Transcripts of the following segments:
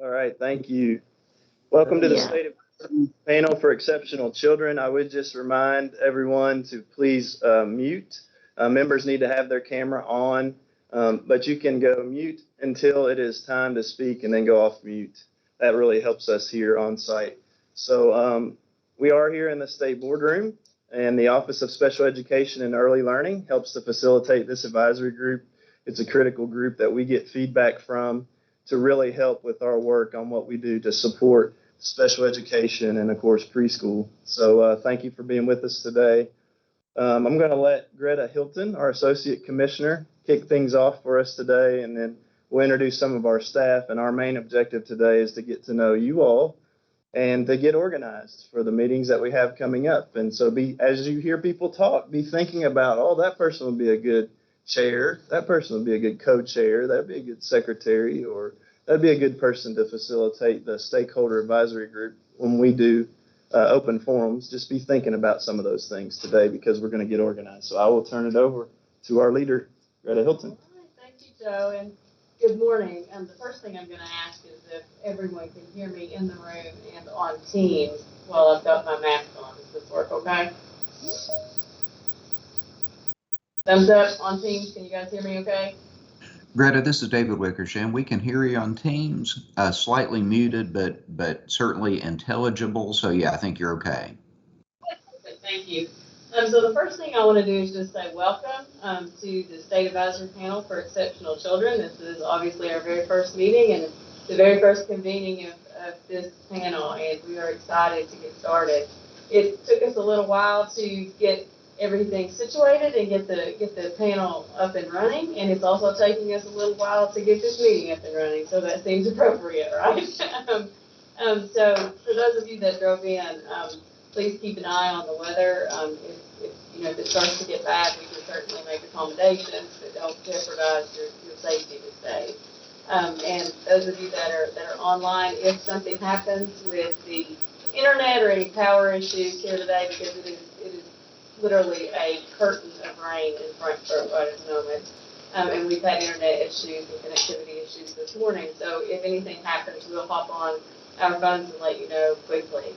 All right, thank you. Welcome to the State of Panel for Exceptional Children. I would just remind everyone to please mute. Members need to have their camera on, but you can go mute until it is time to speak and then go off mute. That really helps us here on site. So we are here in the state boardroom, and the Office of Special Education and Early Learning helps to facilitate this advisory group. It's a critical group that we get feedback from to really help with our work on what we do to support special education and, of course, preschool. So thank you for being with us today. I'm going to let Greta Hilton, our Associate Commissioner, kick things off for us today, and then we'll introduce some of our staff. And our main objective today is to get to know you all and to get organized for the meetings that we have coming up. And so as you hear people talk, be thinking about, oh, that person would be a good chair, that person would be a good co-chair, that'd be a good secretary, or that'd be a good person to facilitate the stakeholder advisory group when we do open forums. Just be thinking about some of those things today because we're going to get organized. So I will turn it over to our leader, Greta Hilton. All right, thank you, Joe, and good morning. The first thing I'm going to ask is if everyone can hear me in the room and on Teams while I've got my mask on. Does this work okay? Thumbs up on Teams. Can you guys hear me okay? Greta, this is David Wickersham. We can hear you on Teams, slightly muted, but certainly intelligible. So yeah, I think you're okay. Thank you. So the first thing I want to do is just say welcome to the State Advisory Panel for Exceptional Children. This is obviously our very first meeting and the very first convening of this panel, and we are excited to get started. It took us a little while to get everything situated and get the panel up and running, and it's also taking us a little while to get this meeting up and running, so that seems appropriate, right? So for those of you that drove in, please keep an eye on the weather. If it starts to get bad, we can certainly make accommodations, but don't jeopardize your safety to stay. And those of you that are online, if something happens with the internet or any power issues here today, because it is literally a curtain of rain in Frankfurt right at the moment. And we've had internet issues and connectivity issues this morning. So if anything happens, we'll hop on our phones and let you know quickly.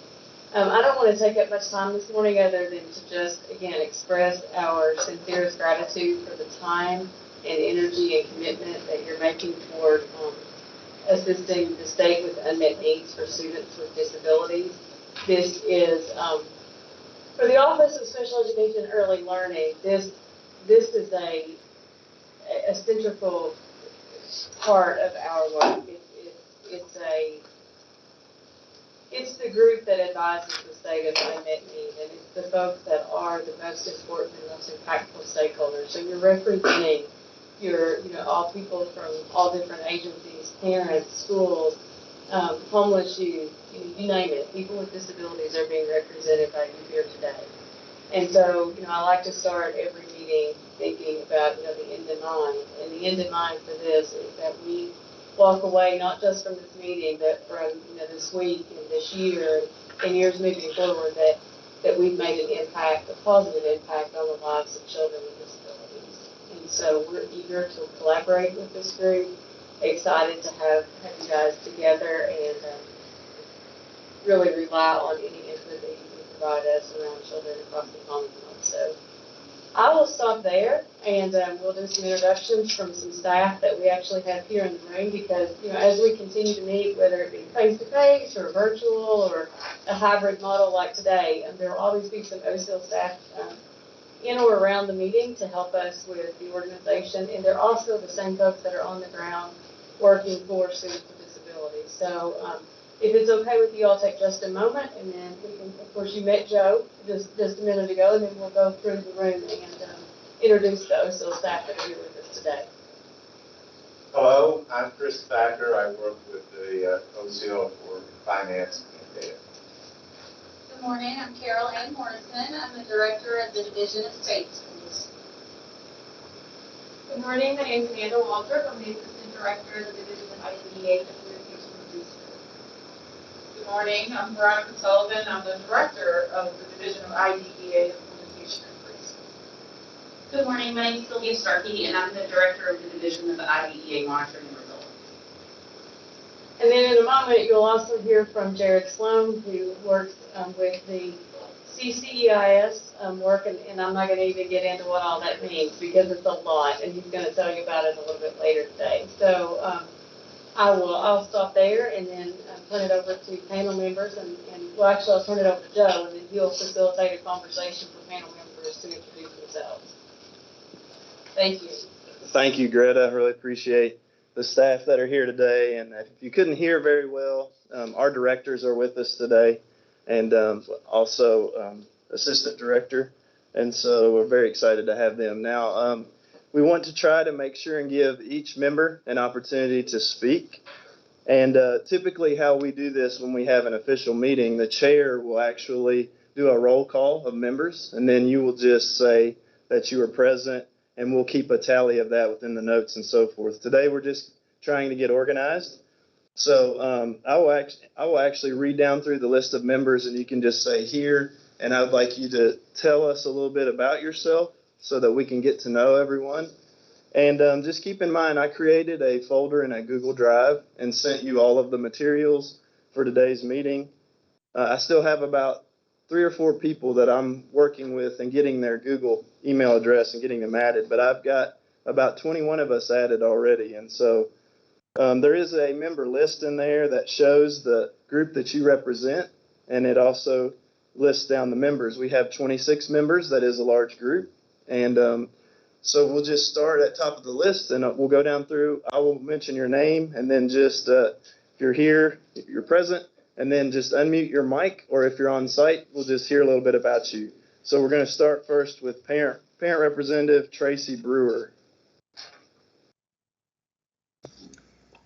I don't want to take up much time this morning other than to just, again, express our sincerest gratitude for the time and energy and commitment that you're making toward assisting the state with unmet needs for students with disabilities. This is for the Office of Special Education and Early Learning, this is a central part of our work. It's the group that advises the state of unmet need, and it's the folks that are the most important and most impactful stakeholders. So you're representing all people from all different agencies, parents, schools, homeless youth, you name it. People with disabilities are being represented by you here today. And so, I like to start every meeting thinking about, the end in mind. And the end in mind for this is that we walk away not just from this meeting, but from, this week and this year and years moving forward that we've made an impact, a positive impact on the lives of children with disabilities. And so we're eager to collaborate with this group, excited to have you guys together and really rely on any input that you can provide us around children across the Commonwealth. So I will stop there, and we'll do some introductions from some staff that we actually have here in the room because, as we continue to meet, whether it be face-to-face or virtual or a hybrid model like today, there will always be some OSIL staff in or around the meeting to help us with the organization, and they're also the same folks that are on the ground working for students with disabilities. So if it's okay with you, I'll take just a moment, and then we can, of course, you met Joe just a minute ago, and then we'll go through the room and introduce the OSIL staff that are here with us today. Hello, I'm Chris Thacker. I work with the OCL for finance and data. Good morning, I'm Carol Ann Morrison. I'm the director of the Division of State Schools. Good morning, my name is Amanda Waltrip. I'm the assistant director of the Division of IDEA Implementation Review. Good morning, I'm Veronica Sullivan. I'm the director of the Division of IDEA Implementation and Preschool. Good morning, my name is Sylvia Starkey, and I'm the director of the Division of IDEA Monitoring and Results. And then in a moment, you'll also hear from Jared Sloan, who works with the Cceis work, and I'm not going to even get into what all that means because it's a lot, and he's going to tell you about it a little bit later today. So I'll stop there and then turn it over to panel members, and well, actually, I'll turn it over to Joe, and then he'll facilitate a conversation for panel members to introduce themselves. Thank you. Thank you, Greta. I really appreciate the staff that are here today. And if you couldn't hear very well, our directors are with us today, and also assistant director. And so we're very excited to have them. Now, we want to try to make sure and give each member an opportunity to speak. And typically how we do this when we have an official meeting, the chair will actually do a roll call of members, and then you will just say that you were present, and we'll keep a tally of that within the notes and so forth. Today, we're just trying to get organized. So I will actually read down through the list of members, and you can just say here, and I would like you to tell us a little bit about yourself so that we can get to know everyone. And just keep in mind, I created a folder in a Google Drive and sent you all of the materials for today's meeting. I still have about 3 or 4 people that I'm working with and getting their Google email address and getting them added, but I've got about 21 of us added already. And so there is a member list in there that shows the group that you represent, and it also lists down the members. We have 26 members. That is a large group. And so we'll just start at top of the list, and we'll go down through. I will mention your name, and then just if you're here, if you're present, and then just unmute your mic, or if you're on site, we'll just hear a little bit about you. So we're going to start first with Parent Representative Tracy Brewer.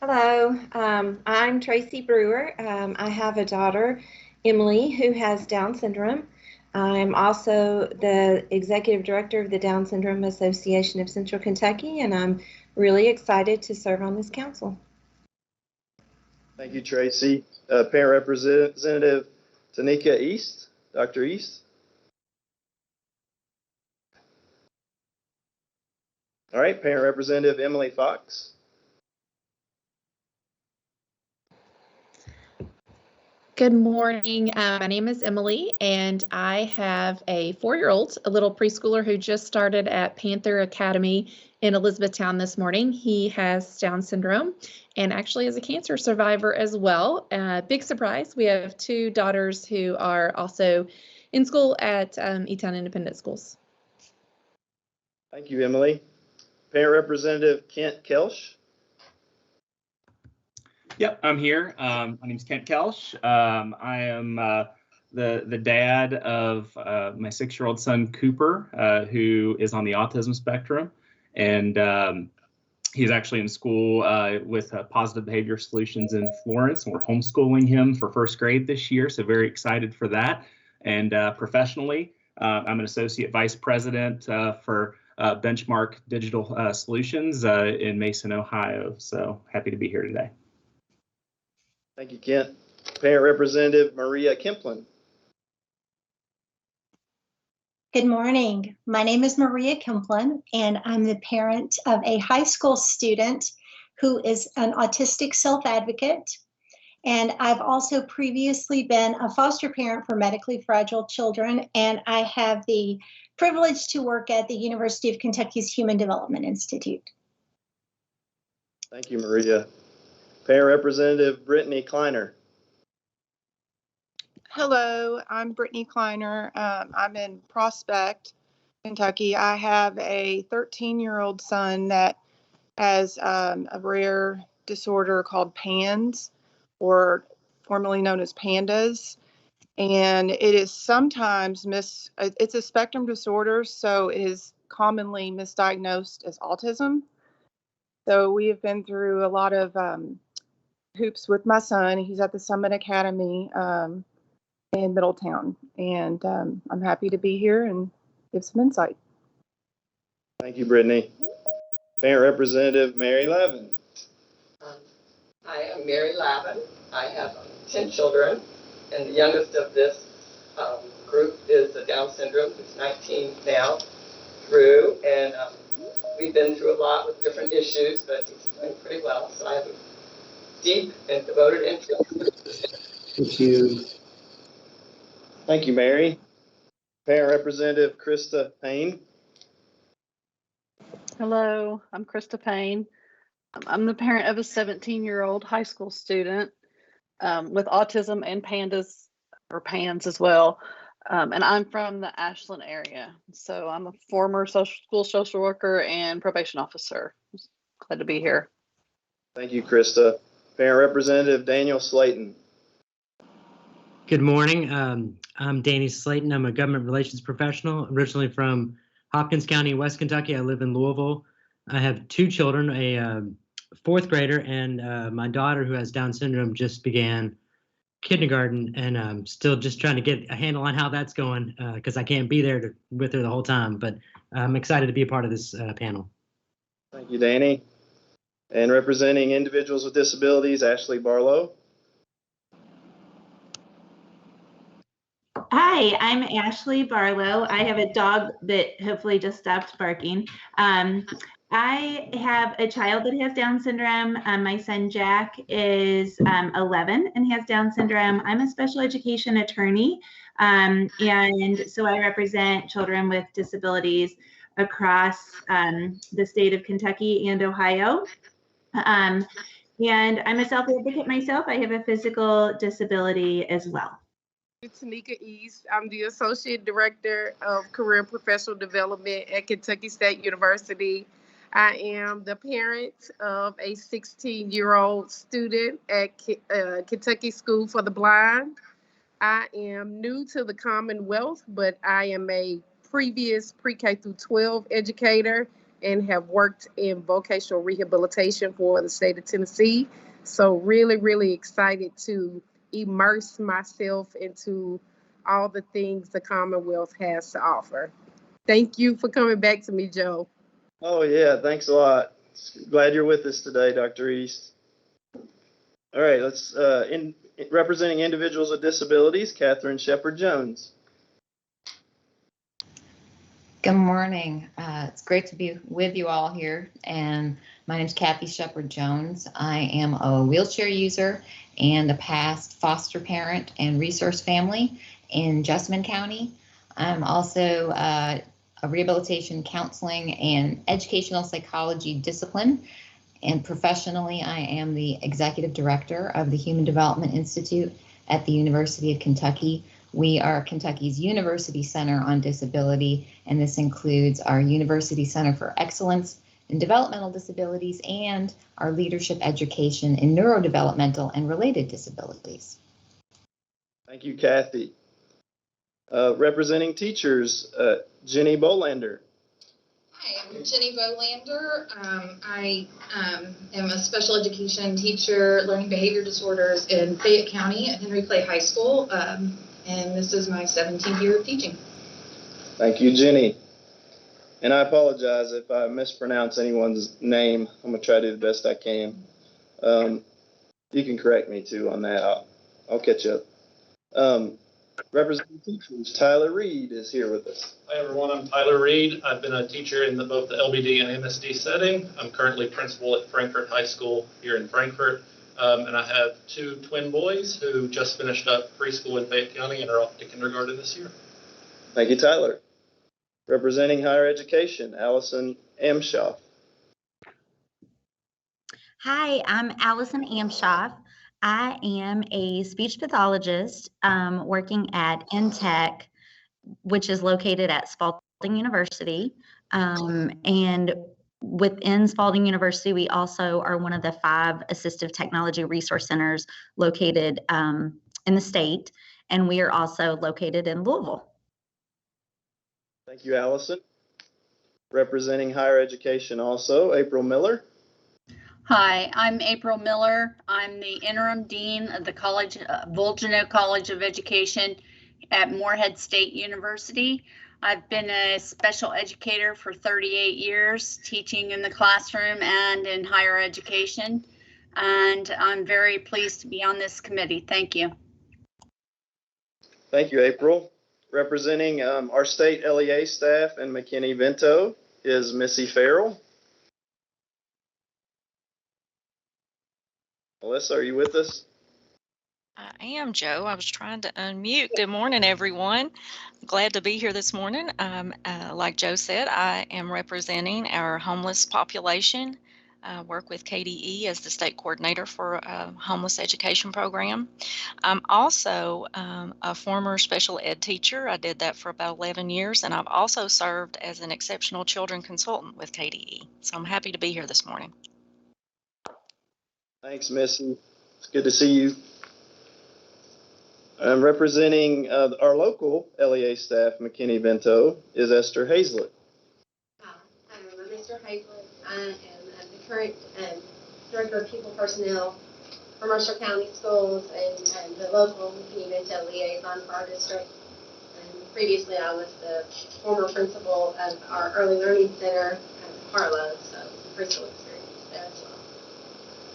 Hello, I'm Tracy Brewer. I have a daughter, Emily, who has Down syndrome. I'm also the Executive Director of the Down Syndrome Association of Central Kentucky, and I'm really excited to serve on this council. Thank you, Tracy. Parent Representative Tanika East, Dr. East. All right, Parent Representative Emily Fox. Good morning. My name is Emily, and I have a 4-year-old, a little preschooler who just started at Panther Academy in Elizabethtown this morning. He has Down syndrome and actually is a cancer survivor as well. Big surprise. We have 2 daughters who are also in school at E-Town Independent Schools. Thank you, Emily. Parent Representative Kent Kelsh. Yep, I'm here. My name is Kent Kelsh. I am the dad of my 6-year-old son, Cooper, who is on the autism spectrum. And he's actually in school with Positive Behavior Solutions in Florence, and we're homeschooling him for 1st grade this year, so very excited for that. And professionally, I'm an Associate Vice President for Benchmark Digital Solutions in Mason, Ohio. So happy to be here today. Thank you, Kent. Parent Representative Maria Kemplin. Good morning. My name is Maria Kemplin, and I'm the parent of a high school student who is an autistic self-advocate. And I've also previously been a foster parent for medically fragile children, and I have the privilege to work at the University of Kentucky's Human Development Institute. Thank you, Maria. Parent Representative Brittany Kleiner. Hello, I'm Brittany Kleiner. I'm in Prospect, Kentucky. I have a 13-year-old son that has a rare disorder called PANS, or formerly known as PANDAS. And it is sometimes it's a spectrum disorder, so it is commonly misdiagnosed as autism. So we have been through a lot of hoops with my son. He's at the Summit Academy in Middletown, and I'm happy to be here and give some insight. Thank you, Brittany. Parent Representative Mary Lavin. I am Mary Lavin. I have 10 children, and the youngest of this group is the Down syndrome, who's 19 now, Drew, and we've been through a lot with different issues, but he's doing pretty well. So I have deep and devoted interest. Thank you. Thank you, Mary. Parent Representative Christa Payne. Hello, I'm Christa Payne. I'm the parent of a 17-year-old high school student with autism and PANS as well. And I'm from the Ashland area. So I'm a former school social worker and probation officer. Glad to be here. Thank you, Christa. Parent Representative Daniel Slayton. Good morning. I'm Danny Slayton. I'm a government relations professional, originally from Hopkins County, West Kentucky. I live in Louisville. I have two children, a fourth grader and my daughter who has Down syndrome just began kindergarten, and I'm still just trying to get a handle on how that's going because I can't be there with her the whole time, but I'm excited to be a part of this panel. Thank you, Danny. And representing individuals with disabilities, Ashley Barlow. Hi, I'm Ashley Barlow. I have a dog that hopefully just stopped barking. I have a child that has Down syndrome. My son Jack is 11 and has Down syndrome. I'm a special education attorney, and so I represent children with disabilities across the state of Kentucky and Ohio. And I'm a self-advocate myself. I have a physical disability as well. Cceis. I'm the Associate Director of Career and Professional Development at Kentucky State University. I am the parent of a 16-year-old student at Kentucky School for the Blind. I am new to the Commonwealth, but I am a previous pre-K through 12 educator and have worked in vocational rehabilitation for the state of Tennessee. So really, really excited to immerse myself into all the things the Commonwealth has to offer. Thank you for coming back to me, Joe. Oh yeah, thanks a lot. Glad you're with us today, Dr. East. All right, let's representing individuals with disabilities, Catherine Shepard Jones. Good morning. It's great to be with you all here. And my name is Kathy Shepard Jones. I am a wheelchair user and a past foster parent and resource family in Jessamine County. I'm also a rehabilitation counseling and educational psychology discipline. And professionally, I am the executive director of the Human Development Institute at the University of Kentucky. We are Kentucky's University Center on Disability, and this includes our University Center for Excellence in Developmental Disabilities and our leadership education in neurodevelopmental and related disabilities. Thank you, Kathy. Representing teachers, Jenny Bolander. Hi, I'm Jenny Bolander. I am a special education teacher, learning behavior disorders in Fayette County at Henry Clay High School, and this is my 17th year of teaching. Thank you, Jenny. And I apologize if I mispronounce anyone's name. I'm going to try to do the best I can. You can correct me too on that. I'll catch up. Representing teachers, Tyler Reed is here with us. Hi everyone, I'm Tyler Reed. I've been a teacher in both the LBD and MSD setting. I'm currently principal at Frankfurt High School here in Frankfurt. And I have two twin boys who just finished up preschool in Fayette County and are off to kindergarten this year. Thank you, Tyler. Representing higher education, Allison Amshoff. Hi, I'm Allison Amshoff. I am a speech pathologist working at Intech, which is located at Spalding University. And within Spalding University, we also are one of the 5 assistive technology resource centers located in the state, and we are also located in Louisville. Thank you, Allison. Representing higher education also, April Miller. Hi, I'm April Miller. I'm the interim dean of the Volcano College of Education at Morehead State University. I've been a special educator for 38 years, teaching in the classroom and in higher education. And I'm very pleased to be on this committee. Thank you. Thank you, April. Representing our state LEA staff and McKinney-Vento is Missy Farrell. Melissa, are you with us? I am, Joe. I was trying to unmute. Good morning, everyone. Glad to be here this morning. Like Joe said, I am representing our homeless population. I work with KDE as the state coordinator for a homeless education program. I'm also a former special ed teacher. I did that for about 11 years, and I've also served as an exceptional children consultant with KDE. So I'm happy to be here this morning. Thanks, Missy. It's good to see you. I'm representing our local LEA staff, McKinney-Vento, is Esther Hazlett. Hi, I'm Mr. Hazlett. I am the current Director of People Personnel for Mercer County Schools and the local McKinney-Vento liaison for our district. And previously, I was the former principal of our Early Learning Center at Barlow, so some preschool experience there as well.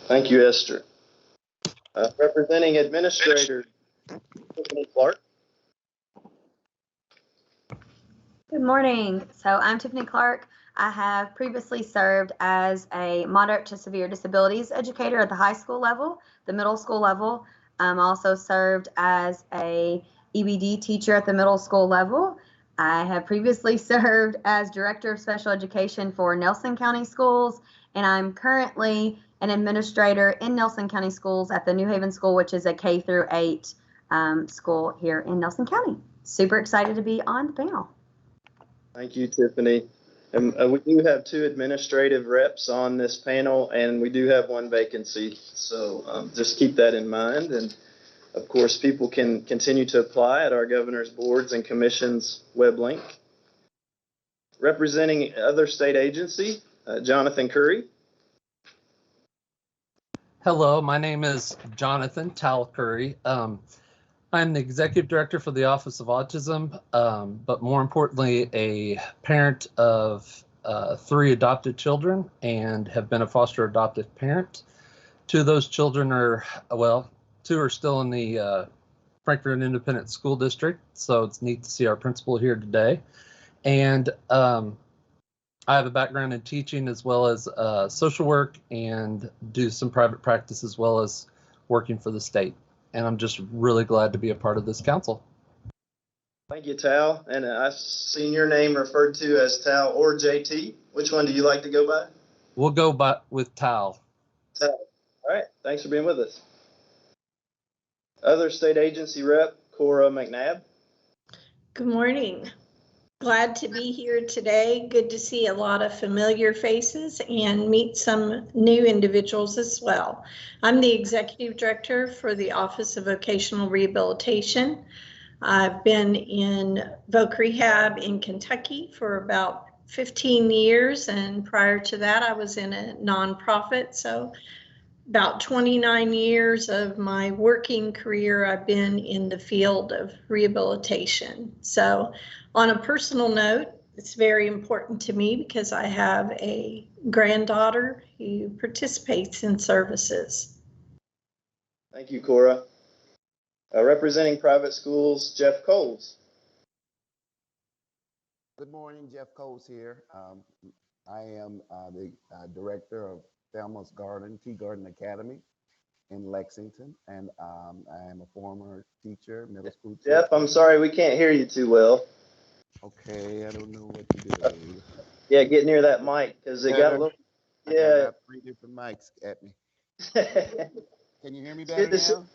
Thank you, Esther. Representing Administrator Tiffany Clark. Good morning. So I'm Tiffany Clark. I have previously served as a moderate to severe disabilities educator at the high school level, the middle school level. I'm also served as a EBD teacher at the middle school level. I have previously served as director of special education for Nelson County Schools, and I'm currently an administrator in Nelson County Schools at the New Haven School, which is a K through 8 school here in Nelson County. Super excited to be on the panel. Thank you, Tiffany. And we do have 2 administrative reps on this panel, and we do have 1 vacancy. So just keep that in mind. And of course, people can continue to apply at our governor's boards and commissions web link. Representing other state agency, Jonathan Curry. Hello, my name is Jonathan Tal Curry. I'm the executive director for the Office of Autism, but more importantly, a parent of 3 adopted children and have been a foster adoptive parent. 2 of those children are, well, 2 are still in the Frankfort Independent School District, so it's neat to see our principal here today. And I have a background in teaching as well as social work and do some private practice as well as working for the state. And I'm just really glad to be a part of this council. Thank you, Tal. And I've seen your name referred to as Tal or JT. Which one do you like to go by? We'll go by with Tal. Tal. All right. Thanks for being with us. Other state agency rep, Cora Mcnabb. Good morning. Glad to be here today. Good to see a lot of familiar faces and meet some new individuals as well. I'm the Executive Director for the Office of Vocational Rehabilitation. I've been in Voc Rehab in Kentucky for about 15 years, and prior to that I was in a nonprofit, so about 29 years of my working career I've been in the field of rehabilitation. So on a personal note, it's very important to me because I have a granddaughter who participates in services. Thank you, Cora. Representing private schools, Jeff Coles. Good morning, Jeff Coles here. I am the director of Thelma's Garden, Tea Garden Academy in Lexington, and I am a former teacher, middle school teacher. Jeff, I'm sorry, we can't hear you too well. Okay, I don't know what to do. Yeah, get near that mic because it got a little. Yeah. I got 3 different mics at me. Can you hear me better now?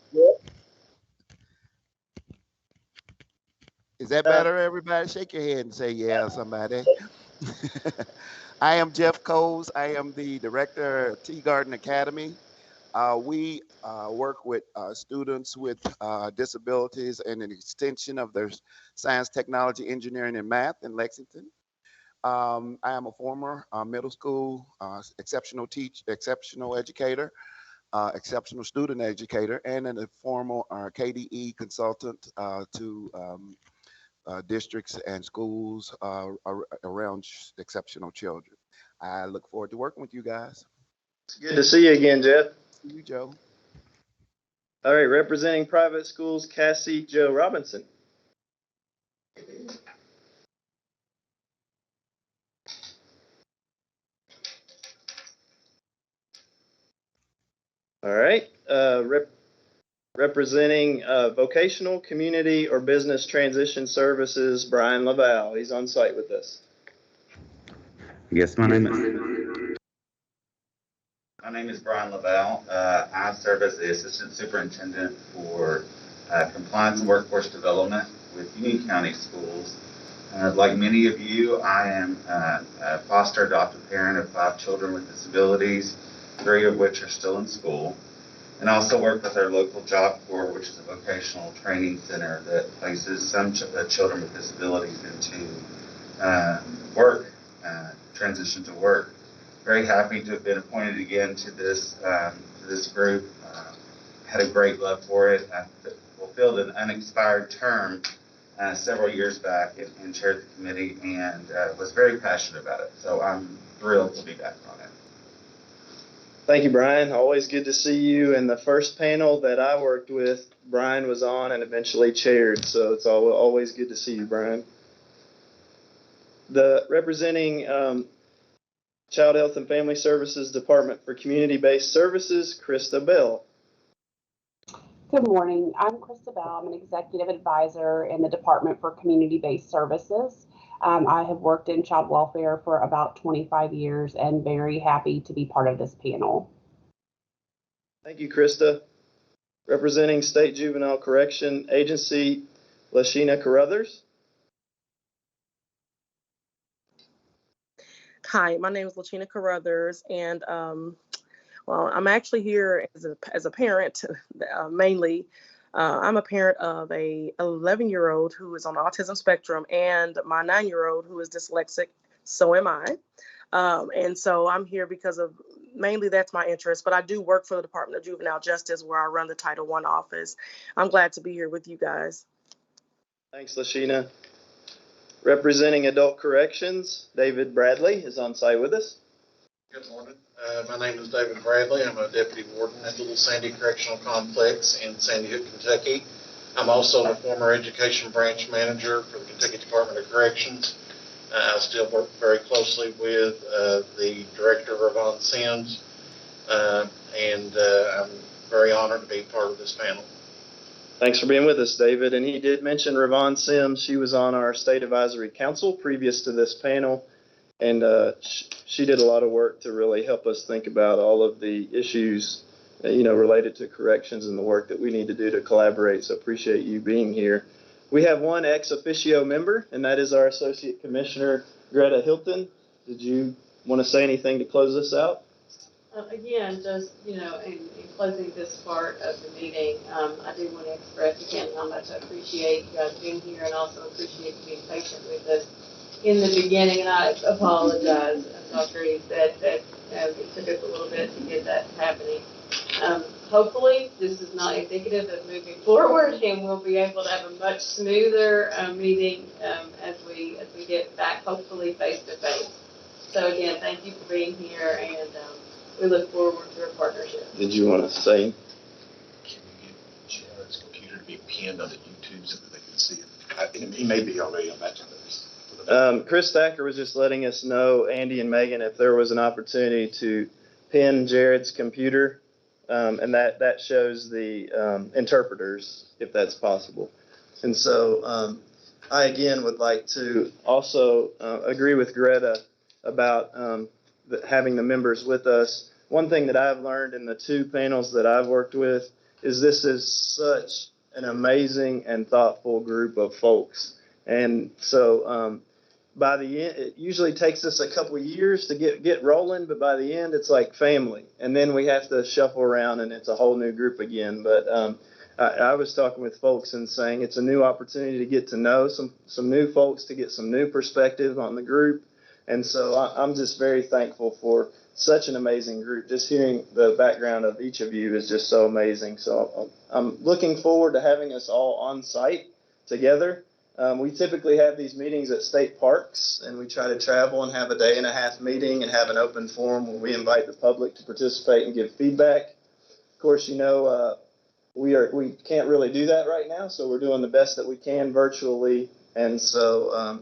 Is that better, everybody? Shake your head and say yeah, somebody. I am Jeff Coles. I am the director of Tea Garden Academy. We work with students with disabilities and an extension of their science, technology, engineering, and math in Lexington. I am a former middle school exceptional educator, exceptional student educator, and a former KDE consultant to districts and schools around exceptional children. I look forward to working with you guys. It's good to see you again, Jeff. See you, Joe. All right, representing private schools, Cassie Jo Robinson. All right. Representing Vocational, Community, or Business Transition Services, Brian Laval. He's on site with us. Yes, my name is Brian Laval. I serve as the Assistant Superintendent for Compliance and Workforce Development with Union County Schools. Like many of you, I am a foster adopted parent of 5 children with disabilities, 3 of which are still in school. And I also work with our local Job Corps, which is a vocational training center that places some children with disabilities into work, transition to work. Very happy to have been appointed again to this group. Had a great love for it. I fulfilled an unexpired term several years back and chaired the committee and was very passionate about it. So I'm thrilled to be back on it. Thank you, Brian. Always good to see you. And the first panel that I worked with, Brian was on and eventually chaired. So it's always good to see you, Brian. Representing Child Health and Family Services Department for Community-Based Services, Christa Bell. Good morning. I'm Christa Bell. I'm an executive advisor in the Department for Community-Based Services. I have worked in child welfare for about 25 years and very happy to be part of this panel. Thank you, Christa. Representing State Juvenile Correction Agency, Lashina Carruthers. Hi, my name is Lashina Carruthers, and well, I'm actually here as a parent mainly. I'm a parent of a 11-year-old who is on the autism spectrum and my 9-year-old who is dyslexic. So am I. And so I'm here because of mainly that's my interest, but I do work for the Department of Juvenile Justice where I run the Title I office. I'm glad to be here with you guys. Thanks, Lashina. Representing Adult Corrections, David Bradley is on site with us. Good morning. My name is David Bradley. I'm a deputy warden at Little Sandy Correctional Complex in Sandy Hook, Kentucky. I'm also the former education branch manager for the Kentucky Department of Corrections. I still work very closely with the director, Ravon Sims, and I'm very honored to be part of this panel. Thanks for being with us, David. And he did mention Ravon Sims. She was on our State Advisory Council previous to this panel, and she did a lot of work to really help us think about all of the issues, related to corrections and the work that we need to do to collaborate. So appreciate you being here. We have one ex officio member, and that is our Associate Commissioner, Greta Hilton. Did you want to say anything to close this out? Again, just, in closing this part of the meeting, I do want to express again how much I appreciate you guys being here and also appreciate you being patient with us in the beginning. And I apologize, Dr. Eve, that it took us a little bit to get that happening. Hopefully, this is not indicative of moving forward, and we'll be able to have a much smoother meeting as we get back, hopefully face to face. So again, thank you for being here, and we look forward to our partnership. Did you want to say? Can we get Jared's computer to be pinned on the YouTube so that they can see it? He may be already on that list. Chris Thacker was just letting us know, Andy and Megan, if there was an opportunity to pin Jared's computer, and that shows the interpreters, if that's possible. And so I, again, would like to also agree with Greta about having the members with us. One thing that I've learned in the 2 panels that I've worked with is this is such an amazing and thoughtful group of folks. And so by the end, it usually takes us a couple of years to get rolling, but by the end, it's like family. And then we have to shuffle around and it's a whole new group again. But I was talking with folks and saying it's a new opportunity to get to know some new folks, to get some new perspective on the group. And so I'm just very thankful for such an amazing group. Just hearing the background of each of you is just so amazing. So I'm looking forward to having us all on site together. We typically have these meetings at state parks, and we try to travel and have a day-and-a-half meeting and have an open forum where we invite the public to participate and give feedback. Of course, we can't really do that right now, so we're doing the best that we can virtually. And so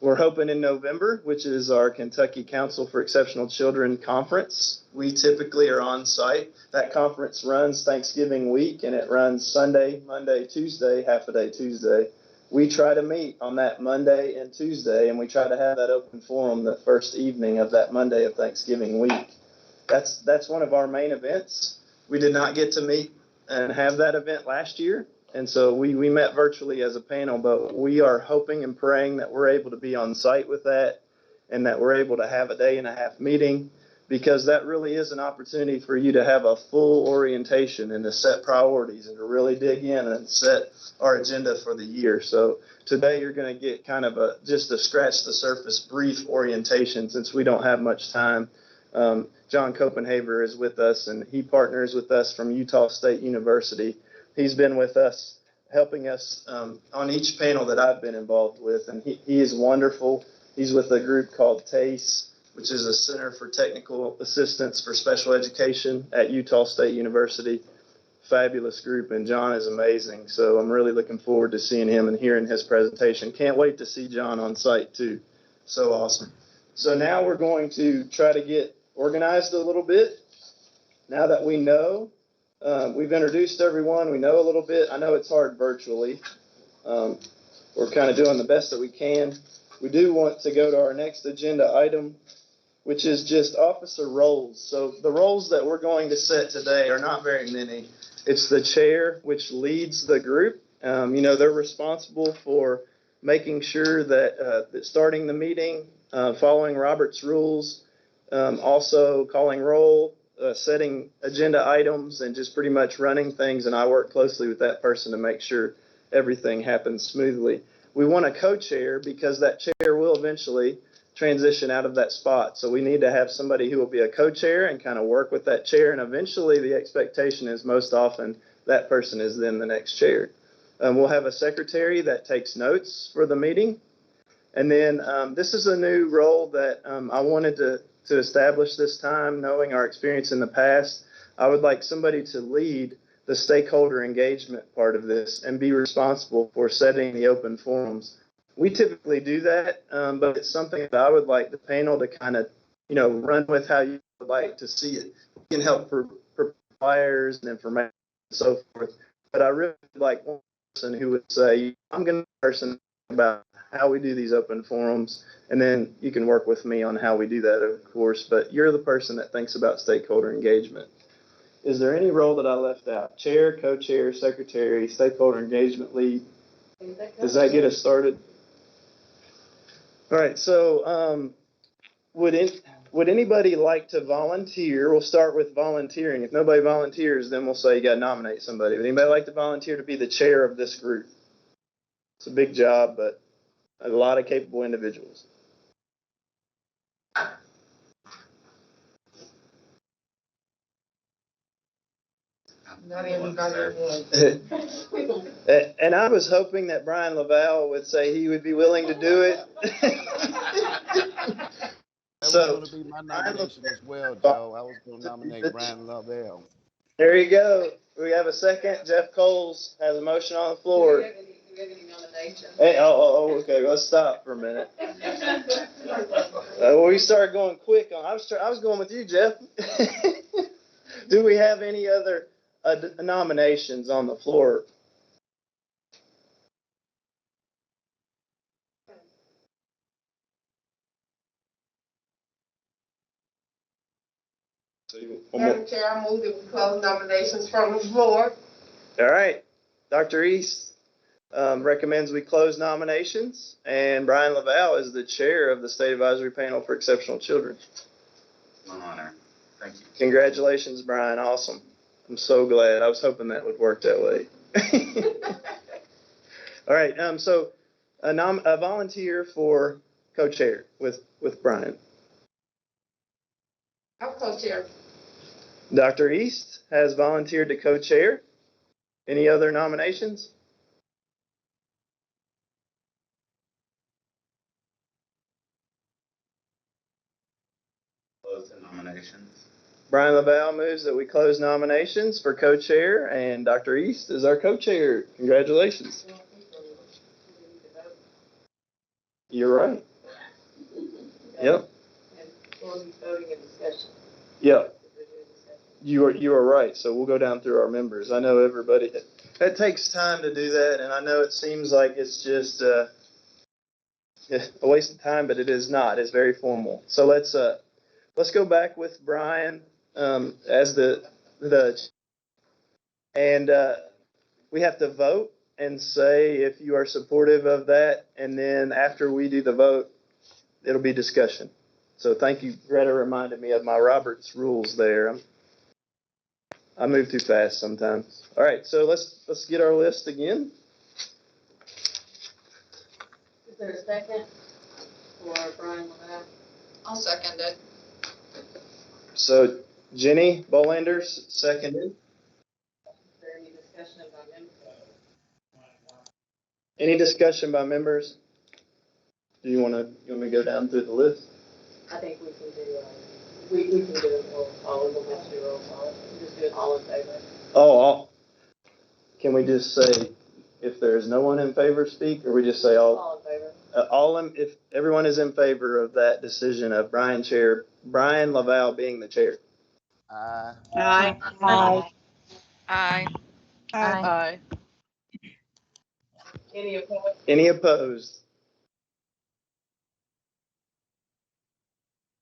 We're hoping in November, which is our Kentucky Council for Exceptional Children Conference. We typically are on site. That conference runs Thanksgiving week, and it runs Sunday, Monday, Tuesday, half a day Tuesday. We try to meet on that Monday and Tuesday, and we try to have that open forum the first evening of that Monday of Thanksgiving week. That's one of our main events. We did not get to meet and have that event last year, and so we met virtually as a panel, but we are hoping and praying that we're able to be on site with that and that we're able to have a day and a half meeting, because that really is an opportunity for you to have a full orientation and to set priorities and to really dig in and set our agenda for the year. So today you're going to get kind of just a scratch the surface brief orientation, since we don't have much time. John Copenhaver is with us, and he partners with us from Utah State University. He's been with us, helping us on each panel that I've been involved with, and he is wonderful. He's with a group called Cceis, which is a Center for Technical Assistance for Special Education at Utah State University. Fabulous group, and John is amazing. So I'm really looking forward to seeing him and hearing his presentation. Can't wait to see John on site too. So awesome. So now we're going to try to get organized a little bit. Now that we know, we've introduced everyone, we know a little bit. I know it's hard virtually. We're kind of doing the best that we can. We do want to go to our next agenda item, which is just officer roles. So the roles that we're going to set today are not very many. It's the chair, which leads the group. They're responsible for making sure that starting the meeting, following Robert's rules, also calling roll, setting agenda items, and just pretty much running things. And I work closely with that person to make sure everything happens smoothly. We want a co-chair because that chair will eventually transition out of that spot. So we need to have somebody who will be a co-chair and kind of work with that chair. And eventually the expectation is most often that person is then the next chair. We'll have a secretary that takes notes for the meeting. And then this is a new role that I wanted to establish this time, knowing our experience in the past. I would like somebody to lead the stakeholder engagement part of this and be responsible for setting the open forums. We typically do that, but it's something that I would like the panel to kind of, run with how you would like to see it. We can help for flyers and information and so forth. But I really would like one person who would say, I'm going to be the person about how we do these open forums, and then you can work with me on how we do that, of course. But you're the person that thinks about stakeholder engagement. Is there any role that I left out? Chair, co-chair, secretary, stakeholder engagement lead. Does that get us started? All right, so would anybody like to volunteer? We'll start with volunteering. If nobody volunteers, then we'll say you got to nominate somebody. Would anybody like to volunteer to be the chair of this group? It's a big job, but a lot of capable individuals. Not everybody wants. And I was hoping that Brian Laval would say he would be willing to do it. That was going to be my nomination as well, Joe. I was going to nominate Brian Laval. There you go. We have a second. Jeff Coles has a motion on the floor. Do we have any nominations? Hey, okay. Let's stop for a minute. We started going quick on. I was going with you, Jeff. Do we have any other nominations on the floor? Madam Chair, I move that we close nominations from the floor. All right. Dr. East recommends we close nominations, and Brian Laval is the chair of the State Advisory Panel for Exceptional Children. My honor. Thank you. Congratulations, Brian. Awesome. I'm so glad. I was hoping that would work that way. All right. So a volunteer for co-chair with Brian. I'll co-chair. Dr. East has volunteered to co-chair. Any other nominations? Close the nominations. Brian Laval moves that we close nominations for co-chair, and Dr. East is our co-chair. Congratulations. You're right. Yep. And we'll be voting and discussion. Yep. You are right. So we'll go down through our members. I know everybody. It takes time to do that, and I know it seems like it's just a waste of time, but it is not. It's very formal. So let's go back with Brian as the and we have to vote and say if you are supportive of that, and then after we do the vote, it'll be discussion. So thank you. Greta reminded me of my Robert's rules there. I move too fast sometimes. All right, so let's get our list again. Is there a second for Brian Lavelle? I'll second it. So Jenny Bolanders seconded. Is there any discussion about members? Any discussion by members? Do you want me to go down through the list? I think we can do, we can do it all in the last year roll call. Just do it all in favor. Oh, can we just say if there's no one in favor, speak, or we just say all? All in favor. If everyone is in favor of that decision of Brian Lavelle being the chair. Aye. Aye. Aye. Aye. Aye. Any opposed? Any opposed?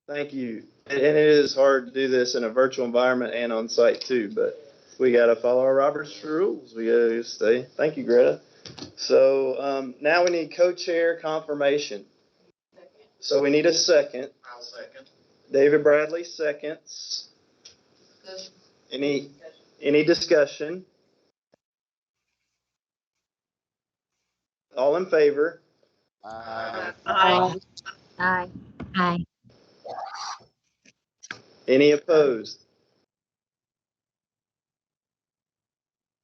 Thank you. And it is hard to do this in a virtual environment and on site too, but we got to follow our Robert's rules. We got to stay. Thank you, Greta. So now we need co-chair confirmation. So we need a second. I'll second. David Bradley seconds. Any discussion? All in favor? Aye. Aye. Aye. Aye. Any opposed?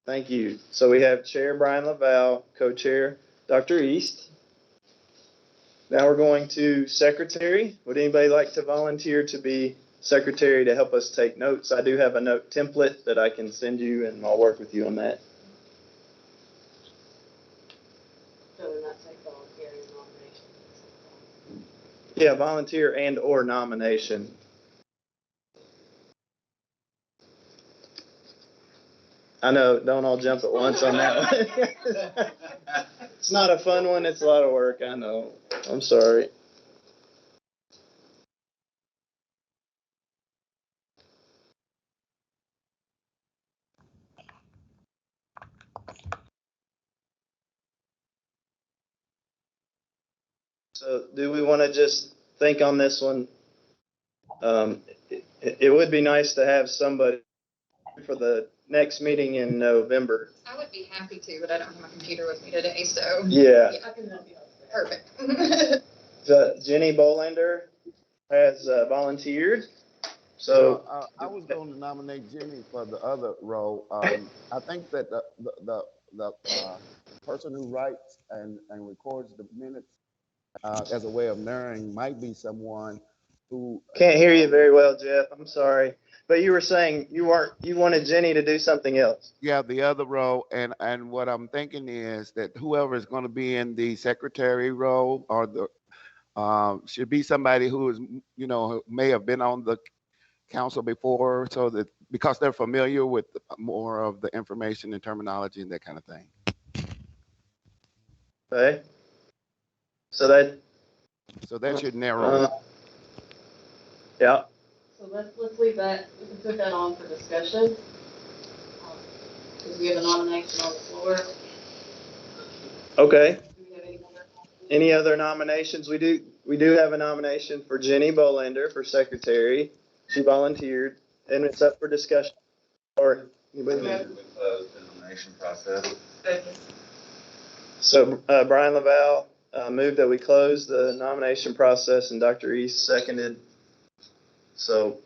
Thank you. So we have Chair Brian Lavelle, Co-Chair Dr. East. Now we're going to Secretary. Would anybody like to volunteer to be Secretary to help us take notes? I do have a note template that I can send you, and I'll work with you on that. So we're not take voluntary nomination. Yeah, volunteer and or nomination. I know, don't all jump at once on that one. It's not a fun one, it's a lot of work, I know. I'm sorry. So do we want to just think on this one? It would be nice to have somebody for the next meeting in November. I would be happy to, but I don't have my computer with me today, so. Yeah. I can help you out. Perfect. Jenny Bolander has volunteered. So I was going to nominate Jenny for the other role. I think that the person who writes and records the minutes as a way of narrating might be someone who can't hear you very well, Jeff. I'm sorry, but you were saying you wanted Jenny to do something else. Yeah, the other role, and what I'm thinking is that whoever is going to be in the secretary role or the should be somebody who is, who may have been on the council before, so that because they're familiar with more of the information and terminology and that kind of thing. Okay. So that should narrow. Yeah. So let's leave that, we can put that on for discussion. Because we have a nomination on the floor. Okay. Do we have any more? Any other nominations? We do have a nomination for Jenny Bolander for secretary. She volunteered, and it's up for discussion. Or anybody? We closed the nomination process. So Brian Lavelle moved that we close the nomination process, and Dr. East seconded. So,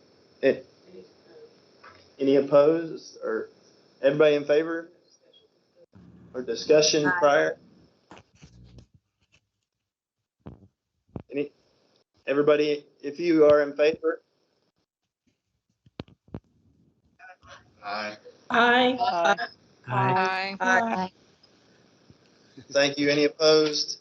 any opposed or everybody in favor or discussion prior? Everybody, if you are in favor? Aye. Aye. Aye. Aye. Aye. Thank you. Any opposed?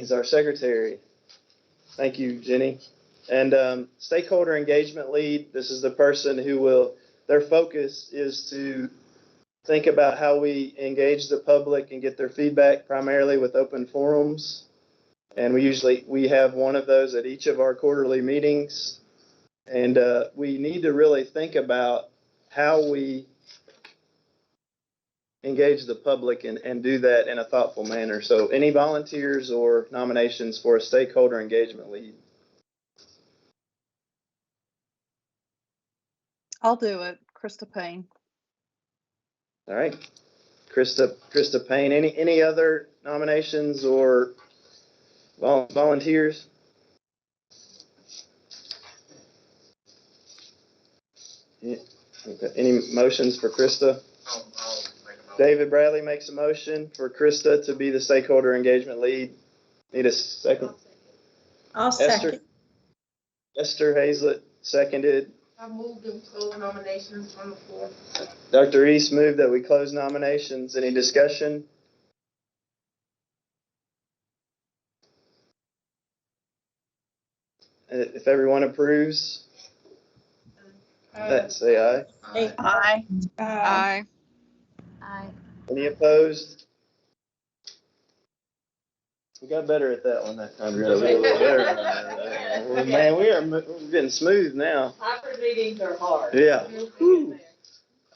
is our secretary. Thank you, Jenny. And stakeholder engagement lead, this is the person who will, their focus is to think about how we engage the public and get their feedback primarily with open forums. And we have one of those at each of our quarterly meetings. And we need to really think about how we engage the public and do that in a thoughtful manner. So any volunteers or nominations for a stakeholder engagement lead? I'll do it. Christa Payne. All right. Christa Payne. Any other nominations or volunteers? Yeah. Okay. Any motions for Christa? I'll make a motion. David Bradley makes a motion for Christa to be the stakeholder engagement lead. Need a second? I'll second. Esther Hazlett seconded. I moved to close nominations on the floor. Dr. East moved that we close nominations. Any discussion? If everyone approves, say aye. Aye. Aye. Aye. Any opposed? We got better at that one that time. Really. Man, we're getting smooth now. Hybrid meetings are hard. Yeah. Whew.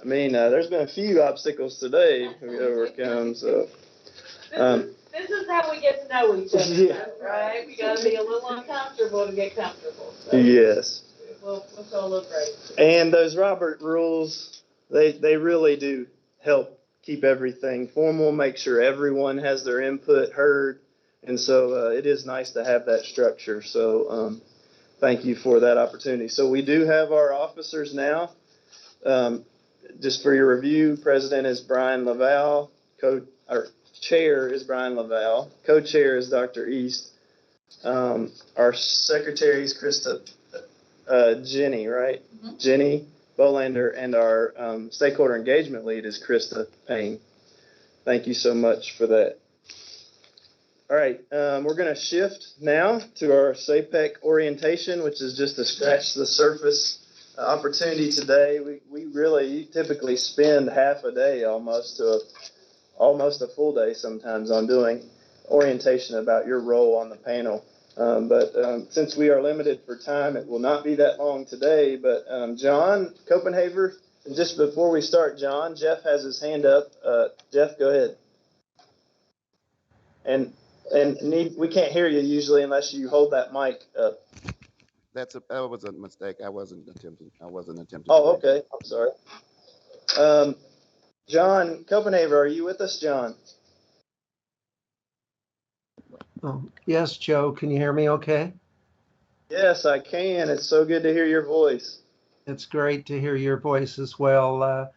I mean, there's been a few obstacles today we overcome. So. This is how we get to know each other, Yeah. right? We got to be a little uncomfortable to get comfortable. So Yes. we'll show a little grace. And those Robert rules, they really do help keep everything formal, make sure everyone has their input heard. And so it is nice to have that structure. So thank you for that opportunity. So we do have our officers now. Just for your review, President is Brian Laval, Chair is Brian Laval, Co-Chair is Dr. East. Our Secretary is Christa, Jenny, right? Mm-hmm. Jenny Bolander, and our Stakeholder Engagement Lead is Christa Payne. Thank you so much for that. All right, we're going to shift now to our SAPEC orientation, which is just a scratch the surface opportunity today. We really typically spend half a day almost a full day sometimes on doing orientation about your role on the panel. But since we are limited for time, it will not be that long today. But John Copenhaver, just before we start, John, Jeff has his hand up. Jeff, go ahead. We can't hear you usually unless you hold that mic up. That was a mistake. I wasn't attempting. Oh, okay. I'm sorry. John Copenhaver, are you with us, John? Oh, yes, Joe. Can you hear me okay? Yes, I can. It's so good to hear your voice. It's great to hear your voice as well.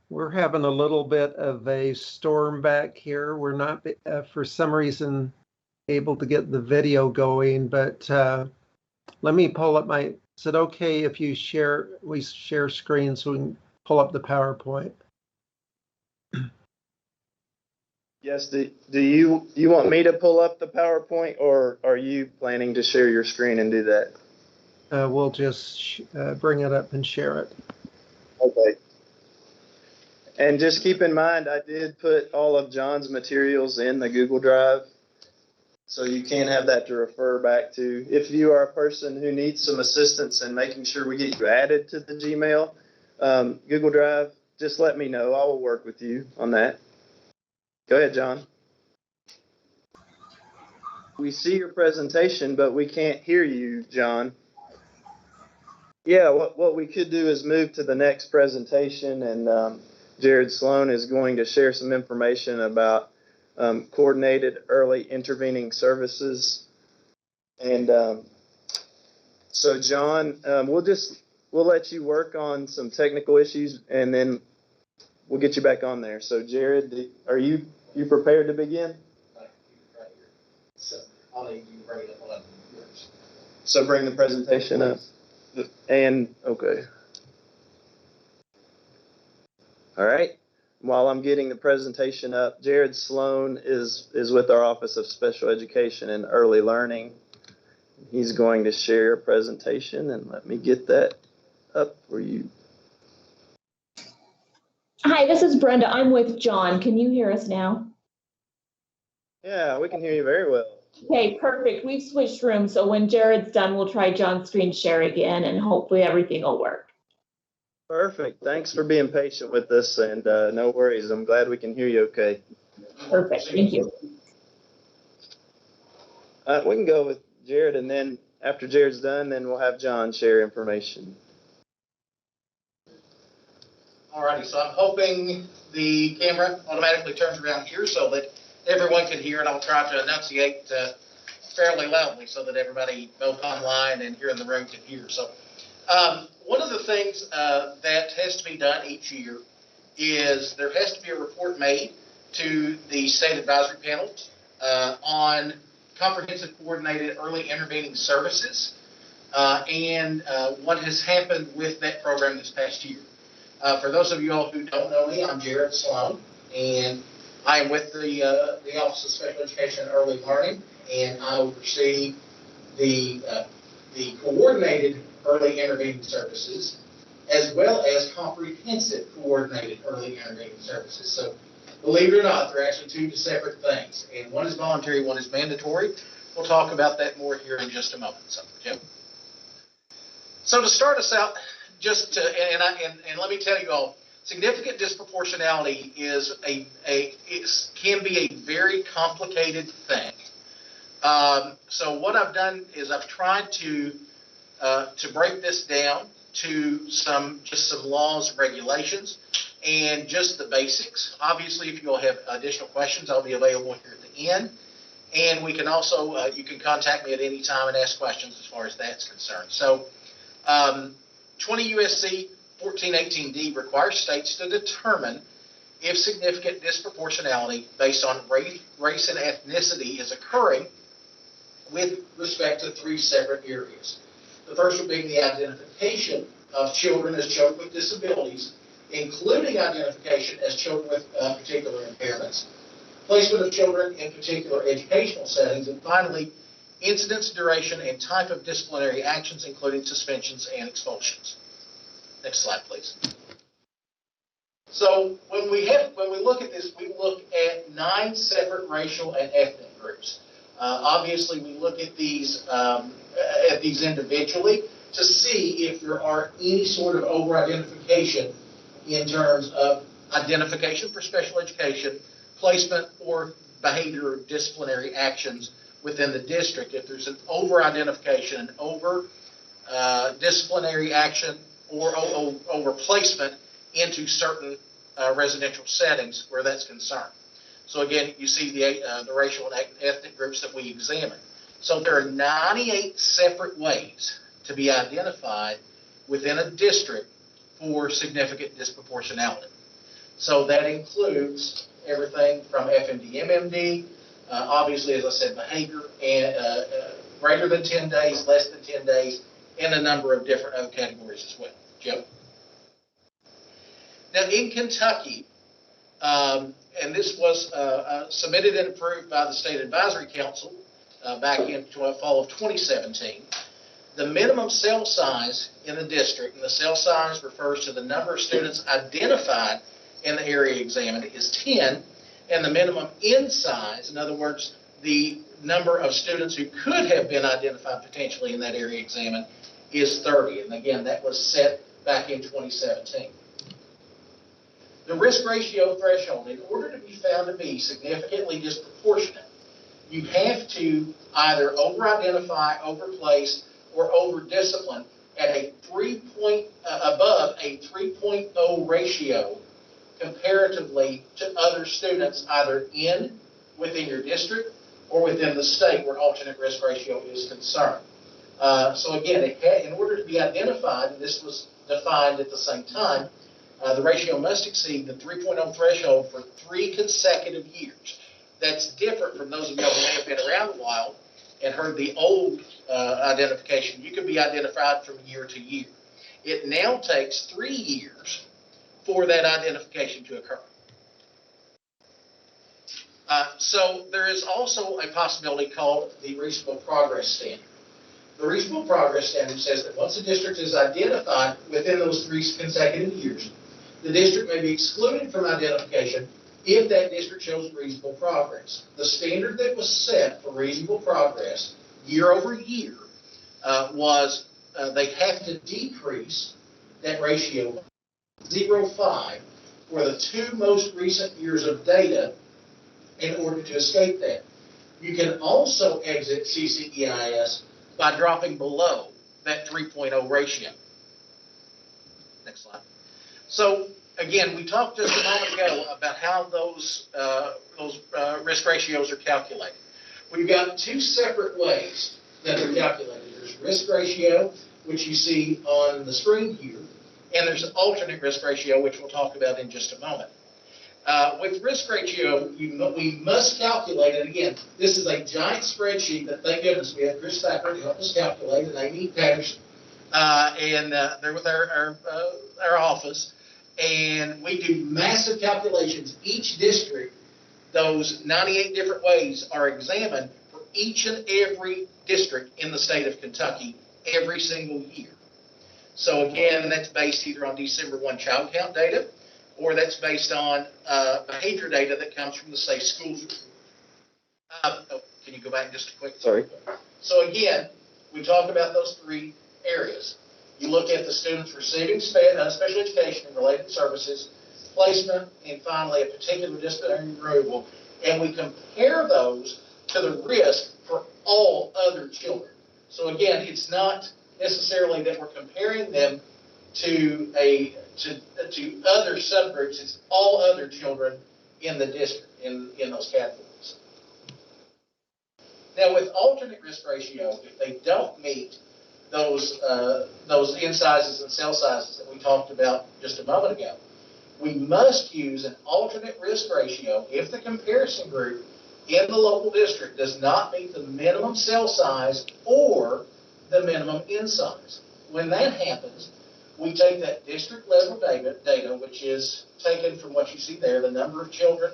We're having a little bit of a storm back here. We're not, for some reason, able to get the video going, but let me pull up my, is it okay if we share screen so we can pull up the PowerPoint? Yes, do you want me to pull up the PowerPoint, or are you planning to share your screen and do that? We'll just bring it up and share it. Okay. And just keep in mind, I did put all of John's materials in the Google Drive, so you can have that to refer back to. If you are a person who needs some assistance in making sure we get you added to the Gmail Google Drive, just let me know. I will work with you on that. Go ahead, John. We see your presentation, but we can't hear you, John. Yeah, what we could do is move to the next presentation, and Jared Sloan is going to share some information about coordinated early intervening services. And so, John, we'll let you work on some technical issues, and then we'll get you back on there. So, Jared, are you prepared to begin? Right here. So I'll need you to bring it up 11 years. So bring the presentation up. And okay. All right. while I'm getting the presentation up, Jared Sloan is with our Office of Special Education and Early Learning. He's going to share a presentation, and let me get that up for you. Hi, this is Brenda. I'm with John. Can you hear us now? Yeah, we can hear you very well. Okay, perfect. We've switched rooms, so when Jared's done, we'll try John's screen share again, and hopefully everything will work. Perfect. Thanks for being patient with us, and no worries. I'm glad we can hear you okay. Perfect. Thank you. We can go with Jared, and then after Jared's done, then we'll have John share information. Alrighty, so I'm hoping the camera automatically turns around here so that everyone can hear, and I'll try to enunciate fairly loudly so that everybody, both online and here in the room, can hear. So one of the things that has to be done each year is there has to be a report made to the state advisory panel on comprehensive coordinated early intervening services and what has happened with that program this past year. For those of you all who don't know me, I'm Jared Sloan, and I am with the Office of Special Education and Early Learning, and I oversee the coordinated early intervening services, as well as comprehensive coordinated early intervening services. So, believe it or not, they're actually two separate things, and one is voluntary, one is mandatory. We'll talk about that more here in just a moment. So, Jim. So to start us out, and let me tell you all, significant disproportionality can be a very complicated thing. So what I've done is I've tried to break this down to some laws, regulations, and just the basics. Obviously, if you all have additional questions, I'll be available here at the end. And we can also, you can contact me at any time and ask questions as far as that's concerned. So 20 U.S.C. 1418D requires states to determine if significant disproportionality based on race and ethnicity is occurring with respect to three separate areas. The first would be the identification of children as children with disabilities, including identification as children with particular impairments, placement of children in particular educational settings, and finally, incidence, duration, and type of disciplinary actions, including suspensions and expulsions. Next slide, please. So when we look at this, we look at 9 separate racial and ethnic groups. Obviously, we look at these individually to see if there are any sort of over-identification in terms of identification for special education, placement, or behavior or disciplinary actions within the district. If there's an over-identification, an over-disciplinary action, or over placement into certain residential settings where that's concerned. So again, you see the racial and ethnic groups that we examine. So there are 98 separate ways to be identified within a district for significant disproportionality. So that includes everything from FMD, MMD, obviously, as I said, behavior, and greater than 10 days, less than 10 days, and a number of different other categories as well. Joe? Now, in Kentucky, and this was submitted and approved by the State Advisory Council back in fall of 2017, the minimum cell size in the district, and the cell size refers to the number of students identified in the area examined, is 10, and the minimum in size, in other words, the number of students who could have been identified potentially in that area examined, is 30. And again, that was set back in 2017. The risk ratio threshold, in order to be found to be significantly disproportionate, you have to either over-identify, over-place, or over-discipline at a above a 3.0 ratio comparatively to other students either within your district or within the state where alternate risk ratio is concerned. So again, in order to be identified, and this was defined at the same time, the ratio must exceed the 3.0 threshold for 3 consecutive years. That's different from those of you who may have been around a while and heard the old identification. You can be identified from year to year. It now takes 3 years for that identification to occur. So there is also a possibility called the reasonable progress standard. The reasonable progress standard says that once a district is identified within those 3 consecutive years, the district may be excluded from identification if that district shows reasonable progress. The standard that was set for reasonable progress year over year was they have to decrease that ratio 0.5 for the 2 most recent years of data in order to escape that. You can also exit CCEIS by dropping below that 3.0 ratio. Next slide. So again, we talked just a moment ago about how those risk ratios are calculated. We've got 2 separate ways that they're calculated. There's risk ratio, which you see on the screen here, and there's an alternate risk ratio, which we'll talk about in just a moment. With risk ratio, we must calculate it. Again, this is a giant spreadsheet that, thank goodness, we have Chris Thacker to help us calculate, and Amy Patterson, and they're with our office. And we do massive calculations. Each district, those 98 different ways are examined for each and every district in the state of Kentucky every single year. So again, that's based either on December 1 child count data, or that's based on behavior data that comes from the Safe Schools report. Can you go back just a quick? Sorry. So again, we talk about those 3 areas. You look at the students receiving special education and related services, placement, and finally a particular disciplinary removal, and we compare those to the risk for all other children. So again, it's not necessarily that we're comparing them to other subgroups. It's all other children in the district in those categories. Now, with alternate risk ratio, if they don't meet those in sizes and cell sizes that we talked about just a moment ago, we must use an alternate risk ratio if the comparison group in the local district does not meet the minimum cell size or the minimum in size. When that happens, we take that district level data, which is taken from what you see there, the number of children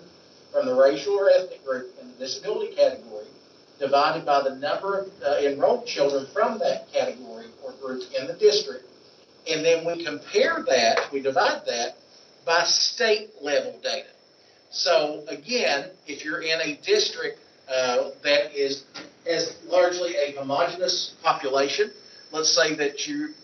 from the racial or ethnic group in the disability category, divided by the number of enrolled children from that category or group in the district. And then we compare that, we divide that by state level data. So again, if you're in a district that has largely a homogeneous population, let's say that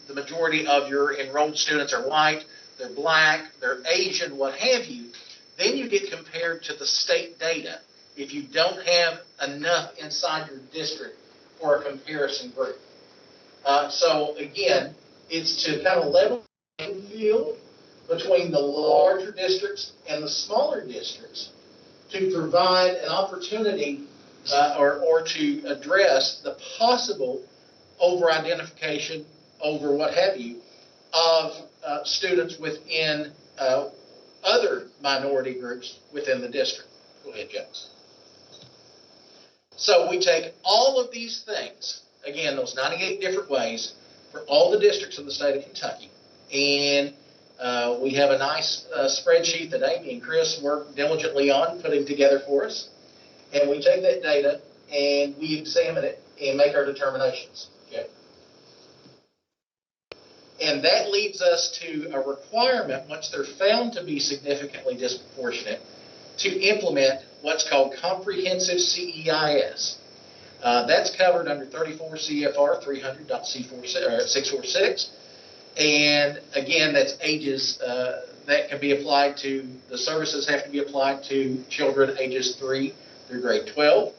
the majority of your enrolled students are white, they're black, they're Asian, what have you, then you get compared to the state data if you don't have enough inside your district for a comparison group. So again, it's to kind of level the field between the larger districts and the smaller districts to provide an opportunity or to address the possible over-identification, over what have you, of students within other minority groups within the district. Go ahead, James. So we take all of these things, again, those 98 different ways for all the districts in the state of Kentucky, and we have a nice spreadsheet that Amy and Chris worked diligently on putting together for us, and we take that data and we examine it and make our determinations. Okay. And that leads us to a requirement, once they're found to be significantly disproportionate, to implement what's called comprehensive CEIS. That's covered under 34 CFR 300.646. And again, that's ages that can be applied to, the services have to be applied to children ages 3 through grade 12.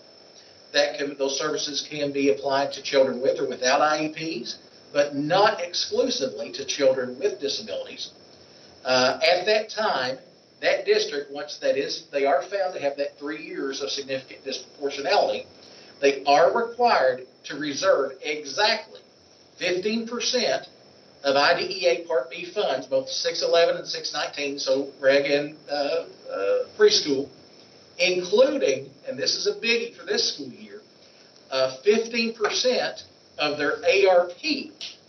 Those services can be applied to children with or without IEPs, but not exclusively to children with disabilities. At that time, that district, once they are found to have that 3 years of significant disproportionality, they are required to reserve exactly 15% of IDEA Part B funds, both 611 and 619, so reg and preschool, including, and this is a biggie for this school year, 15% of their ARP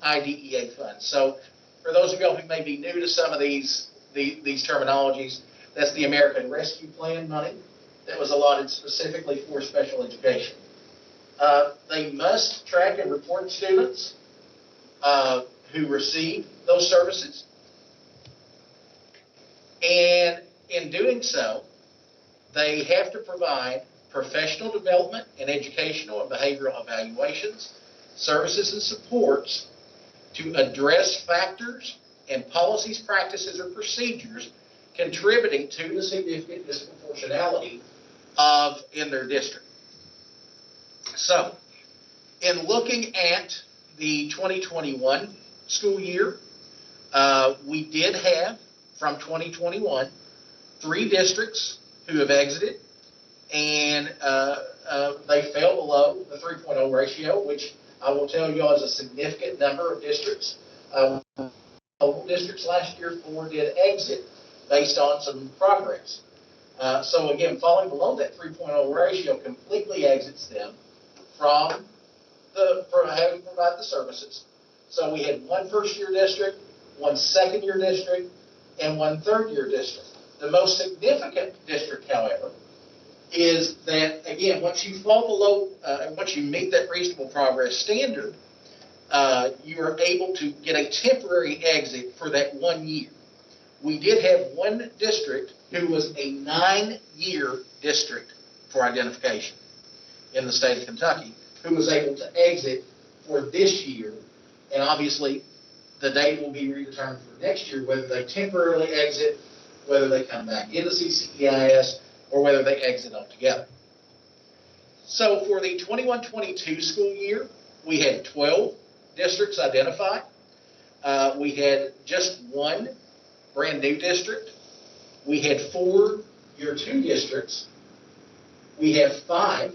IDEA funds. So for those of y'all who may be new to some of these terminologies, that's the American Rescue Plan money. that was allotted specifically for special education. They must track and report students who receive those services. And in doing so, they have to provide professional development and educational and behavioral evaluations, services, and supports to address factors and policies, practices, or procedures contributing to the significant disproportionality in their district. So, in looking at the 2021 school year, we did have, from 2021, 3 districts who have exited, and they fell below the 3.0 ratio, which I will tell you all is a significant number of districts. Districts last year, 4 did exit based on some progress. So again, falling below that 3.0 ratio completely exits them from having to provide the services. So we had 1 first-year district, 1 second-year district, and 1 third-year district. The most significant district, however, is that, again, once you fall below, once you meet that reasonable progress standard, you are able to get a temporary exit for that 1 year. We did have 1 district who was a 9-year district for identification in the state of Kentucky, who was able to exit for this year, and obviously the date will be redetermined for next year, whether they temporarily exit, whether they come back into CCEIS, or whether they exit altogether. So for the 21-22 school year, we had 12 districts identified. We had just 1 brand new district. We had 4 year 2 districts. We have 5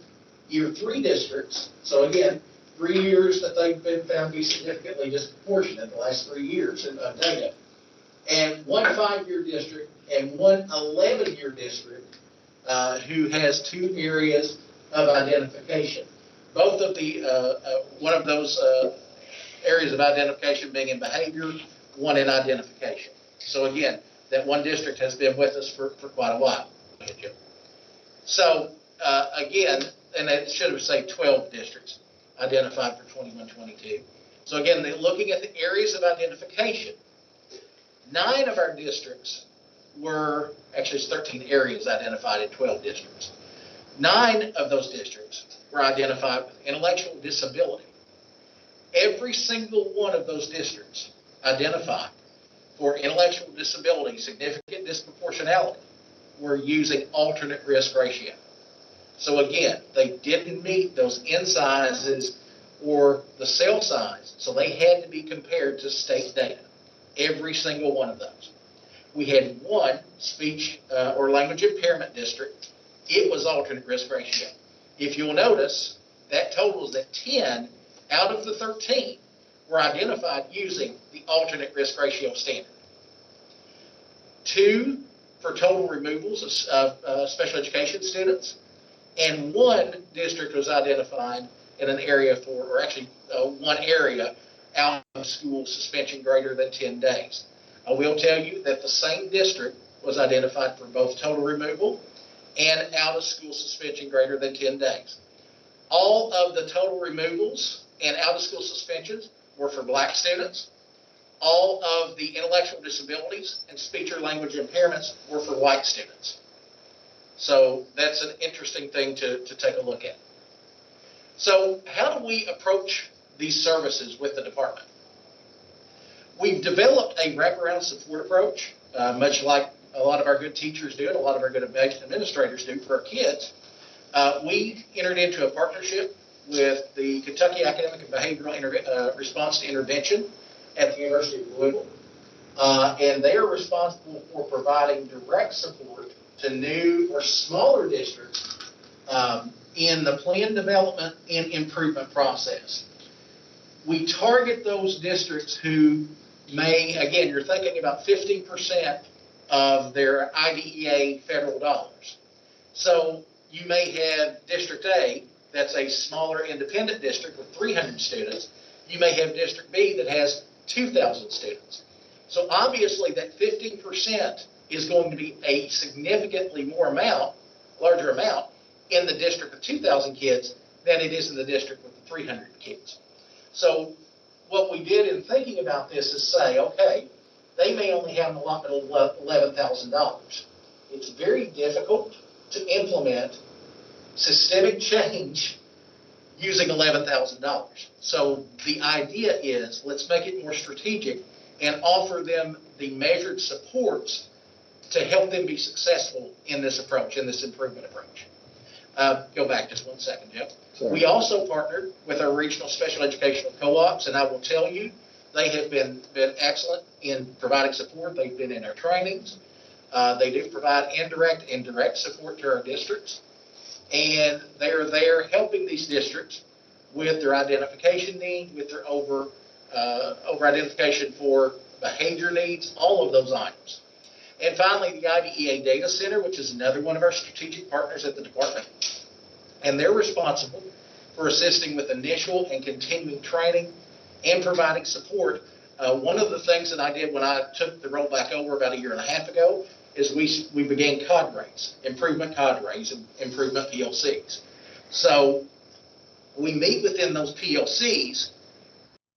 year 3 districts. So again, 3 years that they've been found to be significantly disproportionate, the last 3 years of data. And 1 5-year district and 1 11-year district who has 2 areas of identification. Both of the, one of those areas of identification being in behavior, 1 in identification. So again, that 1 district has been with us for quite a while. So again, and it should have said 12 districts identified for 21-22. So again, looking at the areas of identification, 9 of our districts were, actually it's 13 areas identified in 12 districts. 9 of those districts were identified with intellectual disability. Every single one of those districts identified for intellectual disability, significant disproportionality, were using alternate risk ratio. So again, they didn't meet those N sizes or the cell size, so they had to be compared to state data, every single one of those. We had 1 speech or language impairment district. It was alternate risk ratio. If you'll notice, that totals at 10 out of the 13 were identified using the alternate risk ratio standard. 2 for total removals of special education students, and 1 district was identified in an area for, or actually 1 area out of school suspension greater than 10 days. I will tell you that the same district was identified for both total removal and out of school suspension greater than 10 days. All of the total removals and out of school suspensions were for Black students. All of the intellectual disabilities and speech or language impairments were for white students. So that's an interesting thing to take a look at. So how do we approach these services with the department? We've developed a wraparound support approach, much like a lot of our good teachers do and a lot of our good administrators do for our kids. We entered into a partnership with the Kentucky Academic and Behavioral Response to Intervention at the University of Louisville. And they are responsible for providing direct support to new or smaller districts in the plan development and improvement process. We target those districts who may, again, you're thinking about 50% of their IDEA federal dollars. So you may have District A, that's a smaller independent district with 300 students. You may have District B that has 2,000 students. So obviously that 15% is going to be a significantly more amount amount in the district with 2,000 kids than it is in the district with the 300 kids. So what we did in thinking about this is say, okay, they may only have an allotment of $11,000. It's very difficult to implement systemic change using $11,000. So the idea is, let's make it more strategic and offer them the measured supports to help them be successful in this approach, in this improvement approach. Go back just one second, Jeff. Sorry. We also partnered with our regional special educational co-ops, and I will tell you, they have been excellent in providing support. They've been in our trainings. They do provide indirect and direct support to our districts. And they are there helping these districts with their identification needs, with their over identification for behavior needs, all of those items. And finally, the IDEA Data Center, which is another one of our strategic partners at the department. And they're responsible for assisting with initial and continuing training and providing support. One of the things that I did when I took the role back over about 1.5 years ago is we began cadres, improvement cadres, and improvement PLCs. So we meet within those PLCs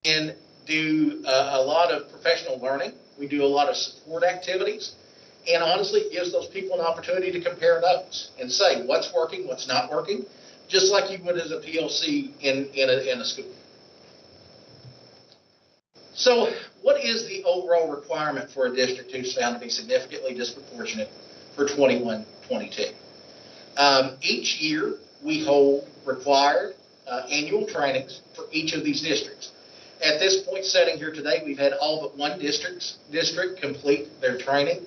and do a lot of professional learning. We do a lot of support activities. And honestly, it gives those people an opportunity to compare notes and say what's working, what's not working, just like you would as a PLC in a school. So what is the overall requirement for a district who's found to be significantly disproportionate for 21-22? Each year, we hold required annual trainings for each of these districts. At this point setting here today, we've had all but one district complete their training.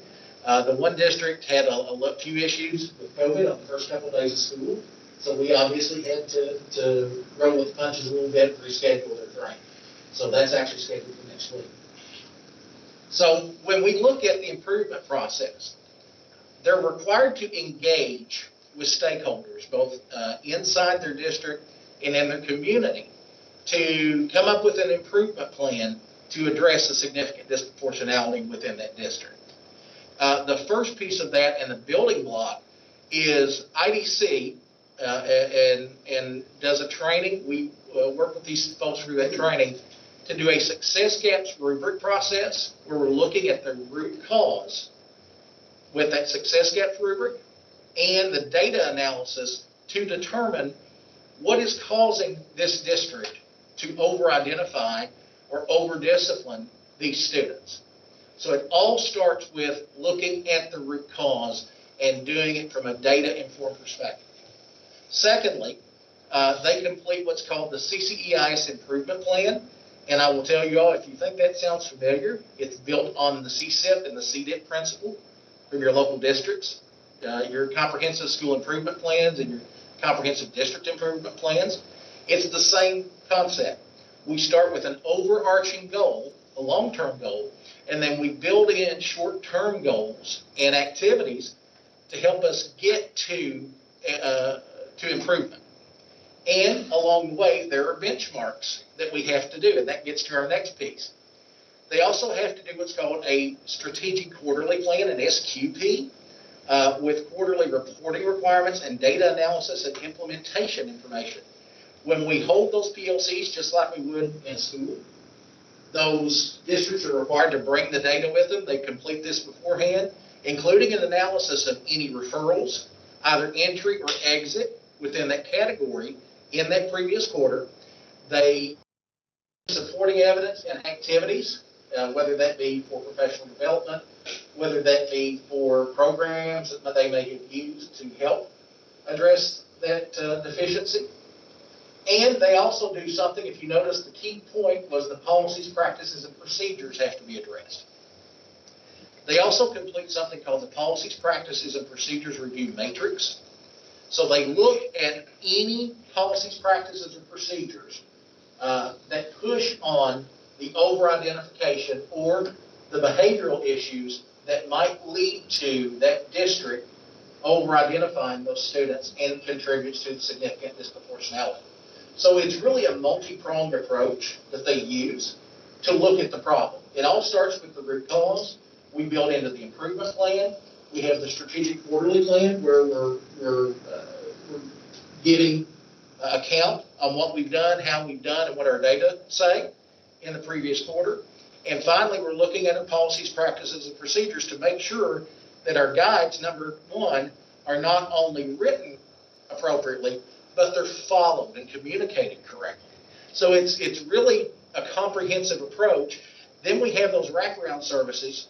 The one district had a few issues with COVID on the first couple of days of school, so we obviously had to roll with the punches a little bit and reschedule their training. So that's actually scheduled for next week. So when we look at the improvement process, they're required to engage with stakeholders, both inside their district and in their community, to come up with an improvement plan to address the significant disproportionality within that district. The first piece of that and the building block is IDC and does a training. We work with these folks through that training to do a success gaps rubric process where we're looking at the root cause with that success gaps rubric and the data analysis to determine what is causing this district to over-identify or over-discipline these students. So it all starts with looking at the root cause and doing it from a data-informed perspective. Secondly, they complete what's called the Cceis improvement plan. And I will tell you all, if you think that sounds familiar, it's built on the CSIP and the CDIP principle for your local districts, your comprehensive school improvement plans and your comprehensive district improvement plans. It's the same concept. We start with an overarching goal, a long-term goal, and then we build in short-term goals and activities to help us get to improvement. And along the way, there are benchmarks that we have to do, and that gets to our next piece. They also have to do what's called a strategic quarterly plan, an SQP, with quarterly reporting requirements and data analysis and implementation information. When we hold those PLCs, just like we would in school, those districts are required to bring the data with them. They complete this beforehand, including an analysis of any referrals, either entry or exit within that category in that previous quarter. They supporting evidence and activities, whether that be for professional development, whether that be for programs that they may have used to help address that deficiency. And they also do something, if you notice, the key point was the policies, practices, and procedures have to be addressed. They also complete something called the Policies, Practices, and Procedures Review Matrix. So they look at any policies, practices, and procedures that push on the over-identification or the behavioral issues that might lead to that district over-identifying those students and contributes to the significant disproportionality. So it's really a multi-pronged approach that they use to look at the problem. It all starts with the root cause. We build into the improvement plan. We have the strategic quarterly plan where we're giving account on what we've done, how we've done, and what our data say in the previous quarter. And finally, we're looking at our policies, practices, and procedures to make sure that our guides, number one, are not only written appropriately, but they're followed and communicated correctly. So it's really a comprehensive approach. Then we have those wraparound services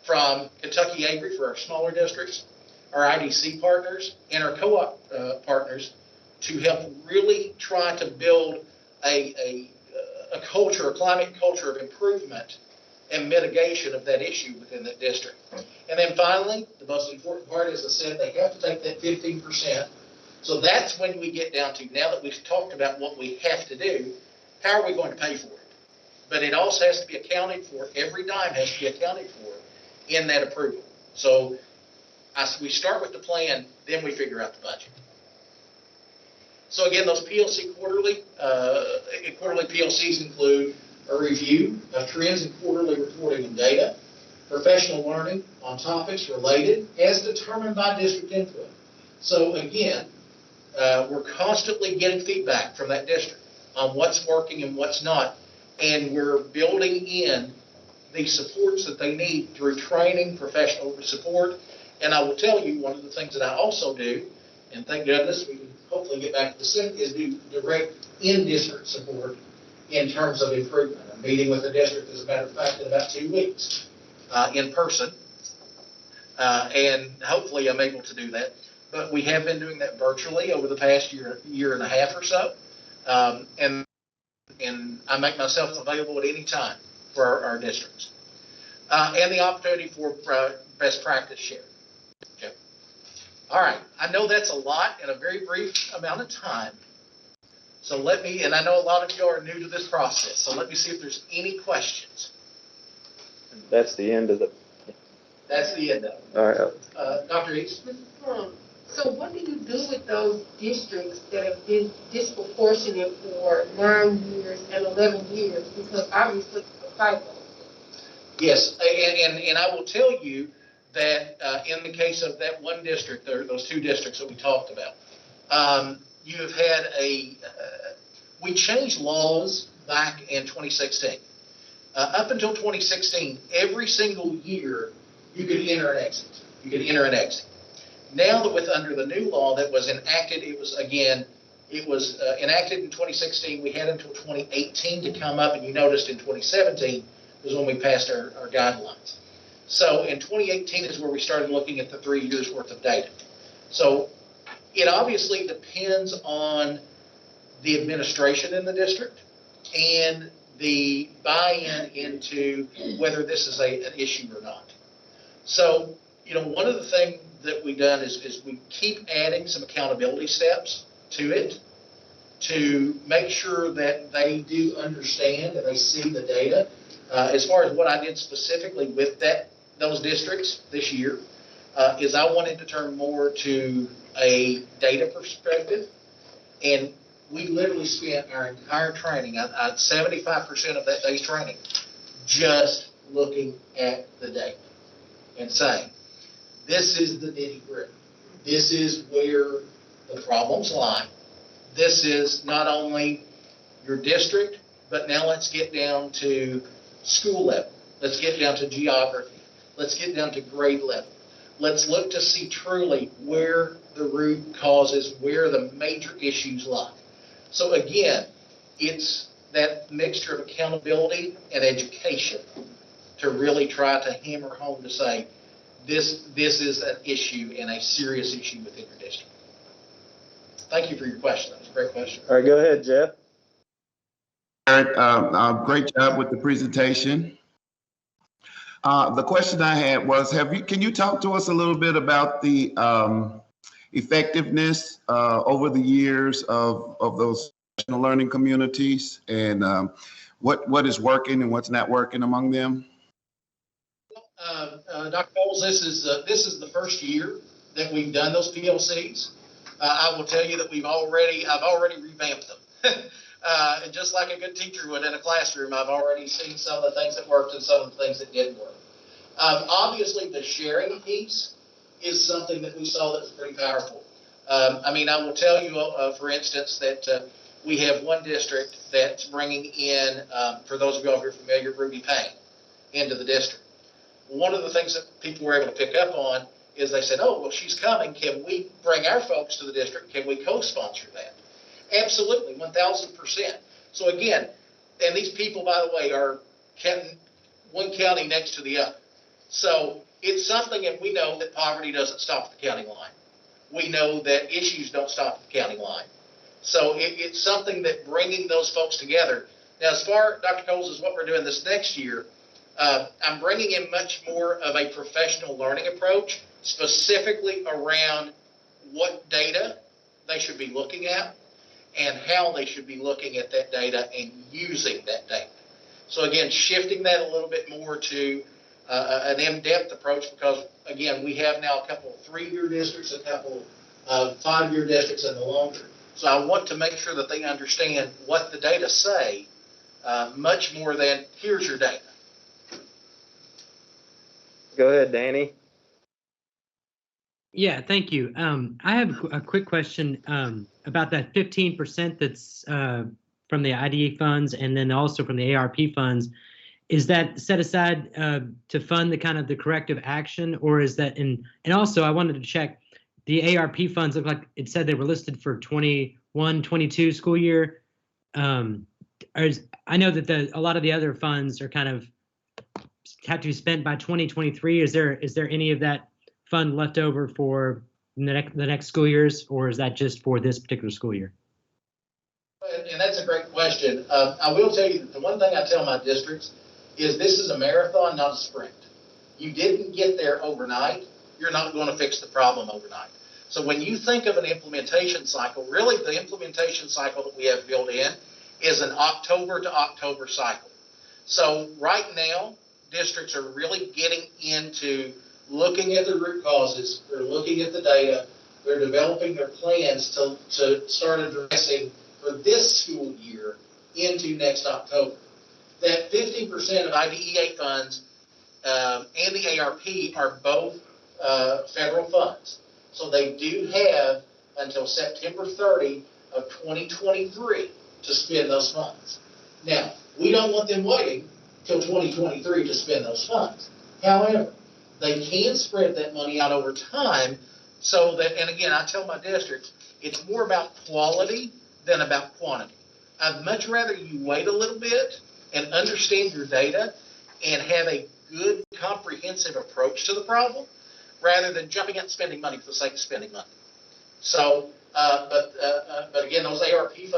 from Kentucky Avery for our smaller districts, our IDC partners, and our co-op partners to help really try to build a culture, a climate culture of improvement and mitigation of that issue within that district. And then finally, the most important part, as I said, they have to take that 15%. So that's when we get down to, now that we've talked about what we have to do, how are we going to pay for it? But it also has to be accounted for. Every dime has to be accounted for in that approval. So we start with the plan, then we figure out the budget. So again, those PLC quarterly PLCs include a review of trends in quarterly reporting and data, professional learning on topics related as determined by district input. So again, we're constantly getting feedback from that district on what's working and what's not, and we're building in the supports that they need through training, professional support. And I will tell you, one of the things that I also do, and thank goodness we can hopefully get back to the SIP, is do direct in-district support in terms of improvement. I'm meeting with the district, as a matter of fact, in about 2 weeks in person, and hopefully I'm able to do that. But we have been doing that virtually over the past year and a half or so, and I make myself available at any time for our districts, and the opportunity for best practice share. Okay. All right, I know that's a lot in a very brief amount of time. So and I know a lot of you are new to this process, so let me see if there's any questions. That's the end of the. That's the end of it. All right. Dr. East? So what do you do with those districts that have been disproportionate for 9 years and 11 years? Because obviously it's a cycle. Yes, and I will tell you that in the case of that one district, those 2 districts that we talked about, you have had we changed laws back in 2016. Up until 2016, every single year you could enter and exit. Now that under the new law that was enacted, it was enacted in 2016. We had until 2018 to come up, and you noticed in 2017 was when we passed our guidelines. So in 2018 is where we started looking at the 3 years worth of data. So it obviously depends on the administration in the district and the buy-in into whether this is an issue or not. So, one of the things that we've done is we keep adding some accountability steps to it to make sure that they do understand and they see the data. As far as what I did specifically with those districts this year, is I wanted to turn more to a data perspective, and we literally spent our entire training, 75% of that day's training, just looking at the data and saying, this is the nitty-gritty. This is where the problems lie. This is not only your district, but now let's get down to school level. Let's get down to geography. Let's get down to grade level. Let's look to see truly where the root causes, where the major issues lie. So again, it's that mixture of accountability and education to really try to hammer home to say, this is an issue and a serious issue within your district. Thank you for your question. That was a great question. All right, go ahead, Jeff. Eric, great job with the presentation. The question I had was, can you talk to us a little bit about the effectiveness over the years of those professional learning communities, and what is working and what's not working among them? Dr. Bowles, this is the first year that we've done those PLCs. I will tell you that I've already revamped them. And just like a good teacher would in a classroom, I've already seen some of the things that worked and some of the things that didn't work. Obviously, the sharing piece is something that we saw that was pretty powerful. I mean, I will tell you, for instance, that we have one district that's bringing in, for those of y'all who are familiar, Payne into the district. One of the things that people were able to pick up on is they said, oh, well, she's coming. Can we bring our folks to the district? Can we co-sponsor that? Absolutely, 1,000%. So again, and these people, by the way, are one county next to the other. So it's something, and we know that poverty doesn't stop at the county line. We know that issues don't stop at the county line. So it's something that bringing those folks together. Now, as far, Dr. Coles, as what we're doing this next year, I'm bringing in much more of a professional learning approach, specifically around what data they should be looking at and how they should be looking at that data and using that data. So again, shifting that a little bit more to an in-depth approach, because again, we have now a couple of 3-year districts, a couple of 5-year districts, and the longer. So I want to make sure that they understand what the data say, much more than here's your data. Go ahead, Danny. Yeah, thank you. I have a quick question about that 15% that's from the IDE funds and then also from the ARP funds. Is that set aside to fund the kind of the corrective action, or is that in? And also, I wanted to check the ARP funds. Look like it said they were listed for 21-22 school year. I know that a lot of the other funds are kind of have to be spent by 2023. Is there any of that fund left over for the next school years, or is that just for this particular school year? And that's a great question. I will tell you that the one thing I tell my districts is this is a marathon, not a sprint. You didn't get there overnight. You're not going to fix the problem overnight. So when you think of an implementation cycle, really the implementation cycle that we have built in is an October to October cycle. So right now, districts are really getting into looking at the root causes. They're looking at the data. They're developing their plans to start addressing for this school year into next October. That 15% of IDEA funds and the ARP are both federal funds. So they do have until September 30 of 2023 to spend those funds. Now, we don't want them waiting till 2023 to spend those funds. However, they can spread that money out over time so that, and again, I tell my districts, it's more about quality than about quantity. I'd much rather you wait a little bit and understand your data and have a good comprehensive approach to the problem rather than jumping out and spending money for the sake of spending money. So, but again, those ARP IDEA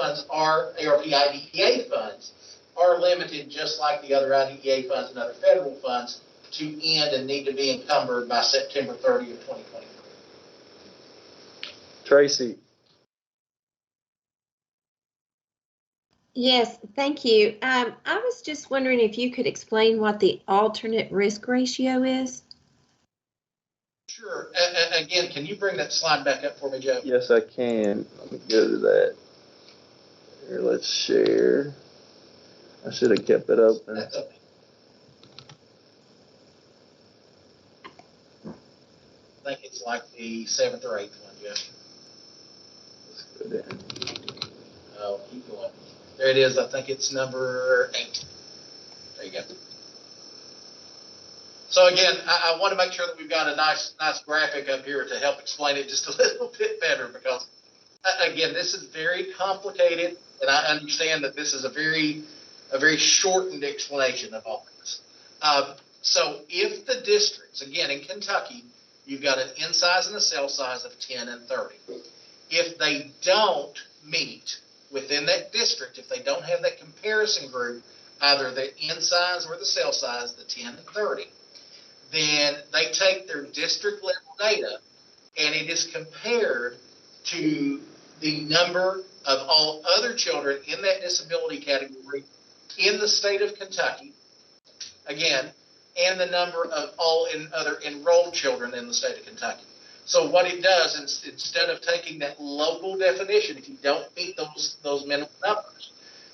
funds are limited just like the other IDEA funds and other federal funds to end and need to be encumbered by September 30 of 2023. Tracy. Yes, thank you. I was just wondering if you could explain what the alternate risk ratio is. Sure. Again, can you bring that slide back up for me, Joe? Yes, I can. Let me go to that. Here, let's share. I should have kept it open. That's okay. I think it's like the 7th or 8th one, Jeff. Let's go down. Oh, keep going. There it is. I think it's number 8. There you go. So again, I want to make sure that we've got a nice graphic up here to help explain it just a little bit better, because again, this is very complicated, and I understand that this is a very shortened explanation of all this. So if the districts, again, in Kentucky, you've got an in size and a cell size of 10 and 30. If they don't meet within that district, if they don't have that comparison group, either the in size or the cell size, the 10 and 30, then they take their district level data and it is compared to the number of all other children in that disability category in the state of Kentucky, again, and the number of all other enrolled children in the state of Kentucky. So what it does is, instead of taking that local definition, if you don't meet those minimum numbers,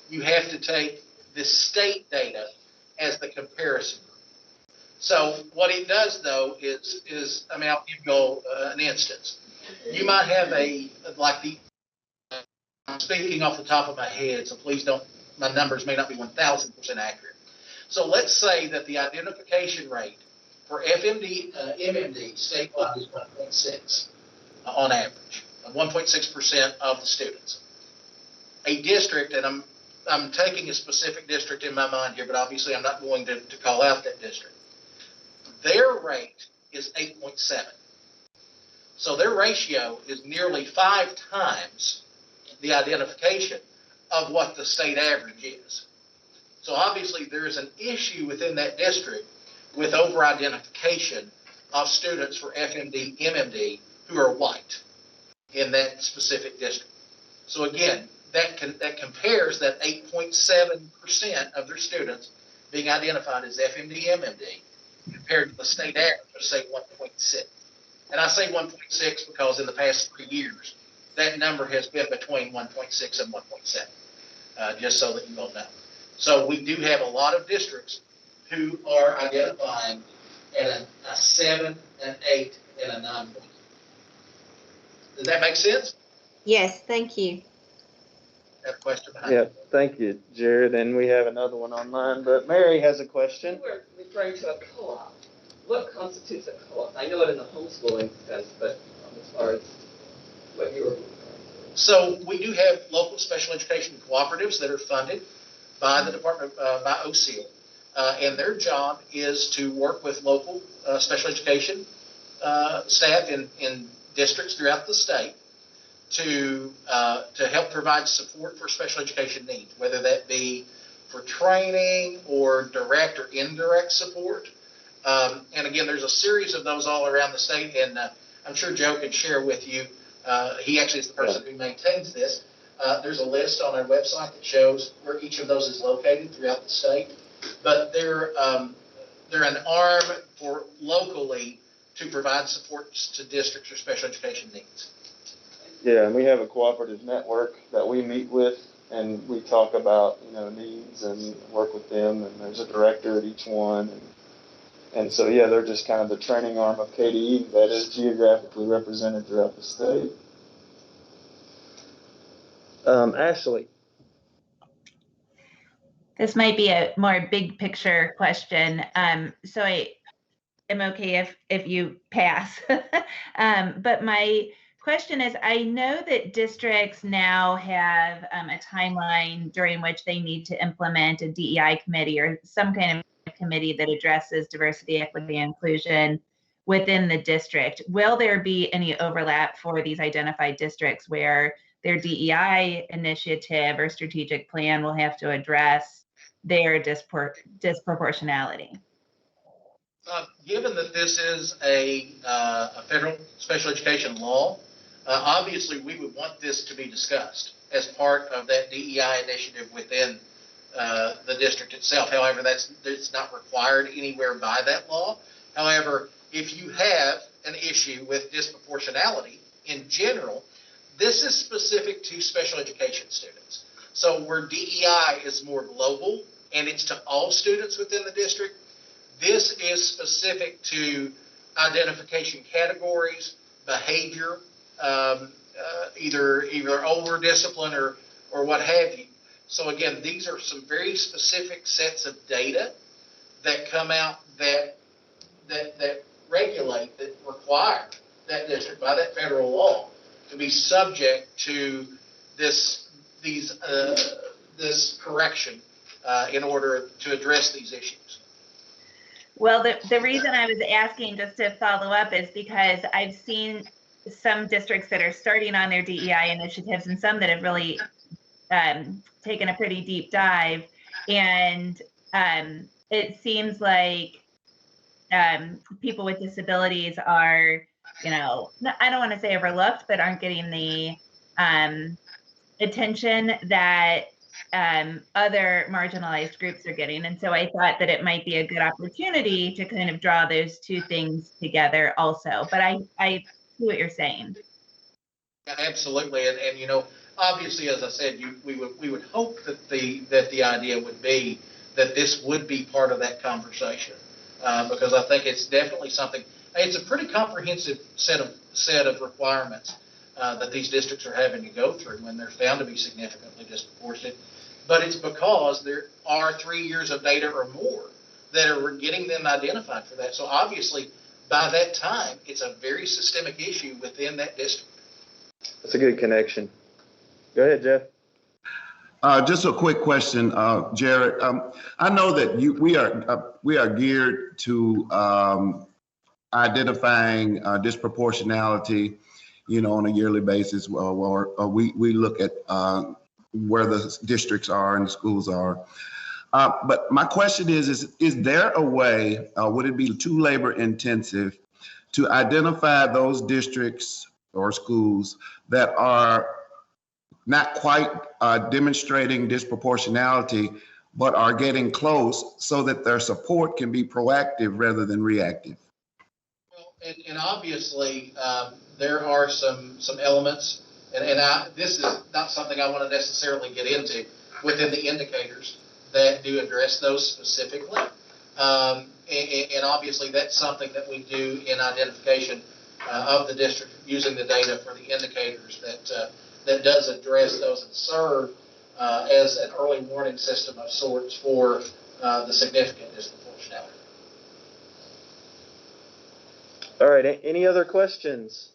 you have to take the state data as the comparison group. So what it does though is I mean, I'll give you an instance. You might have I'm speaking off the top of my head, so please don't, my numbers may not be 1,000% accurate. So let's say that the identification rate for FMD, MMD statewide is 1.6 on average, 1.6% of the students. A district, and I'm taking a specific district in my mind here, but obviously I'm not going to call out that district. Their rate is 8.7. So their ratio is nearly 5 times the identification of what the state average is. So obviously there is an issue within that district with over-identification of students for FMD, MMD who are white in that specific district. So again, that compares that 8.7% of their students being identified as FMD, MMD compared to the state average of say 1.6. And I say 1.6 because in the past 3 years, that number has been between 1.6 and 1.7, just so that you all know. So we do have a lot of districts who are identifying at a 7, an 8, and a 9. Does that make sense? Yes, thank you. Have a question behind Yeah, thank you, Jared. And we have another one online, but Mary has a question. You were referring to a co-op. What constitutes a co-op? I know it in the homeschooling sense, but as far as what you were referring to. So we do have local special education cooperatives that are funded by the department, by OCEL. And their job is to work with local special education staff in districts throughout the state to help provide support for special education needs, whether that be for training or direct or indirect support. And again, there's a series of those all around the state, and I'm sure Joe can share with you. He actually is the person who maintains this. There's a list on our website that shows where each of those is located throughout the state. But they're an arm for locally to provide support to districts or special education needs. Yeah, and we have a cooperative network that we meet with, and we talk about needs and work with them. And there's a director at each one, and so yeah, they're just kind of the training arm of KDE that is geographically represented throughout the state. Ashley. This might be a more big picture question. So I am okay if you pass. But my question is, I know that districts now have a timeline during which they need to implement a DEI committee or some kind of committee that addresses diversity, equity, and inclusion within the district. Will there be any overlap for these identified districts where their DEI initiative or strategic plan will have to address their disproportionality? Given that this is a federal special education law, obviously we would want this to be discussed as part of that DEI initiative within the district itself. However, it's not required anywhere by that law. However, if you have an issue with disproportionality in general, this is specific to special education students. So where DEI is more global and it's to all students within the district, this is specific to identification categories, behavior, either over discipline or what have you. So again, these are some very specific sets of data that come out that regulate, that require that district by that federal law to be subject to this correction in order to address these issues. Well, the reason I was asking, just to follow up, is because I've seen some districts that are starting on their DEI initiatives and some that have really taken a pretty deep dive. And it seems like people with disabilities are, I don't want to say overlooked, but aren't getting the attention that other marginalized groups are getting. And so I thought that it might be a good opportunity to kind of draw those two things together also. But I see what you're saying. Absolutely. And obviously, as I said, we would hope that the idea would be that this would be part of that conversation. because I think it's definitely something. It's a pretty comprehensive set of requirements that these districts are having to go through when they're found to be significantly disproportionate. But it's because there are 3 years of data or more that are getting them identified for that. So obviously, by that time, it's a very systemic issue within that district. That's a good connection. Go ahead, Jeff. Just a quick question, Jared. I know that we are geared to identifying disproportionality, on a yearly basis. We look at where the districts are and the schools are. But my question is there a way, would it be too labor intensive to identify those districts or schools that are not quite demonstrating disproportionality, but are getting close so that their support can be proactive rather than reactive? Well, and obviously there are some elements, and this is not something I want to necessarily get into within the indicators that do address those specifically. And obviously that's something that we do in identification of the district using the data for the indicators that does address those and serve as an early warning system of sorts for the significant disproportionality. All right, any other questions?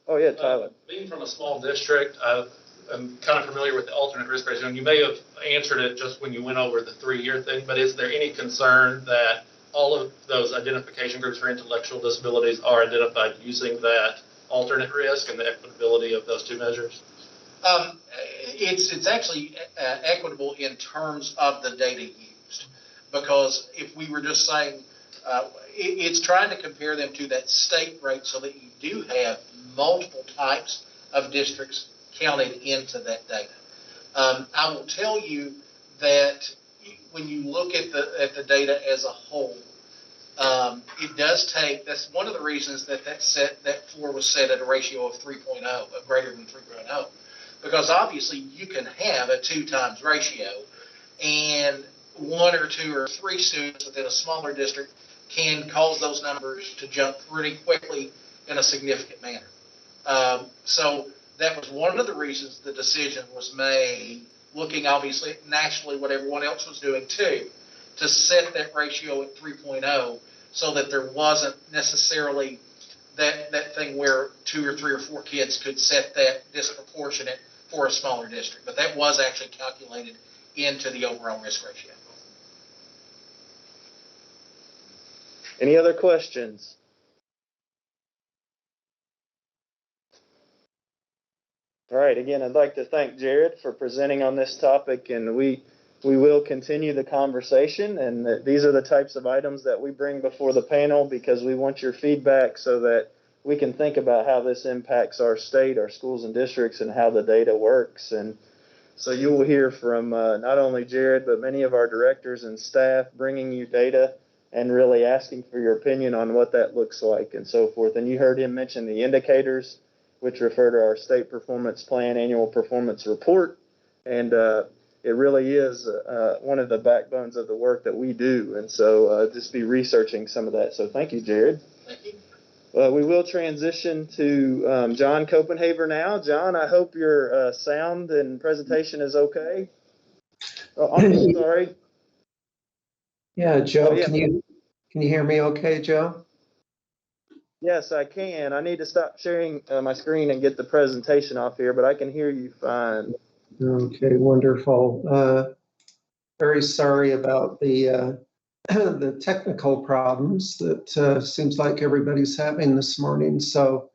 Oh yeah, Tyler. Being from a small district, I'm kind of familiar with the alternate risk ratio, and you may have answered it just when you went over the 3-year thing, but is there any concern that all of those identification groups for intellectual disabilities are identified using that alternate risk and the equitability of those two measures? It's actually equitable in terms of the data used, because if we were just saying, it's trying to compare them to that state rate so that you do have multiple types of districts counted into that data. I will tell you that when you look at the data as a whole, it does take, that's one of the reasons that floor was set at a ratio of 3.0, of greater than 3.0, because obviously you can have a 2 times ratio, and 1 or 2 or 3 students within a smaller district can cause those numbers to jump pretty quickly in a significant manner. So that was one of the reasons the decision was made, looking obviously at nationally what everyone else was doing too, to set that ratio at 3.0 so that there wasn't necessarily that thing where 2 or 3 or 4 kids could set that disproportionate for a smaller district. But that was actually calculated into the overall risk ratio. Any other questions? All right, again, I'd like to thank Jared for presenting on this topic, and we will continue the conversation, and these are the types of items that we bring before the panel because we want your feedback so that we can think about how this impacts our state, our schools and districts, and how the data works. And so you will hear from not only Jared, but many of our directors and staff bringing you data and really asking for your opinion on what that looks like and so forth. And you heard him mention the indicators, which refer to our state performance plan, annual performance report. And it really is one of the backbones of the work that we do. And so just be researching some of that. So thank you, Jared. Thank you. We will transition to John Copenhaver now. John, I hope your sound and presentation is okay. Oh, I'm sorry. Yeah, Joe, Oh, yeah. can you hear me okay, Joe? Yes, I can. I need to stop sharing my screen and get the presentation off here, but I can hear you fine. Okay, wonderful. Very sorry about the the technical problems that seems like everybody's having this morning. So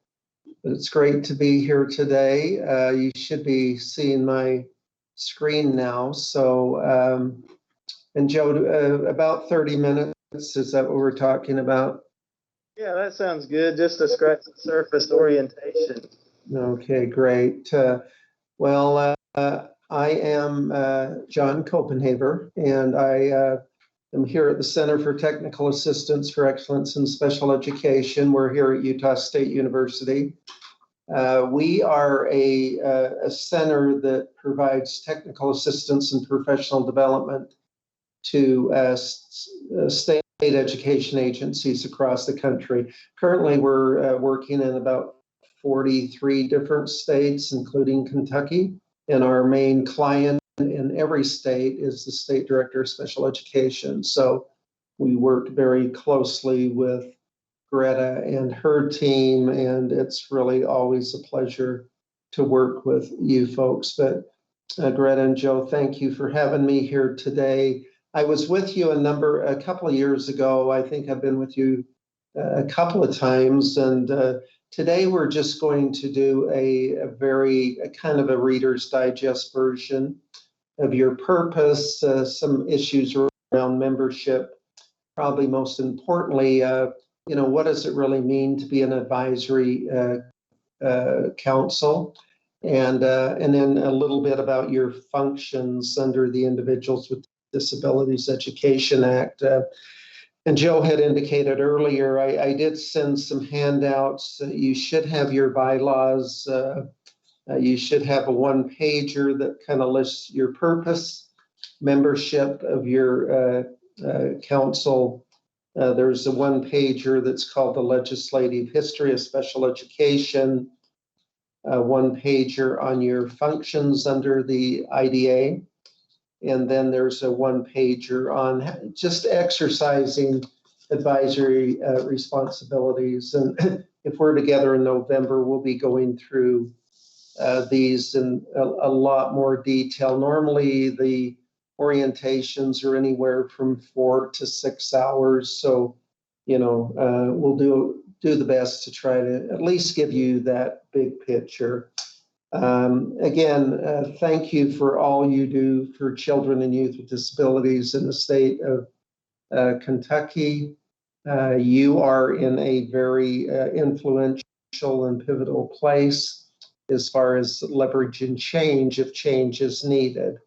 it's great to be here today. You should be seeing my screen now. So, and Joe, about 30 minutes, is that what we're talking about? Yeah, that sounds good. Just to scratch the surface orientation. Okay, great. Well, I am John Copenhaver, and I am here at the Center for Technical Assistance for Excellence in Special Education. We're here at Utah State University. We are a center that provides technical assistance and professional development to state education agencies across the country. Currently, we're working in about 43 different states, including Kentucky, and our main client in every state is the State Director of Special Education. So we work very closely with Greta and her team, and it's really always a pleasure to work with you folks. But Greta and Joe, thank you for having me here today. I was with you a couple of years ago. I think I've been with you a couple of times, and today we're just going to do a kind of a Reader's Digest version of your purpose, some issues around membership, probably most importantly, what does it really mean to be an advisory council? And then a little bit about your functions under the Individuals with Disabilities Education Act. And Joe had indicated earlier, I did send some handouts. You should have your bylaws. You should have a one-pager that kind of lists your purpose, membership of your council. There's a one-pager that's called the Legislative History of Special Education, one-pager on your functions under the IDA, and then there's a one-pager on just exercising advisory responsibilities. And if we're together in November, we'll be going through these in a lot more detail. Normally, the orientations are anywhere from 4 to 6 hours, so we'll do the best to try to at least give you that big picture. Again, thank you for all you do for children and youth with disabilities in the state of Kentucky. You are in a very influential and pivotal place as far as leveraging change if change is needed.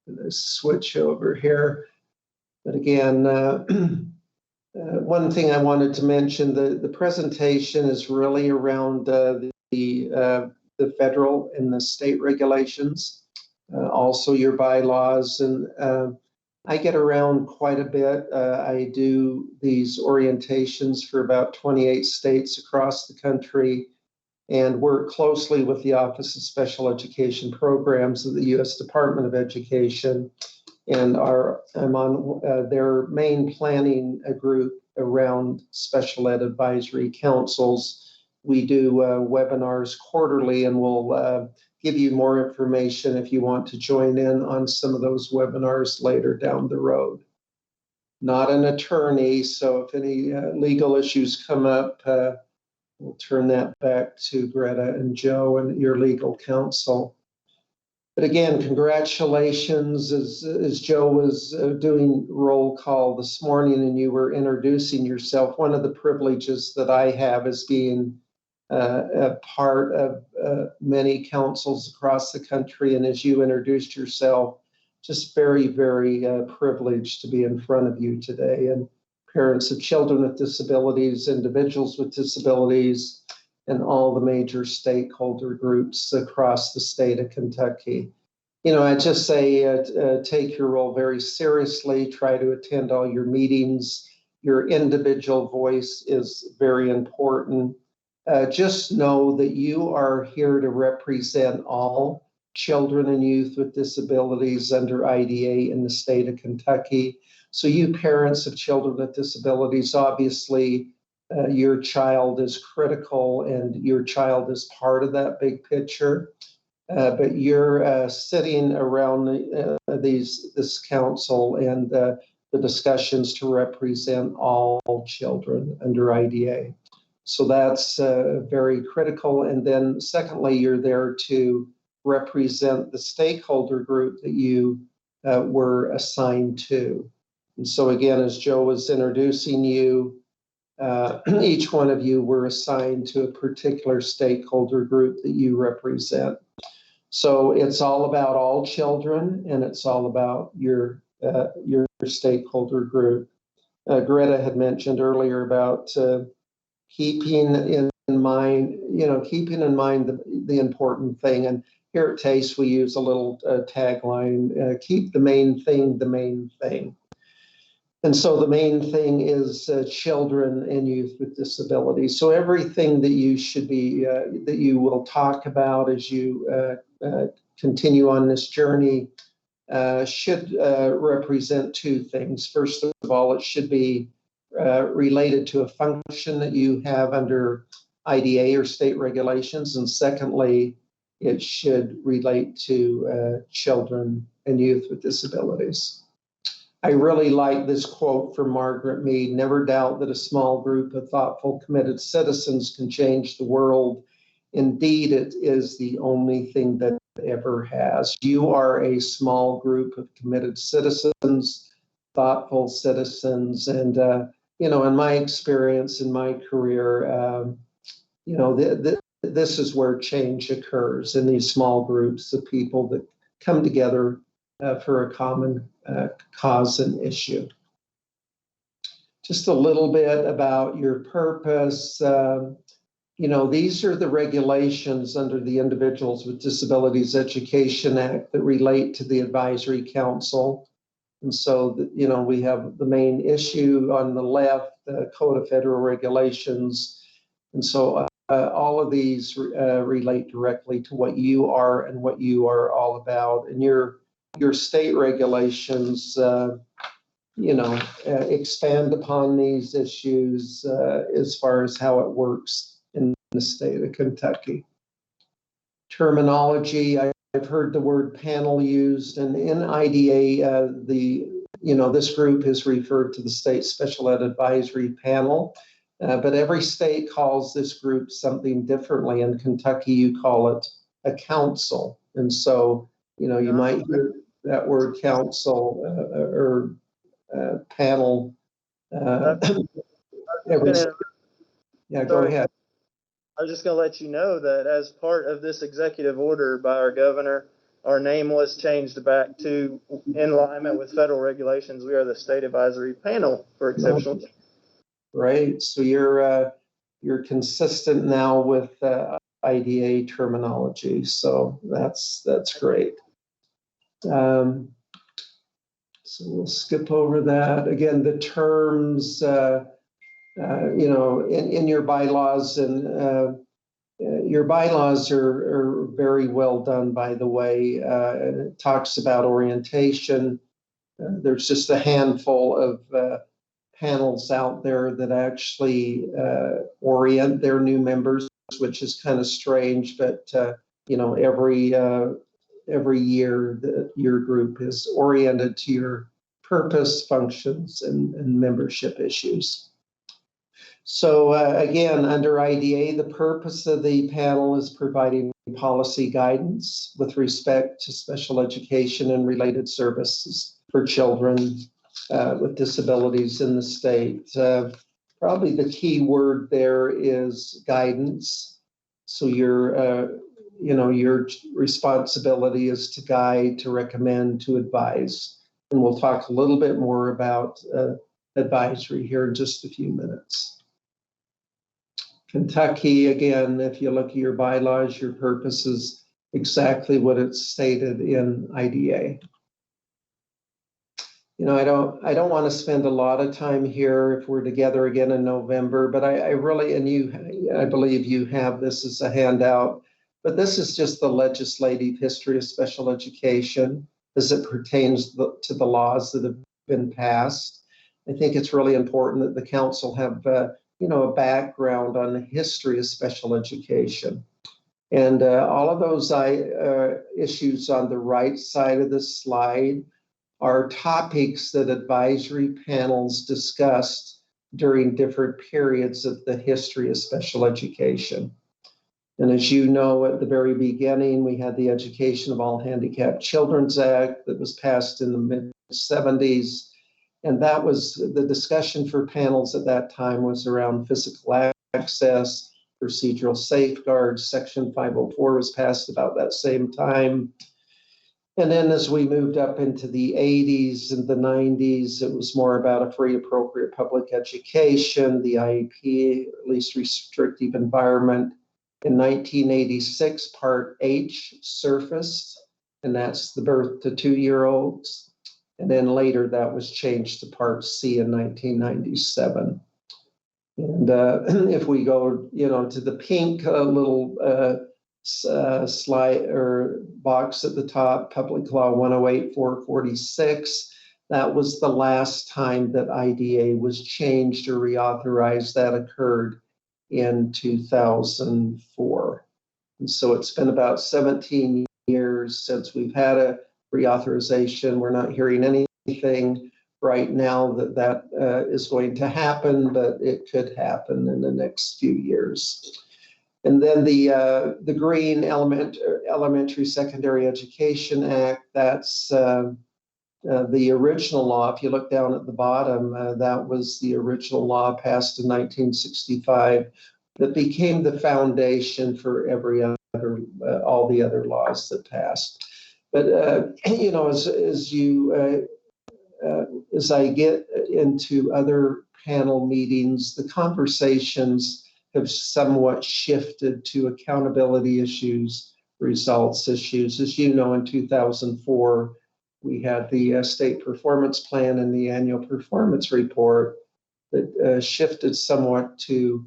Let's switch over here. But again, one thing I wanted to mention, the presentation is really around the federal and the state regulations, also your bylaws. And I get around quite a bit. I do these orientations for about 28 states across the country and work closely with the Office of Special Education Programs of the U.S. Department of Education. And I'm on their main planning group around special ed advisory councils. We do webinars quarterly, and we'll give you more information if you want to join in on some of those webinars later down the road. Not an attorney, so if any legal issues come up, we'll turn that back to Greta and Joe and your legal counsel. But again, congratulations. As Joe was doing roll call this morning and you were introducing yourself, one of the privileges that I have is being a part of many councils across the country. And as you introduced yourself, just very, very privileged to be in front of you today. And parents of children with disabilities, individuals with disabilities, and all the major stakeholder groups across the state of Kentucky. I just say take your role very seriously, try to attend all your meetings. Your individual voice is very important. Just know that you are here to represent all children and youth with disabilities under IDA in the state of Kentucky. So you parents of children with disabilities, obviously, your child is critical and your child is part of that big picture. But you're sitting around this council and the discussions to represent all children under IDA. So that's very critical. And then secondly, you're there to represent the stakeholder group that you were assigned to. And so again, as Joe was introducing you, each one of you were assigned to a particular stakeholder group that you represent. So it's all about all children, and it's all about your stakeholder group. Greta had mentioned earlier about keeping in mind the important thing. And here at Cceis, we use a little tagline: keep the main thing the main thing. And so the main thing is children and youth with disabilities. So everything that you should be, that you will talk about as you continue on this journey should represent two things. First of all, it should be related to a function that you have under IDA or state regulations. And secondly, it should relate to children and youth with disabilities. I really like this quote from Margaret Mead: "Never doubt that a small group of thoughtful, committed citizens can change the world. Indeed, it is the only thing that ever has." You are a small group of committed citizens, thoughtful citizens. And, in my experience, in my career, this is where change occurs, in these small groups of people that come together for a common cause and issue. Just a little bit about your purpose. These are the regulations under the Individuals with Disabilities Education Act that relate to the Advisory Council. And so, we have the main issue on the left, the Code of Federal Regulations. And so all of these relate directly to what you are and what you are all about. And your state regulations, expand upon these issues as far as how it works in the state of Kentucky. Terminology, I've heard the word panel used, and in IDA, this group is referred to the State Special Ed Advisory Panel, but every state calls this group something differently. In Kentucky, you call it a council. And so, you might hear that word council or panel. Yeah, go ahead. I was just going to let you know that as part of this executive order by our governor, our name was changed back to, in alignment with federal regulations, we are the State Advisory Panel for Exceptional. Right. So you're consistent now with IDA terminology. So that's great. So we'll skip over that. Again, the terms, in your bylaws, and your bylaws are very well done, by the way. And it talks about orientation. There's just a handful of panels out there that actually orient their new members, which is kind of strange, but every year that your group is oriented to your purpose, functions, and membership issues. So again, under IDA, the purpose of the panel is providing policy guidance with respect to special education and related services for children with disabilities in the state. Probably the key word there is guidance. So your responsibility is to guide, to recommend, to advise. And we'll talk a little bit more about advisory here in just a few minutes. Kentucky, again, if you look at your bylaws, your purpose is exactly what it's stated in IDA. I don't want to spend a lot of time here if we're together again in November, but I really, and I believe you have this as a handout, but this is just the legislative history of special education as it pertains to the laws that have been passed. I think it's really important that the council have a background on the history of special education. And all of those issues on the right side of this slide are topics that advisory panels discussed during different periods of the history of special education. And as you know, at the very beginning, we had the Education of All Handicapped Children's Act that was passed in the mid-70s. And that was the discussion for panels at that time was around physical access, procedural safeguards. Section 504 was passed about that same time. And then as we moved up into the 80s and the 90s, it was more about a free, appropriate public education, the IEP, least restrictive environment. In 1986, Part H surfaced, and that's the birth to 2-year-olds. And then later that was changed to Part C in 1997. And if we go, to the pink little slide or box at the top, Public Law 108-446, that was the last time that IDA was changed or reauthorized. That occurred in 2004. And so it's been about 17 years since we've had a reauthorization. We're not hearing anything right now that is going to happen, but it could happen in the next few years. And then the Green Elementary Secondary Education Act, that's the original law. If you look down at the bottom, that was the original law passed in 1965 that became the foundation for every other, all the other laws that passed. But as I get into other panel meetings, the conversations have somewhat shifted to accountability issues, results issues. As you know, in 2004, we had the state performance plan and the annual performance report that shifted somewhat to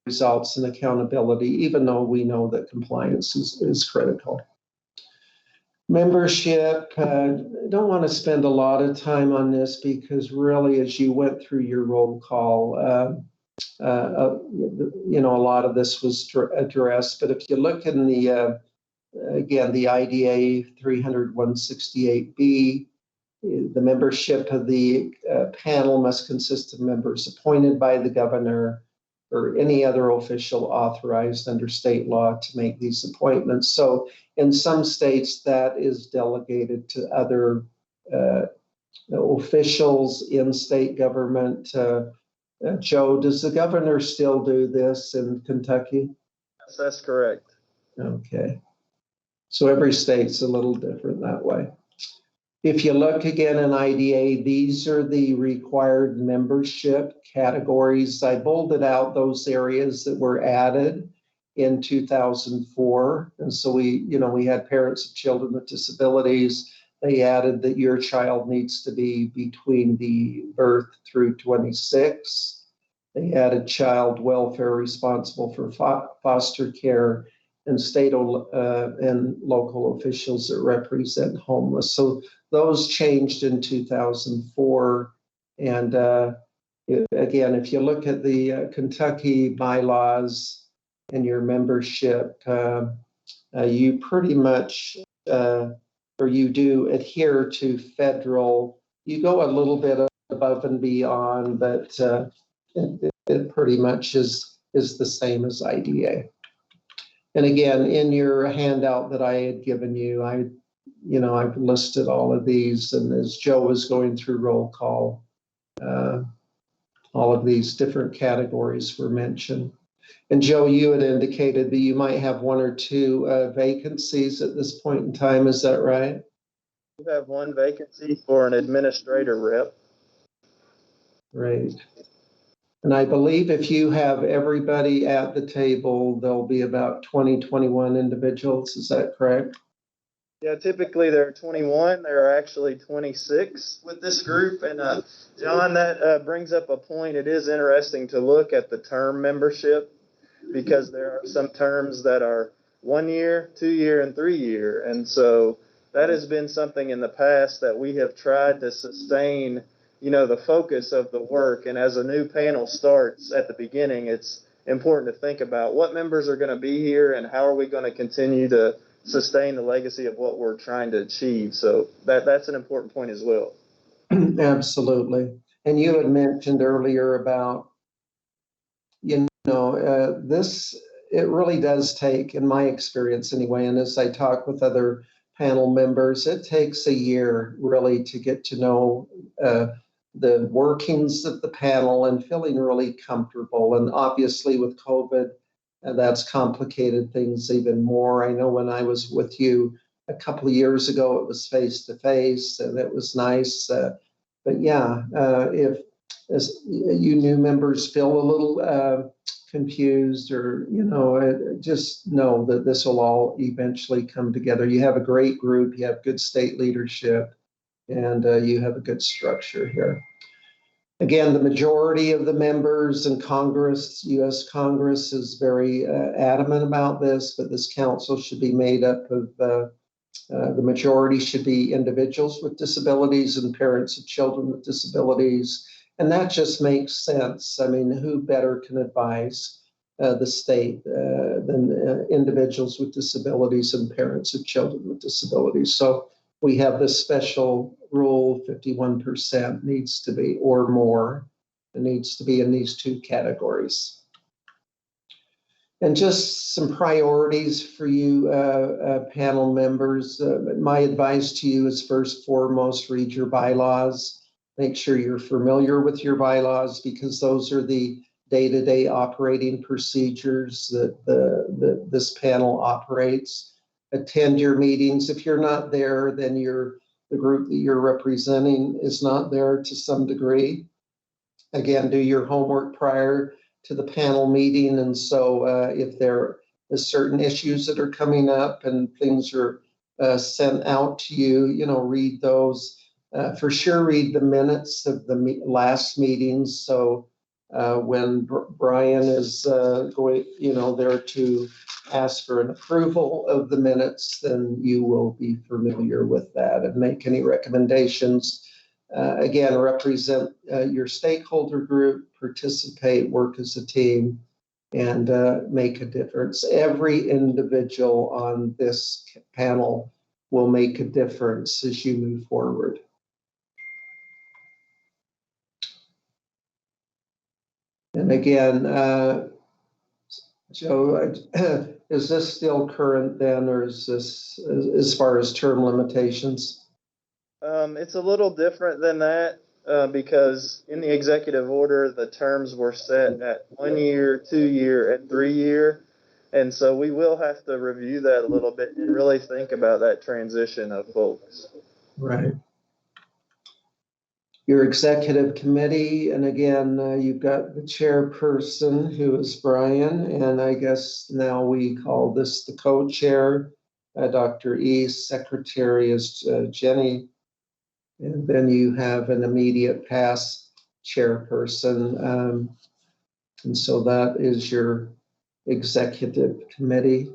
results and accountability, even though we know that compliance is critical. Membership, don't want to spend a lot of time on this because really, as you went through your roll call, a lot of this was addressed. But if you look in the, again, the IDA 300-168B, the membership of the panel must consist of members appointed by the governor or any other official authorized under state law to make these appointments. So in some states, that is delegated to other officials in state government. Joe, does the governor still do this in Kentucky? Yes, that's correct. Okay. So every state's a little different that way. If you look again in IDA, these are the required membership categories. I bolded out those areas that were added in 2004. And so we had parents of children with disabilities. They added that your child needs to be between the birth through 26. They added child welfare responsible for foster care and state and local officials that represent homeless. So those changed in 2004. And again, if you look at the Kentucky bylaws and your membership, you pretty much, or you do adhere to federal, you go a little bit above and beyond, but it pretty much is the same as IDA. And again, in your handout that I had given you, I've listed all of these, and as Joe was going through roll call, all of these different categories were mentioned. And Joe, you had indicated that you might have one or two vacancies at this point in time. Is that right? We have one vacancy for an administrator rep. Great. And I believe if you have everybody at the table, there'll be about 20, 21 individuals. Is that correct? Yeah, typically there are 21. There are actually 26 with this group. And John, that brings up a point. It is interesting to look at the term membership because there are some terms that are 1 year, 2 year, and 3 year. And so that has been something in the past that we have tried to sustain, the focus of the work. And as a new panel starts at the beginning, it's important to think about what members are going to be here and how are we going to continue to sustain the legacy of what we're trying to achieve. So that's an important point as well. Absolutely. And you had mentioned earlier about, this, it really does take, in my experience anyway, and as I talk with other panel members, it takes a year really to get to know the workings of the panel and feeling really comfortable. And obviously with COVID, that's complicated things even more. I know when I was with you a couple of years ago, it was face-to-face and it was nice. But yeah, if as you new members feel a little confused or, just know that this will all eventually come together. You have a great group, you have good state leadership, and you have a good structure here. Again, the majority of the members in Congress, U.S. Congress, is very adamant about this, but this council should be made up of, the majority should be individuals with disabilities and parents of children with disabilities. And that just makes sense. I mean, who better can advise the state than individuals with disabilities and parents of children with disabilities? So we have this special rule, 51% needs to be, or more, it needs to be in these two categories. And just some priorities for you panel members. My advice to you is first foremost, read your bylaws. Make sure you're familiar with your bylaws, because those are the day-to-day operating procedures that this panel operates. Attend your meetings. If you're not there, then the group that you're representing is not there to some degree. Again, do your homework prior to the panel meeting. And so if there is certain issues that are coming up and things are sent out to you, read those. For sure, read the minutes of the last meetings. So when Brian is going, there to ask for an approval of the minutes, then you will be familiar with that and make any recommendations. Again, represent your stakeholder group, participate, work as a team, and make a difference. Every individual on this panel will make a difference as you move forward. And again, Joe, is this still current then, or is this as far as term limitations? It's a little different than that because in the executive order, the terms were set at 1 year, 2 year, and 3 year. And so we will have to review that a little bit and really think about that transition of folks. Right. Your executive committee, and again, you've got the chairperson, who is Brian, and I guess now we call this the co-chair, Dr. Cceis, secretary is Jenny, and then you have an immediate past chairperson, and so that is your executive committee.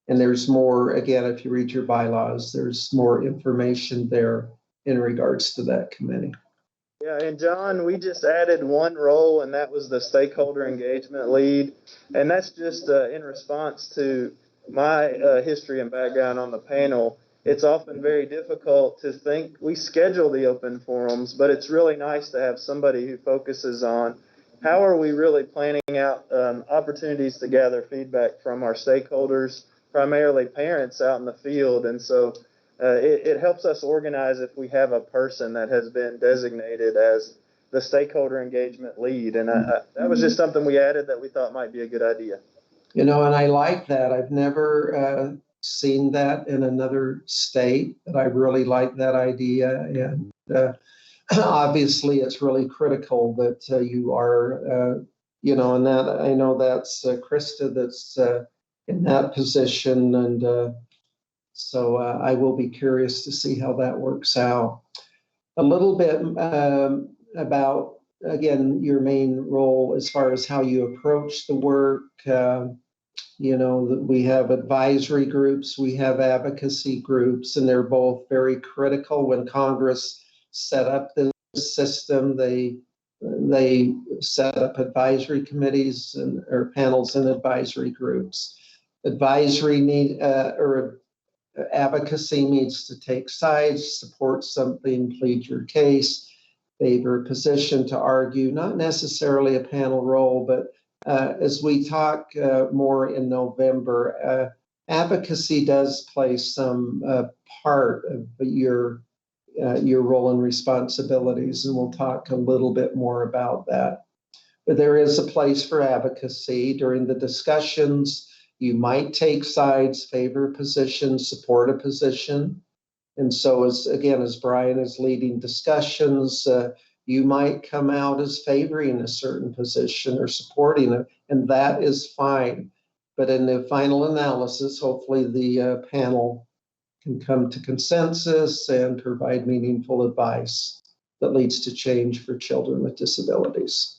And there's more, again, if you read your bylaws, there's more information there in regards to that committee. Yeah, and John, we just added one role, and that was the stakeholder engagement lead. And that's just in response to my history and background on the panel. It's often very difficult to think. We schedule the open forums, but it's really nice to have somebody who focuses on how are we really planning out opportunities to gather feedback from our stakeholders, primarily parents out in the field. And so it helps us organize if we have a person that has been designated as the stakeholder engagement lead. And that was just something we added that we thought might be a good idea. And I like that. I've never seen that in another state, but I really like that idea. And obviously it's really critical that you are, and that I know that's Christa that's in that position. And so I will be curious to see how that works out. A little bit about, again, your main role as far as how you approach the work. We have advisory groups, we have advocacy groups, and they're both very critical. When Congress set up this system, they set up advisory committees or panels and advisory groups. Advocacy needs to take sides, support something, plead your case, favor a position to argue, not necessarily a panel role, but as we talk more in November, advocacy does play some part of your role and responsibilities, and we'll talk a little bit more about that. But there is a place for advocacy. During the discussions, you might take sides, favor a position, support a position. And so as Brian is leading discussions, you might come out as favoring a certain position or supporting it, and that is fine. But in the final analysis, hopefully the panel can come to consensus and provide meaningful advice that leads to change for children with disabilities.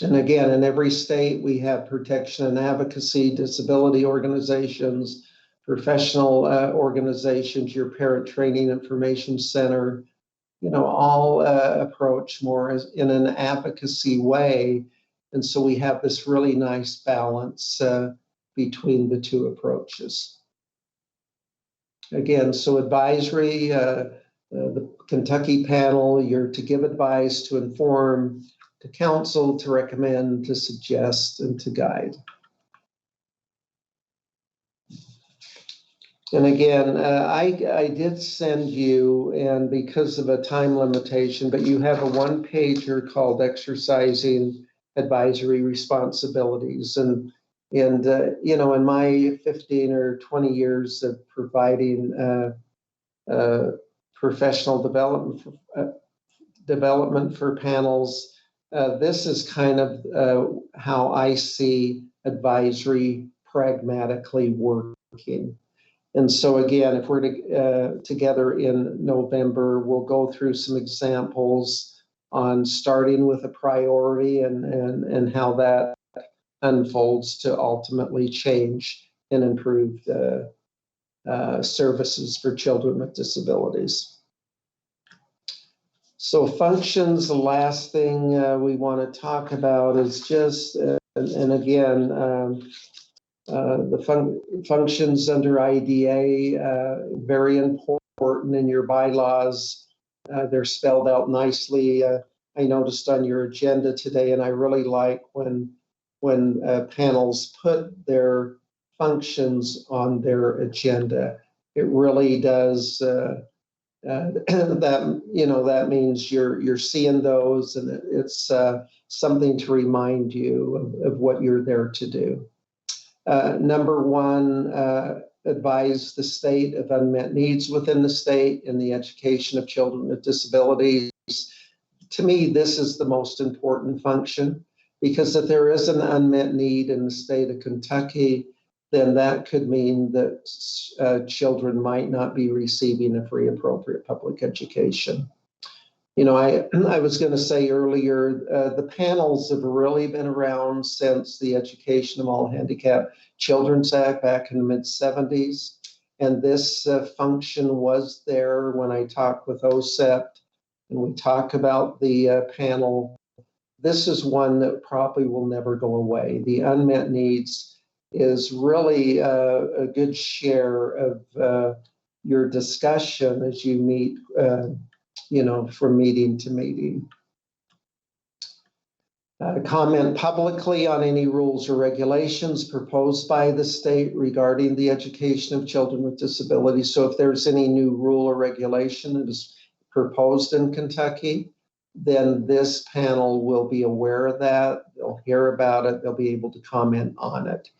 And again, in every state, we have protection and advocacy, disability organizations, professional organizations, your parent training information center, all approach more as in an advocacy way. And so we have this really nice balance between the two approaches. Again, so advisory, the Kentucky panel, you're to give advice, to inform, to counsel, to recommend, to suggest, and to guide. And again, I did send you, and because of a time limitation, but you have a one-pager called Exercising Advisory Responsibilities. And in my 15 or 20 years of providing professional development for panels, this is kind of how I see advisory pragmatically working. And so again, if we're together in November, we'll go through some examples on starting with a priority and how that unfolds to ultimately change and improve services for children with disabilities. So functions, the last thing we want to talk about is just, and again, the functions under IDA, very important in your bylaws. They're spelled out nicely. I noticed on your agenda today, and I really like when panels put their functions on their agenda. It really does that means you're seeing those, and it's something to remind you of what you're there to do. Number one, advise the state of unmet needs within the state in the education of children with disabilities. To me, this is the most important function, because if there is an unmet need in the state of Kentucky, then that could mean that children might not be receiving a free, appropriate public education. I was going to say earlier, the panels have really been around since the Education of All Handicapped Children's Act back in the mid-70s. And this function was there when I talked with OSEP and we talk about the panel. This is one that probably will never go away. The unmet needs is really a good share of your discussion as you meet from meeting to meeting. Comment publicly on any rules or regulations proposed by the state regarding the education of children with disabilities. So if there's any new rule or regulation that is proposed in Kentucky, then this panel will be aware of that. They'll hear about it. They'll be able to comment on it.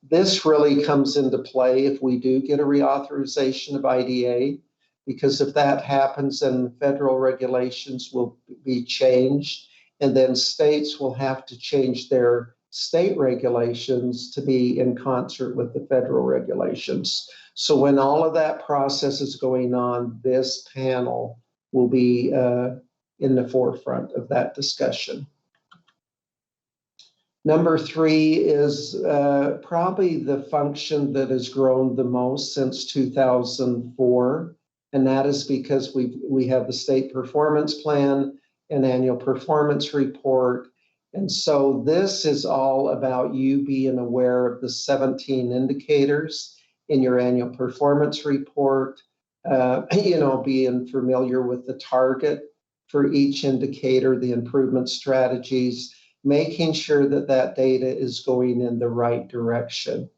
This really comes into play if we do get a reauthorization of IDA, because if that happens, then federal regulations will be changed, and then states will have to change their state regulations to be in concert with the federal regulations. So when all of that process is going on, this panel will be in the forefront of that discussion. Number three is probably the function that has grown the most since 2004. And that is because we have the state performance plan and annual performance report. And so this is all about you being aware of the 17 indicators in your annual performance report, being familiar with the target for each indicator, the improvement strategies, making sure that that data is going in the right direction.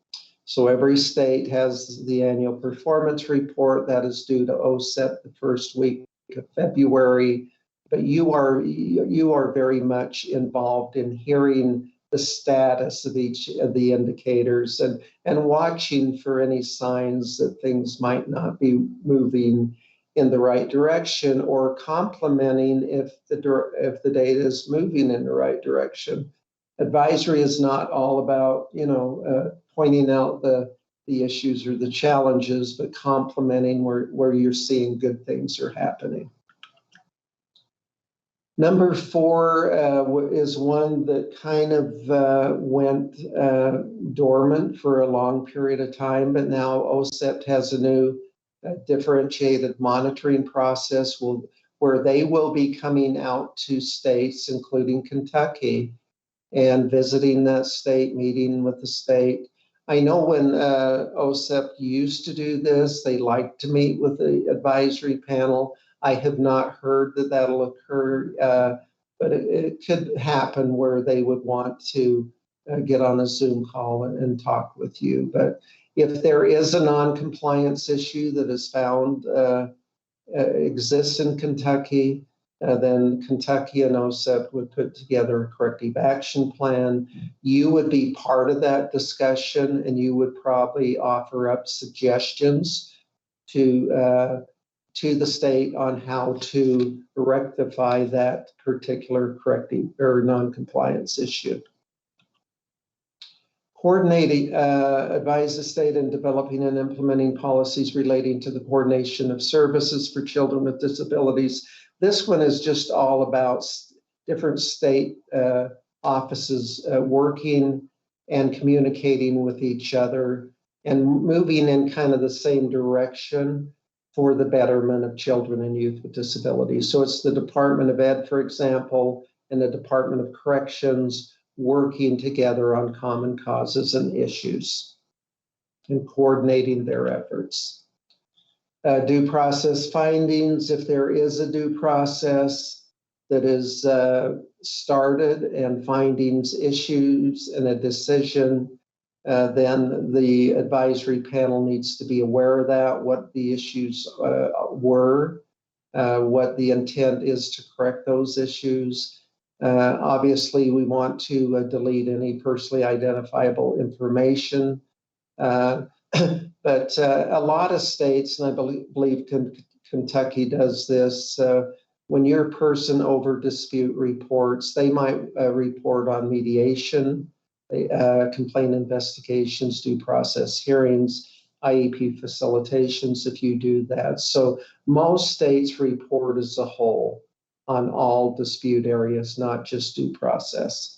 So every state has the annual performance report that is due to OSEP the first week of February, but you are very much involved in hearing the status of each of the indicators and watching for any signs that things might not be moving in the right direction, or complementing if the data is moving in the right direction. Advisory is not all about pointing out the the issues or the challenges, but complementing where you're seeing good things are happening. Number 4 is one that kind of went dormant for a long period of time, but now OSEP has a new differentiated monitoring process where they will be coming out to states, including Kentucky, and visiting that state, meeting with the state. I know when OSEP used to do this, they liked to meet with the advisory panel. I have not heard that that'll occur, but it could happen where they would want to get on a Zoom call and talk with you. But if there is a non-compliance issue that is found exists in Kentucky, then Kentucky and OSEP would put together a corrective action plan. You would be part of that discussion, and you would probably offer up suggestions to the state on how to rectify that particular corrective or non-compliance issue. Coordinating, advise the state in developing and implementing policies relating to the coordination of services for children with disabilities. This one is just all about different state offices working and communicating with each other and moving in kind of the same direction for the betterment of children and youth with disabilities. So it's the Department of Ed, for example, and the Department of Corrections working together on common causes and issues and coordinating their efforts. Due process findings, if there is a due process that is started and findings, issues, and a decision, then the advisory panel needs to be aware of that, what the issues were, what the intent is to correct those issues. Obviously, we want to delete any personally identifiable information. But a lot of states, and I believe Kentucky does this, when your person over dispute reports, they might report on mediation, complaint investigations, due process hearings, IEP facilitations if you do that. So most states report as a whole on all dispute areas, not just due process.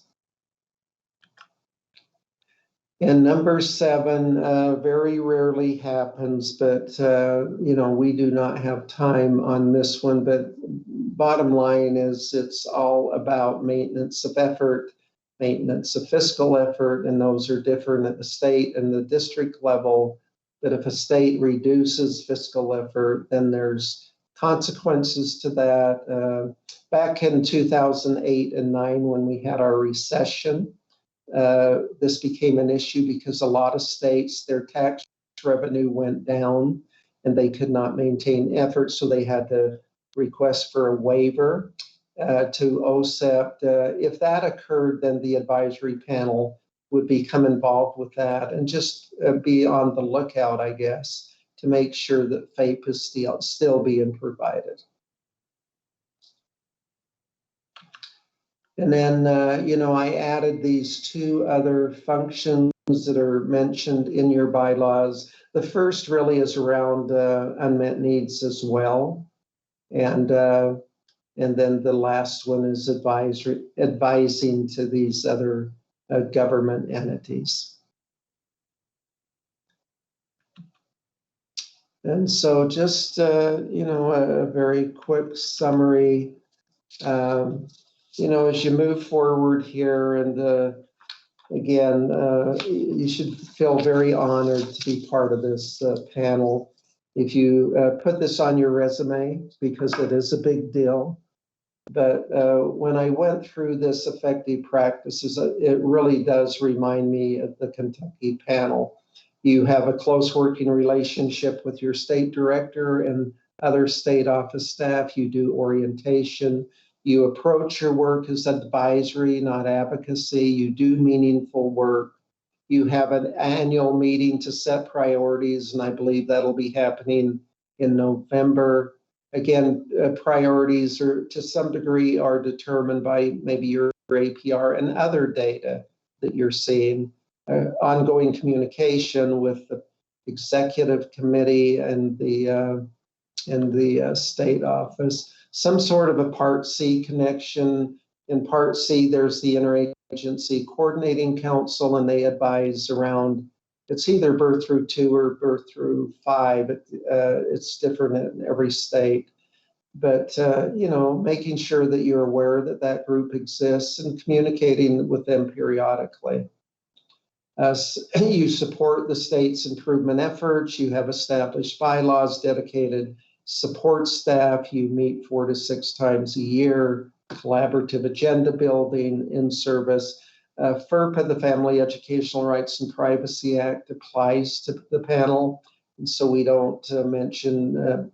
And number 7 very rarely happens, but we do not have time on this one. But bottom line is it's all about maintenance of effort, maintenance of fiscal effort, and those are different at the state and the district level. But if a state reduces fiscal effort, then there's consequences to that. Back in 2008 and 9, when we had our recession, this became an issue because a lot of states, their tax revenue went down and they could not maintain effort, so they had to request for a waiver to OSEP. If that occurred, then the advisory panel would become involved with that and just be on the lookout, I guess, to make sure that FAPE is still being provided. And then, I added these 2 other functions that are mentioned in your bylaws. The first really is around unmet needs as well. And then the last one is advising to these other government entities. And so just, a very quick summary. As you move forward here, and again, you should feel very honored to be part of this panel. If you put this on your resume, because it is a big deal. But when I went through this effective practices, it really does remind me of the Kentucky panel. You have a close working relationship with your state director and other state office staff. You do orientation. You approach your work as advisory, not advocacy. You do meaningful work. You have an annual meeting to set priorities, and I believe that'll be happening in November. Again, priorities are to some degree are determined by maybe your APR and other data that you're seeing. Ongoing communication with executive committee and the state office. Some sort of a Part C connection. In Part C, there's the Interagency Coordinating Council, and they advise around, it's either birth through 2 or birth through 5. It's different in every state. But, making sure that you're aware that that group exists and communicating with them periodically. You support the state's improvement efforts. You have established bylaws, dedicated support staff. You meet 4 to 6 times a year, collaborative agenda building in service. FERPA, the Family Educational Rights and Privacy Act, applies to the panel. And so we don't mention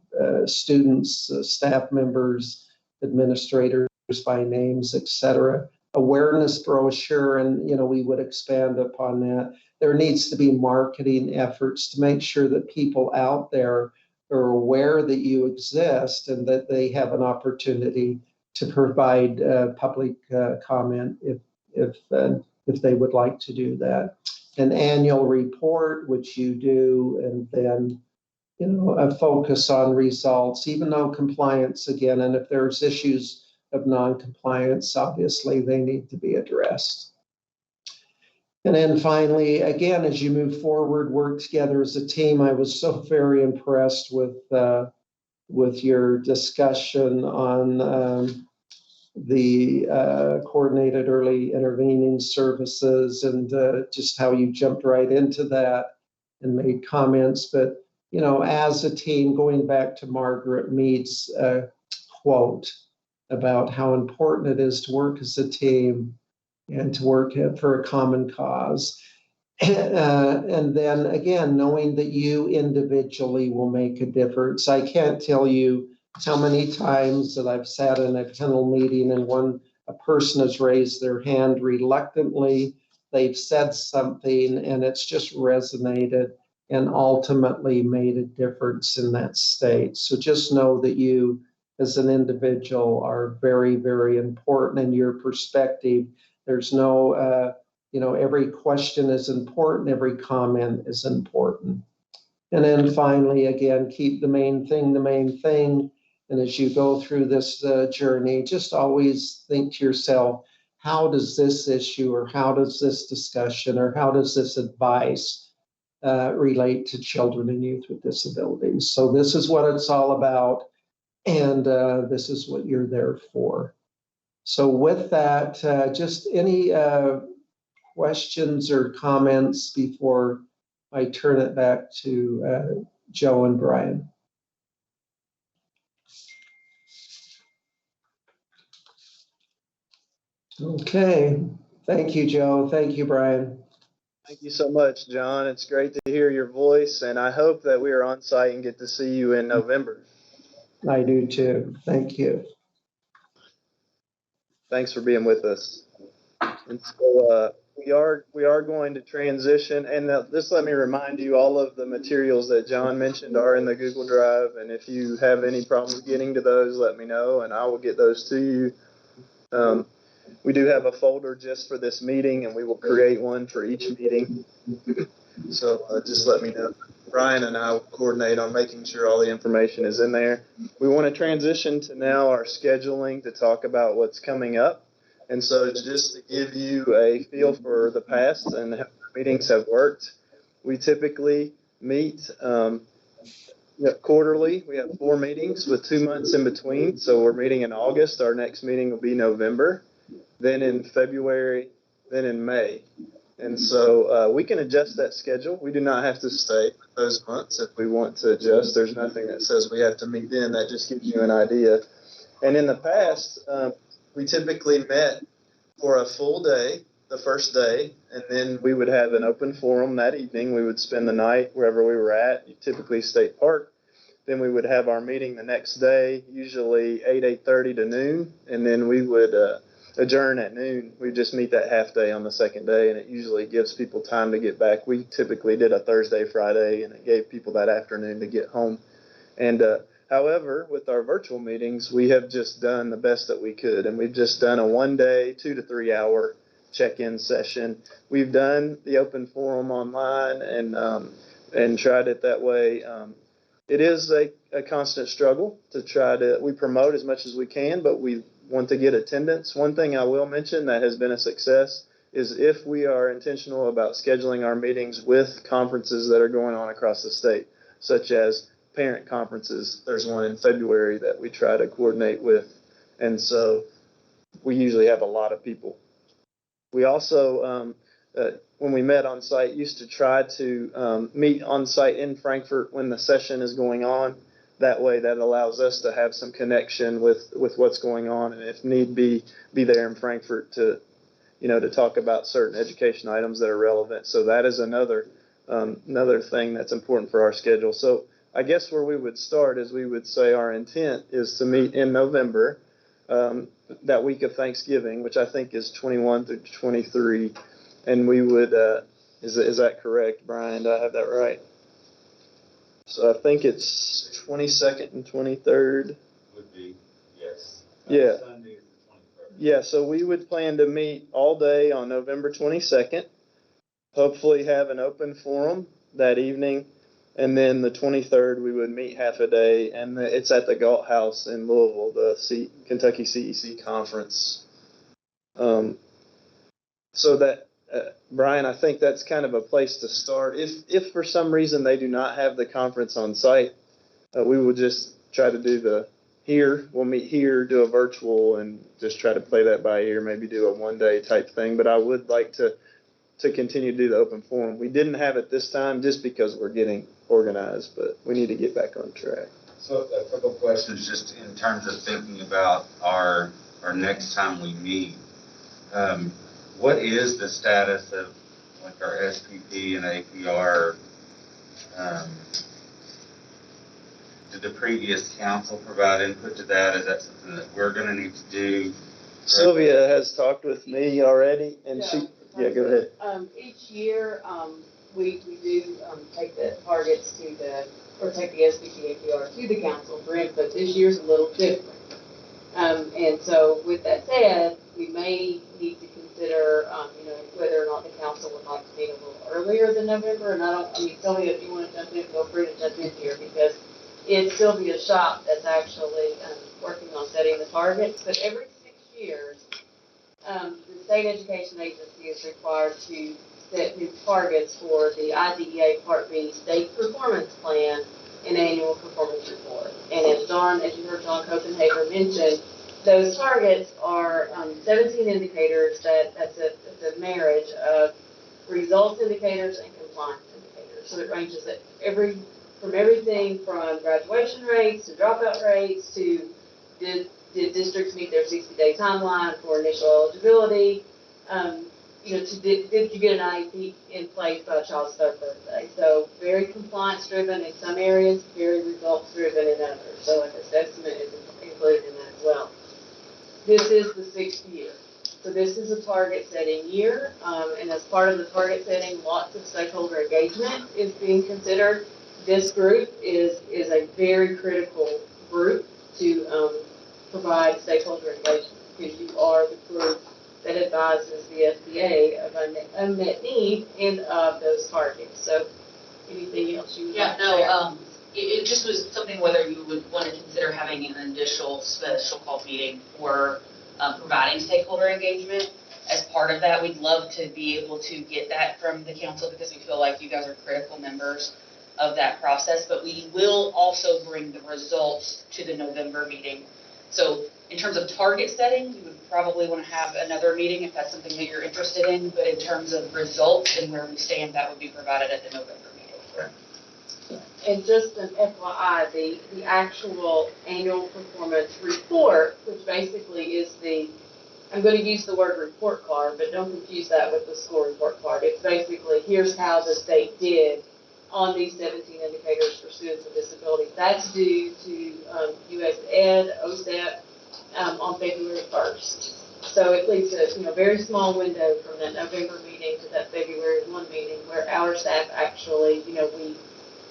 students, staff members, administrators by names, etc. Awareness brochure, and we would expand upon that. There needs to be marketing efforts to make sure that people out there are aware that you exist and that they have an opportunity to provide public comment if they would like to do that. An annual report, which you do, and then a focus on results, even though compliance again, and if there's issues of non-compliance, obviously they need to be addressed. And then finally, again, as you move forward, work together as a team. I was so very impressed with your discussion on the coordinated early intervening services and just how you jumped right into that and made comments. But, as a team, going back to Margaret Mead's quote about how important it is to work as a team and to work for a common cause. And then again, knowing that you individually will make a difference. I can't tell you how many times that I've sat in a panel meeting and a person has raised their hand reluctantly, they've said something and it's just resonated and ultimately made a difference in that state. So just know that you as an individual are very, very important in your perspective. There's no, every question is important, every comment is important. And then finally, again, keep the main thing the main thing. And as you go through this journey, just always think to yourself, how does this issue or how does this discussion or how does this advice relate to children and youth with disabilities? So this is what it's all about. And this is what you're there for. So with that, just any questions or comments before I turn it back to Joe and Brian? Okay. Thank you, Joe. Thank you, Brian. Thank you so much, John. It's great to hear your voice, and I hope that we are on site and get to see you in November. I do too. Thank you. Thanks for being with us. And so we are going to transition, and just let me remind you, all of the materials that John mentioned are in the Google Drive, and if you have any problems getting to those, let me know, and I will get those to you. We do have a folder just for this meeting, and we will create one for each meeting. So just let me know. Brian and I will coordinate on making sure all the information is in there. We want to transition to now our scheduling to talk about what's coming up. And so just to give you a feel for the past and how meetings have worked, we typically meet quarterly. We have 4 meetings with 2 months in between. So we're meeting in August. Our next meeting will be November, then in February, then in May. And so we can adjust that schedule. We do not have to stay those months if we want to adjust. There's nothing that says we have to meet then. That just gives you an idea. And in the past, we typically met for a full day, the first day, and then we would have an open forum that evening. We would spend the night wherever we were at, typically State Park. Then we would have our meeting the next day, usually 8:30 to noon, and then we would adjourn at noon. We just meet that half day on the second day, and it usually gives people time to get back. We typically did a Thursday, Friday, and it gave people that afternoon to get home. And however, with our virtual meetings, we have just done the best that we could, and we've just done a 1 day, 2 to 3 hour check-in session. We've done the open forum online, and and tried it that way. It is a constant struggle to we promote as much as we can, but we want to get attendance. One thing I will mention that has been a success is if we are intentional about scheduling our meetings with conferences that are going on across the state, such as parent conferences. There's one in February that we try to coordinate with, and so we usually have a lot of people. We also, when we met on site, used to try to meet on site in Frankfurt when the session is going on. That way, that allows us to have some connection with what's going on, and if need be there in Frankfurt to talk about certain education items that are relevant. So that is another thing that's important for our schedule. So I guess where we would start is we would say our intent is to meet in November, that week of Thanksgiving, which I think is 21 through 23. And we would, is that correct, Brian? Do I have that right? So I think it's 22nd and 23rd. Would be, yes. Yeah. Sunday is the 23rd. Yeah, so we would plan to meet all day on November 22nd, hopefully have an open forum that evening, and then the 23rd we would meet half a day, and it's at the Galt House in Louisville, the Kentucky CEC conference. So that, Brian, I think that's kind of a place to start. If for some reason they do not have the conference on site, we will just try to do we'll meet here, do a virtual, and just try to play that by ear, maybe do a one-day type thing. But I would like to continue to do the open forum. We didn't have it this time just because we're getting organized, but we need to get back on track. So a couple of questions just in terms of thinking about our next time we meet. What is the status of like our SPP and APR? Did the previous council provide input to that? Is that something that we're going to need to do? Sylvia has talked with me already, and yeah, go ahead. Each year, we do take the targets take the SPP APR to the council for input. This year's a little different. And so with that said, we may need to consider, whether or not the council would like to meet a little earlier than November. And Sylvia, if you want to jump in, feel free to jump in here, because it's Sylvia's shop that's actually working on setting the targets. But every 6 years, the state education agency is required to set new targets for the IDEA Part B state performance plan and annual performance report. And as you heard John Copenhaver mention, those targets are 17 indicators. That's a marriage of results indicators and compliance indicators. So it ranges from everything from graduation rates to dropout rates to did districts meet their 60-day timeline for initial eligibility, did you get an IEP in place by a child's third birthday? So very compliance driven in some areas, very results driven in others. So like assessment is included in that as well. This is the 6th year. So this is a target setting year, and as part of the target setting, lots of stakeholder engagement is being considered. This group is a very critical group to provide stakeholder engagement, because you are the group that advises the SBA of unmet need and of those targets. So anything else you would like to say? It just was something whether you would want to consider having an additional special call meeting for providing stakeholder engagement. As part of that, we'd love to be able to get that from the council, because we feel like you guys are critical members of that process, but we will also bring the results to the November meeting. So in terms of target setting, you would probably want to have another meeting if that's something that you're interested in, but in terms of results and where we stand, that would be provided at the November meeting. Right. And just an FYI, the actual annual performance report, which basically is I'm going to use the word report card, but don't confuse that with the score report card. It's basically, here's how the state did on these 17 indicators for students with disabilities. That's due to US Ed, OSEP, on February 1st. So it leaves a very small window from that November meeting to that February 1 meeting, where our staff actually,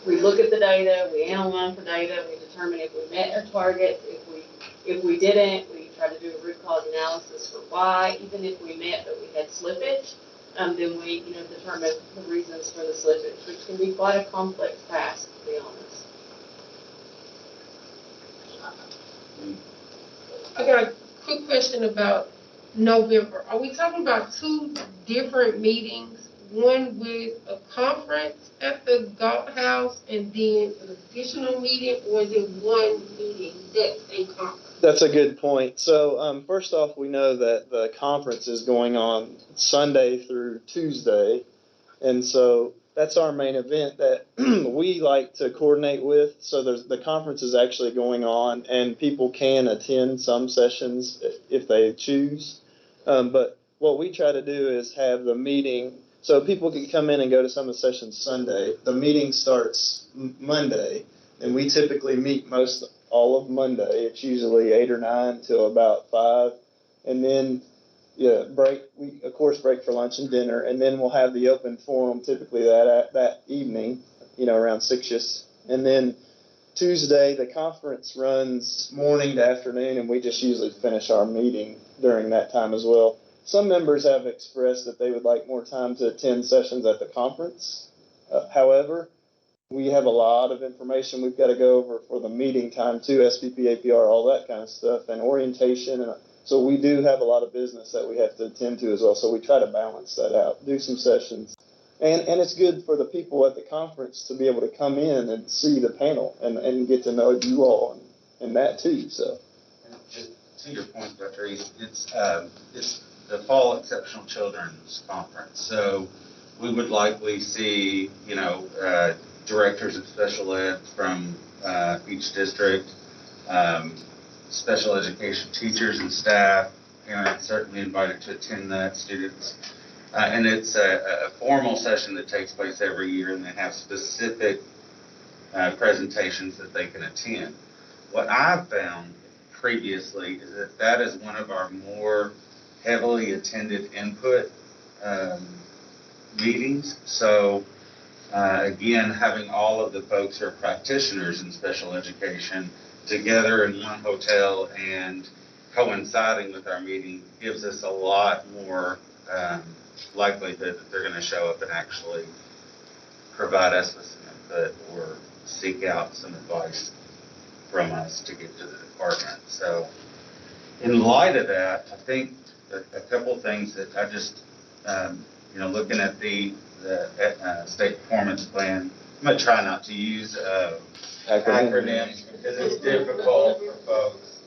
we look at the data, we analyze the data, we determine if we met our targets. If we didn't, we try to do a root cause analysis for why. Even if we met but we had slippage, then we, determine the reasons for the slippage, which can be quite a complex task, to be honest. I got a quick question about November. Are we talking about two different meetings? One with a conference at the Golf House and then an additional meeting, or is it one meeting that's a conference? That's a good point. So first off, we know that the conference is going on Sunday through Tuesday. And so that's our main event that we like to coordinate with. So the conference is actually going on, and people can attend some sessions if they choose. But what we try to do is have the meeting, so people can come in and go to some of the sessions Sunday. The meeting starts Monday, and we typically meet all of Monday. It's usually 8 or 9 till about 5. And then break. We of course break for lunch and dinner, and then we'll have the open forum typically that evening, around 6ish. And then Tuesday the conference runs morning to afternoon, and we just usually finish our meeting during that time as well. Some members have expressed that they would like more time to attend sessions at the conference. However, we have a lot of information we've got to go over for the meeting time too, SPP, APR, all that kind of stuff, and orientation. And so we do have a lot of business that we have to attend to as well. So we try to balance that out, do some sessions. And it's good for the people at the conference to be able to come in and see the panel and get to know you all and that too. So just to your point, Dr. East, it's the Fall Exceptional Children's Conference. So we would likely see, directors of special ed from each district, special education teachers and staff, parents certainly invited to attend that, students. And it's a formal session that takes place every year, and they have specific presentations that they can attend. What I've found previously is that is one of our more heavily attended input meetings. So again, having all of the folks who are practitioners in special education together in one hotel and coinciding with our meeting gives us a lot more likelihood that they're going to show up and actually provide us with some input or seek out some advice from us to get to the department. So in light of that, I think a couple things that I just, looking at the state performance plan, I'm going to try not to use acronyms because it's difficult for folks.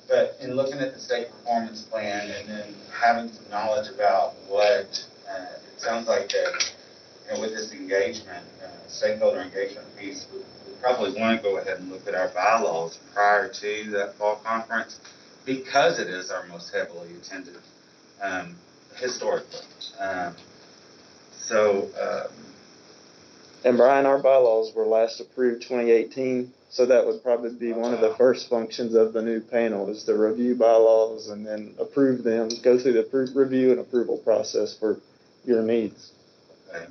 But in looking at the state performance plan and then having some knowledge about what it sounds like that, with this engagement, stakeholder engagement piece, we probably want to go ahead and look at our bylaws prior to that fall conference because it is our most heavily attended historically. And Brian, our bylaws were last approved 2018, so that would probably be one of the first functions of the new panel is to review bylaws and then approve them, go through the review and approval process for your needs. Okay.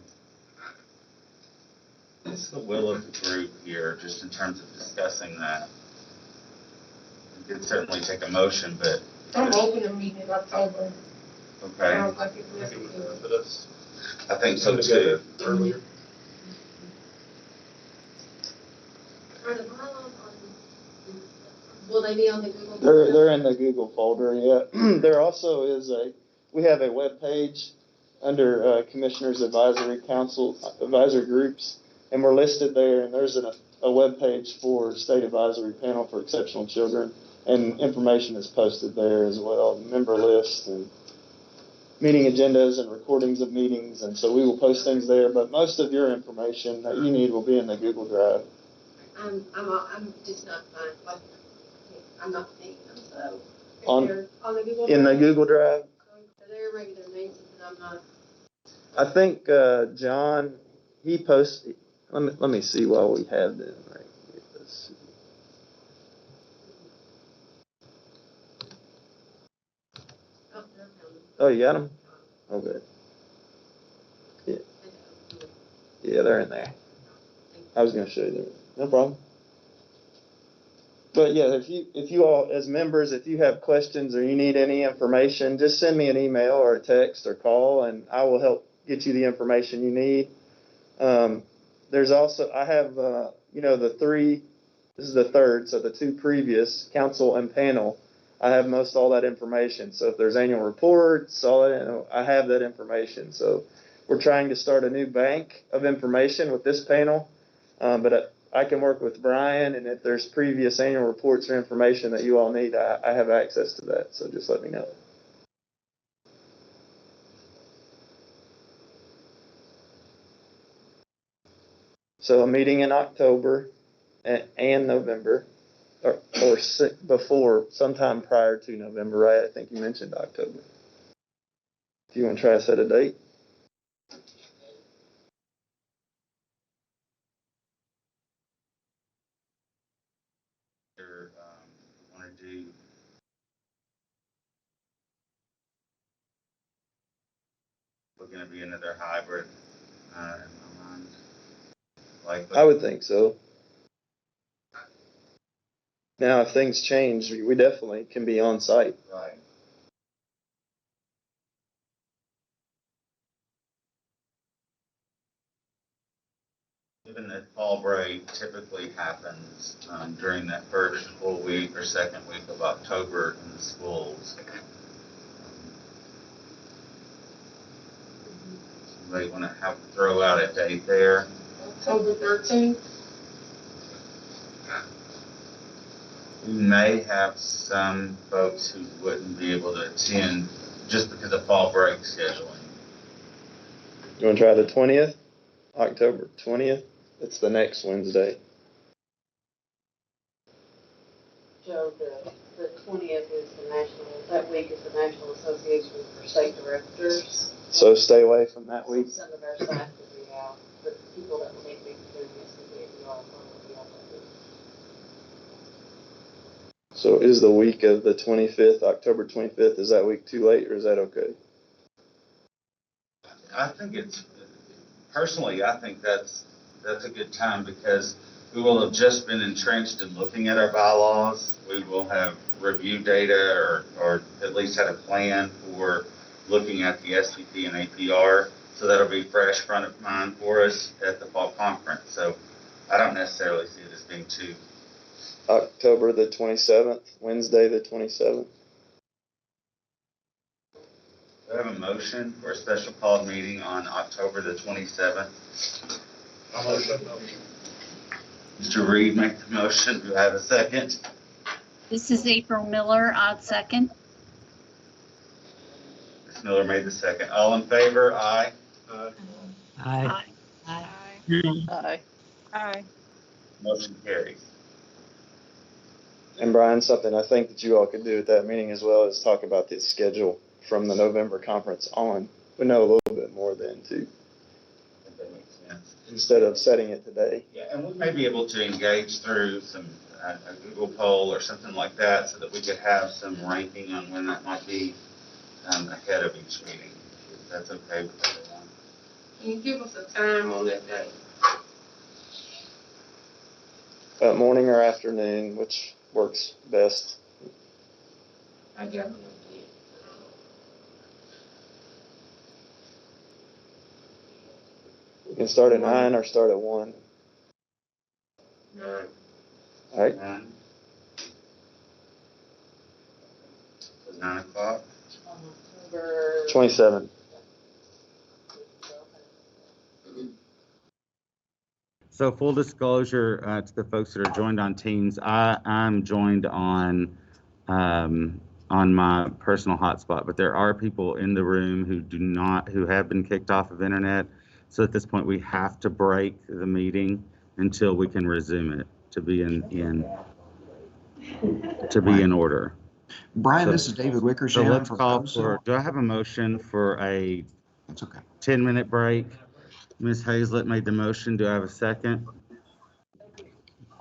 What's the will of the group here, just in terms of discussing that? You can certainly take a motion, but I'm open to meeting in October. Okay. Sounds like it was I think so too. Earlier. Are the bylaws will they be on the Google? They're in the Google folder, yeah. There also is we have a web page under Commissioners Advisory Council, Advisory Groups, and we're listed there, and there's a web page for State Advisory Panel for Exceptional Children, and information is posted there as well, member list and meeting agendas and recordings of meetings, and so we will post things there, but most of your information that you need will be in the Google Drive. I'm just not fine. I'm not seeing them, so. On the Google Drive? In the Google Drive? Are there regular names that I'm not? I think John, he posted, let me see while we have them right here. Let's see. Oh, you got them? Oh, good. Yeah. Yeah, they're in there. I was going to show you them. No problem. But yeah, if you all, as members, if you have questions or you need any information, just send me an email or a text or call, and I will help get you the information you need. There's also, I have, the three, this is the third, so the two previous, council and panel, I have most all that information. So if there's annual reports, I have that information. So we're trying to start a new bank of information with this panel, but I can work with Brian, and if there's previous annual reports or information that you all need, I have access to that. So just let me know. So a meeting in October and November, or before, sometime prior to November, right? I think you mentioned October. Do you want to try to set a date? Want to do we're going to be another hybrid in my mind. Likely. I would think so. Now, if things change, we definitely can be on site. Right. Given that fall break typically happens during that first full week or second week of October in the schools. Somebody want to throw out a date there? October 13th. We may have some folks who wouldn't be able to attend just because of fall break scheduling. You want to try the 20th? October 20th? It's the next Wednesday. Joe, the 20th is that week is the National Association for State Directors. So stay away from that week. Some of our staff will be out, but the people that will need to be doing this will be out that week. So is the week of the 25th, October 25th, is that week too late, or is that okay? I think personally, I think that's a good time because we will have just been entrenched in looking at our bylaws. We will have reviewed data or at least had a plan for looking at the SPP and APR. So that'll be fresh front of mind for us at the fall conference. So I don't necessarily see it as being too. October the 27th, Wednesday the 27th. Do I have a motion for a special called meeting on October the 27th? I'll motion. Mr. Reed make the motion. Do I have a second? This is April Miller. I'll second. Ms. Miller made the second. All in favor? Aye. Aye. Aye. Aye. Aye. Aye. Motion carries. And Brian, something I think that you all could do at that meeting as well is talk about the schedule from the November conference on. We know a little bit more then too. If that makes sense. Instead of setting it today. Yeah, and we may be able to engage through some a Google poll or something like that so that we could have some ranking on when that might be ahead of each meeting. If that's okay with everyone. Can you give us a time on that day? Morning or afternoon, which works best. I got it. We can start at 9 or start at 1. 9. All right. 9. So 9 o'clock. October 27. So full disclosure to the folks that are joined on Teams, I'm joined on my personal hotspot, but there are people in the room who have been kicked off of internet. So at this point, we have to break the meeting until we can resume it to be in order. Brian, this is David Wickersham. So let's call for. Do I have a motion for a 10-minute break? Ms. Hazlett made the motion. Do I have a second?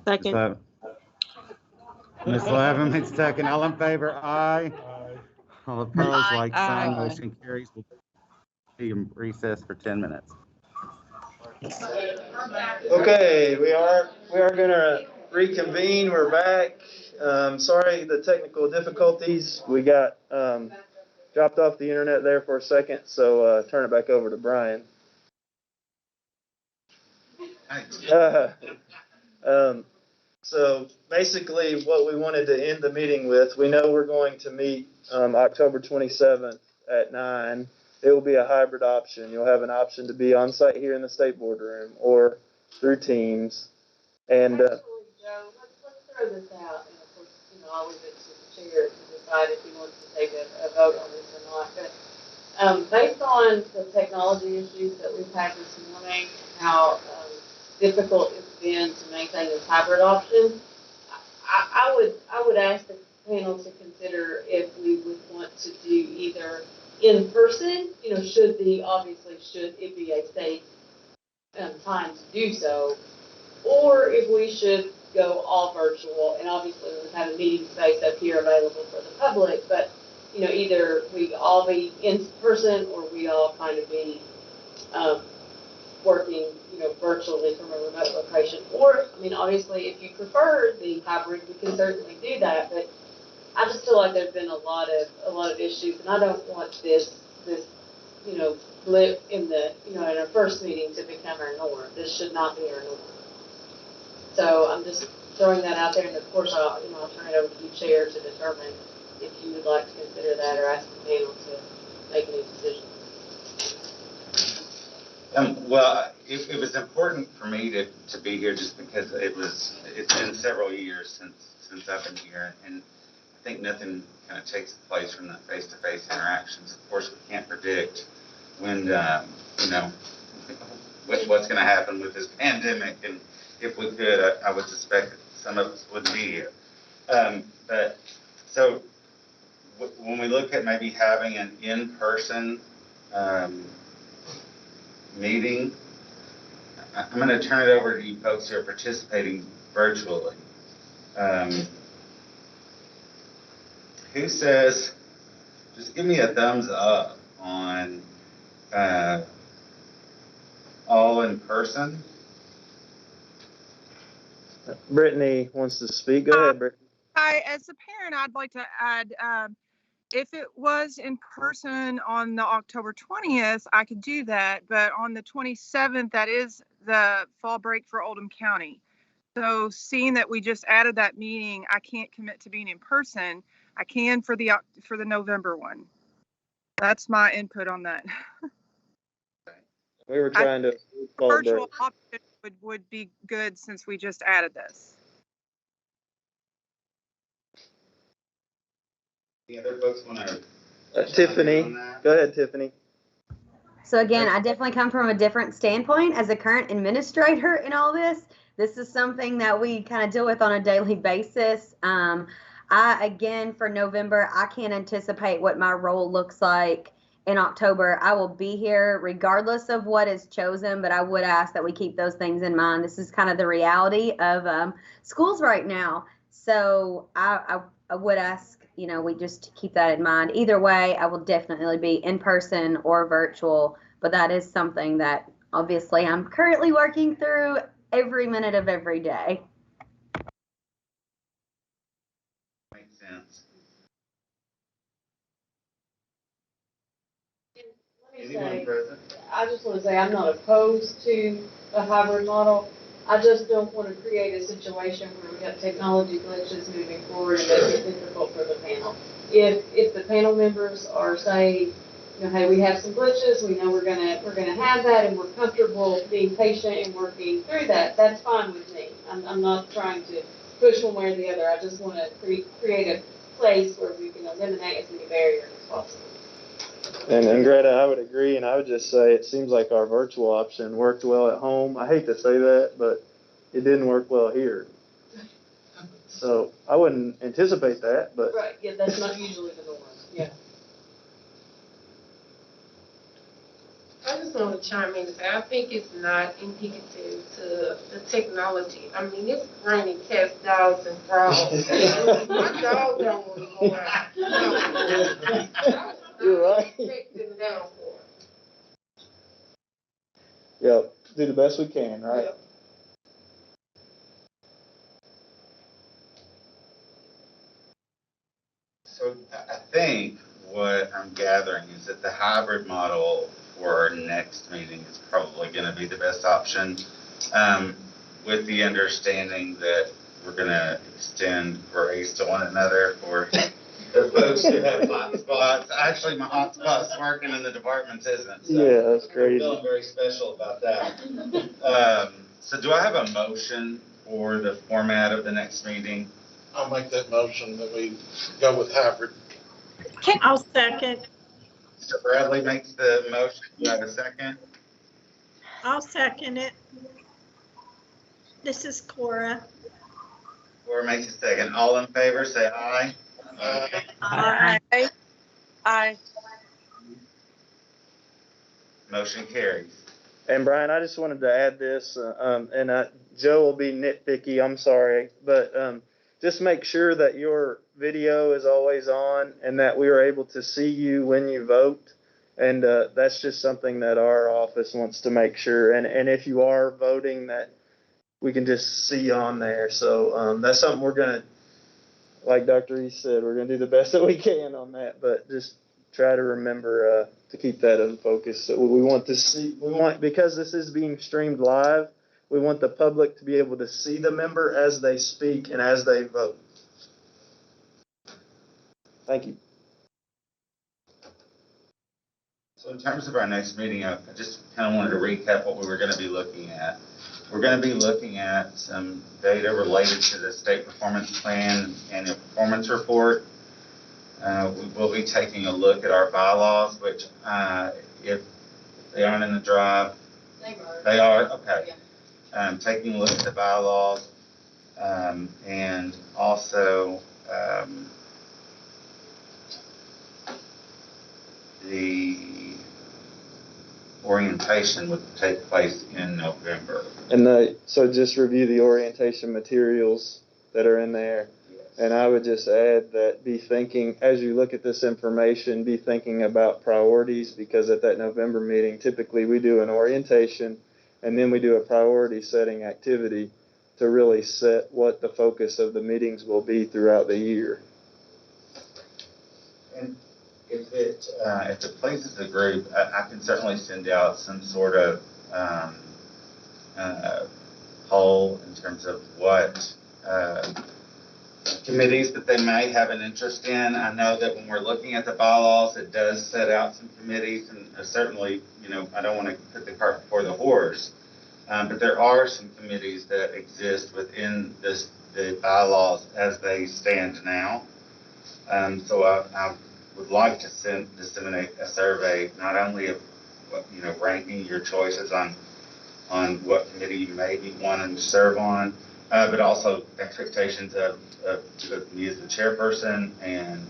Second. Ms. Lavin made second. All in favor? Aye. All opposed, like sign. Motion carries. We'll be in recess for 10 minutes. Okay, we are gonna reconvene. We're back. Sorry, the technical difficulties. We got dropped off the internet there for a second, so turn it back over to Brian. So basically what we wanted to end the meeting with, we know we're going to meet October 27th at 9. It will be a hybrid option. You'll have an option to be on site here in the state board room or through Teams. And Joe, let's throw this out, and of course, I'll leave it to the chair to decide if he wants to take a vote on this or not. But based on the technology issues that we've had this morning, how difficult it's been to maintain this hybrid option, I would ask the panel to consider if we would want to do either in person, should it be a safe time to do so, or if we should go all virtual, and obviously we have a meeting space up here available for the public, but either we all be in person or we all kind of be working, virtually from a remote location. Or, obviously, if you prefer the hybrid, we can certainly do that. But I just feel like there's been a lot of issues, and I don't want this blip in in our first meeting to become our norm. This should not be our norm. So I'm just throwing that out there, and of course, I'll turn it over to you, Chair, to determine if you would like to consider that or ask the panel to make any decisions. Well, it was important for me to be here just because it's been several years since I've been here, and I think nothing kind of takes the place from the face-to-face interactions. Of course, we can't predict when what's going to happen with this pandemic, and if we could, I would suspect that some of us wouldn't be here. But so when we look at maybe having an in-person meeting, I'm going to turn it over to you folks who are participating virtually. Who says, just give me a thumbs up on all in person? Brittany wants to speak. Go ahead, Brittany. As a parent, I'd like to add, if it was in person on the October 20th, I could do that. But on the 27th, that is the fall break for Oldham County. So seeing that we just added that meeting, I can't commit to being in person. I can for the November one. That's my input on that. We were trying to virtual option would be good since we just added this. Any other folks want to? Tiffany, go ahead, Tiffany. So again, I definitely come from a different standpoint as a current administrator in all this. This is something that we kind of deal with on a daily basis. Again, for November, I can't anticipate what my role looks like in October. I will be here regardless of what is chosen, but I would ask that we keep those things in mind. This is kind of the reality of schools right now. So I would ask, we just keep that in mind. Either way, I will definitely be in person or virtual, but that is something that obviously I'm currently working through every minute of every day. Makes sense. I just want to say I'm not opposed to the hybrid model. I just don't want to create a situation where we have technology glitches moving forward and make it difficult for the panel. If the panel members are saying, hey, we have some glitches, we know we're gonna have that, and we're comfortable being patient and working through that, that's fine with me. I'm not trying to push one way or the other. I just want to create a place where we can eliminate as many barriers as possible. And Greta, I would agree, and I would just say it seems like our virtual option worked well at home. I hate to say that, but it didn't work well here. So I wouldn't anticipate that, but right, yeah, that's not usually the norm. Yeah. I just want to chime in and say I think it's not indicative to the technology. I mean, it's raining cats, dogs, and frogs. My dog don't want to go out. You're right. Yep. Do the best we can, right? Yep. think what I'm gathering is that the hybrid model for our next meeting is probably going to be the best option, with the understanding that we're going to extend grace to one another for the folks who have hot spots. Actually, my hot spot's working and the department's isn't. So Yeah, that's crazy. I'm feeling very special about that. So do I have a motion for the format of the next meeting? I'll make that motion that we go with hybrid. I'll second. Mr. Bradley makes the motion. You have a second? I'll second it. This is Cora. Cora makes a second. All in favor, say aye. Aye. Aye. Motion carries. And Brian, I just wanted to add this, Joe will be nitpicky, I'm sorry, but just make sure that your video is always on and that we are able to see you when you vote. And that's just something that our office wants to make sure. And if you are voting, that we can just see you on there. So that's something we're going to, like Dr. East said, we're going to do the best that we can on that, but just try to remember to keep that in focus. So we want to see, because this is being streamed live, we want the public to be able to see the member as they speak and as they vote. Thank you. So in terms of our next meeting, I just kind of wanted to recap what we were going to be looking at. We're going to be looking at some data related to the state performance plan and the performance report. We will be taking a look at our bylaws, which if they aren't in the drive, they are, okay. Taking a look at the bylaws, and also the orientation would take place in November. And so just review the orientation materials that are in there. And I would just add that be thinking, as you look at this information, be thinking about priorities, because at that November meeting, typically we do an orientation and then we do a priority setting activity to really set what the focus of the meetings will be throughout the year. And if it pleases the group, I can certainly send out some sort of poll in terms of what committees that they may have an interest in. I know that when we're looking at the bylaws, it does set out some committees, and certainly, I don't want to put the cart before the horse, but there are some committees that exist within the bylaws as they stand now. So I would like to disseminate a survey, not only of what, ranking your choices on what committee you may be wanting to serve on, but also expectations of me as the chairperson and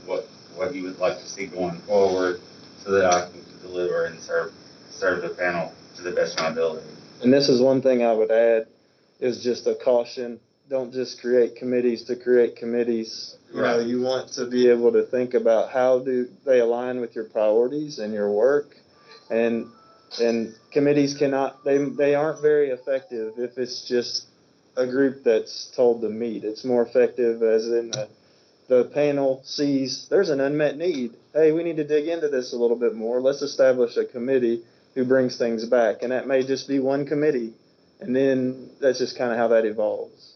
what you would like to see going forward, so that I can deliver and serve the panel to the best of my ability. And this is one thing I would add, is just a caution. Don't just create committees to create committees. Right. You want to be able to think about how do they align with your priorities and your work. And committees they aren't very effective if it's just a group that's told to meet. It's more effective as in the panel sees there's an unmet need. Hey, we need to dig into this a little bit more. Let's establish a committee who brings things back. And that may just be one committee. And then that's just kind of how that evolves.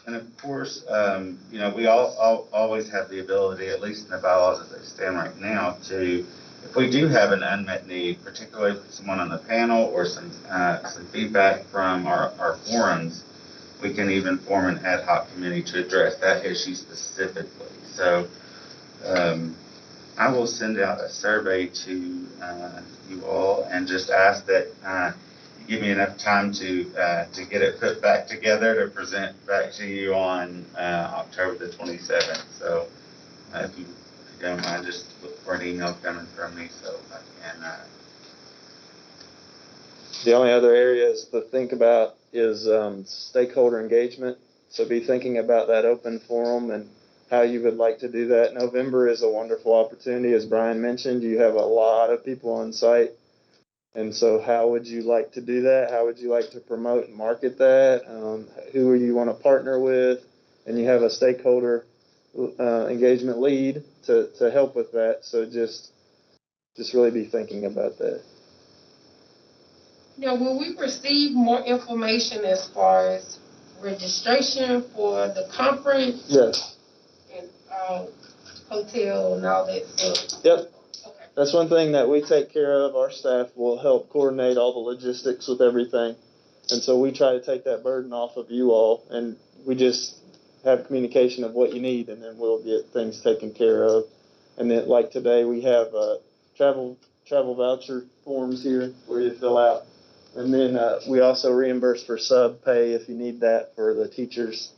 And of course, we all always have the ability, at least in the bylaws as they stand right now, to, if we do have an unmet need, particularly for someone on the panel or some feedback from our forums, we can even form an ad hoc committee to address that issue specifically. So I will send out a survey to you all and just ask that you give me enough time to get it put back together to present back to you on October the 27th. So if you don't mind, just look for an email coming from me so I can. The only other areas to think about is stakeholder engagement. So be thinking about that open forum and how you would like to do that. November is a wonderful opportunity. As Brian mentioned, you have a lot of people on site. And so how would you like to do that? How would you like to promote and market that? Who do you want to partner with? And you have a stakeholder engagement lead to help with that. So just really be thinking about that. Now, will we receive more information as far as registration for the conference? Yes. And hotel and all that stuff? Yep. That's one thing that we take care of. Our staff will help coordinate all the logistics with everything. And so we try to take that burden off of you all, and we just have communication of what you need, and then we'll get things taken care of. And then, like today, we have travel voucher forms here for you to fill out. And then we also reimburse for sub pay if you need that for the teachers.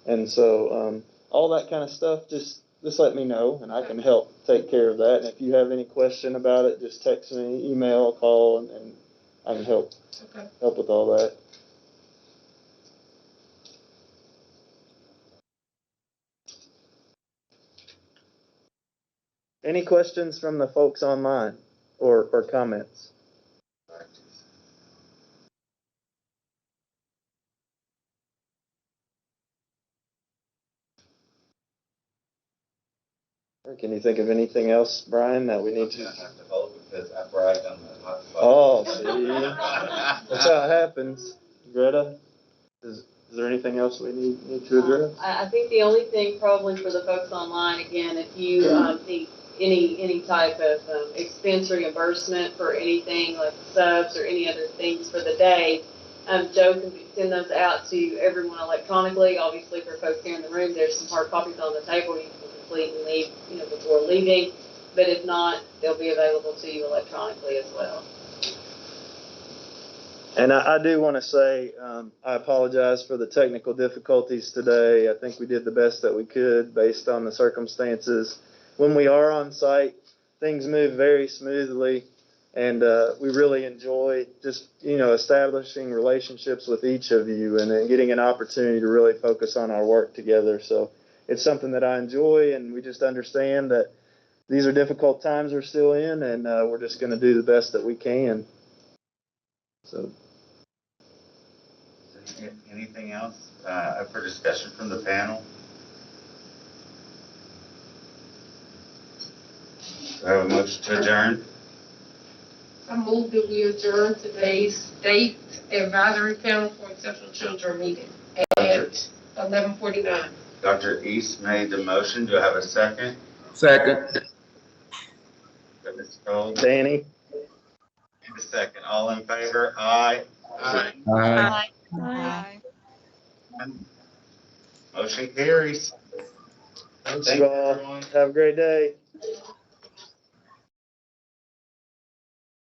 And so all that kind of stuff, just let me know, and I can help take care of that. And if you have any question about it, just text me, email, call, and I can help with all that. Any questions from the folks online or comments? Can you think of anything else, Brian, that we need to? I have to hold because I bragged on the hot spot. Oh, see, that's how it happens. Greta, is there anything else we need to address? I think the only thing probably for the folks online, again, if you need any type of expense reimbursement for anything like subs or any other things for the day, Joe can send those out to everyone electronically. Obviously, for folks here in the room, there's some hard copies on the table you can complete and leave, before leaving. But if not, they'll be available to you electronically as well. And I do want to say, I apologize for the technical difficulties today. I think we did the best that we could based on the circumstances. When we are on site, things move very smoothly, and we really enjoy just, establishing relationships with each of you and then getting an opportunity to really focus on our work together. So it's something that I enjoy, and we just understand that these are difficult times we're still in, and we're just going to do the best that we can. So, anything else up for discussion from the panel? Do I have a motion to adjourn? I move that we adjourn today's State Advisory Panel for Exceptional Children meeting at 11:49. Dr. East made the motion. Do I have a second? Second. Ms. Cole? Danny? And a second. All in favor? Aye. Aye. Aye. Aye. Motion carries. Thanks, you all. Have a great day.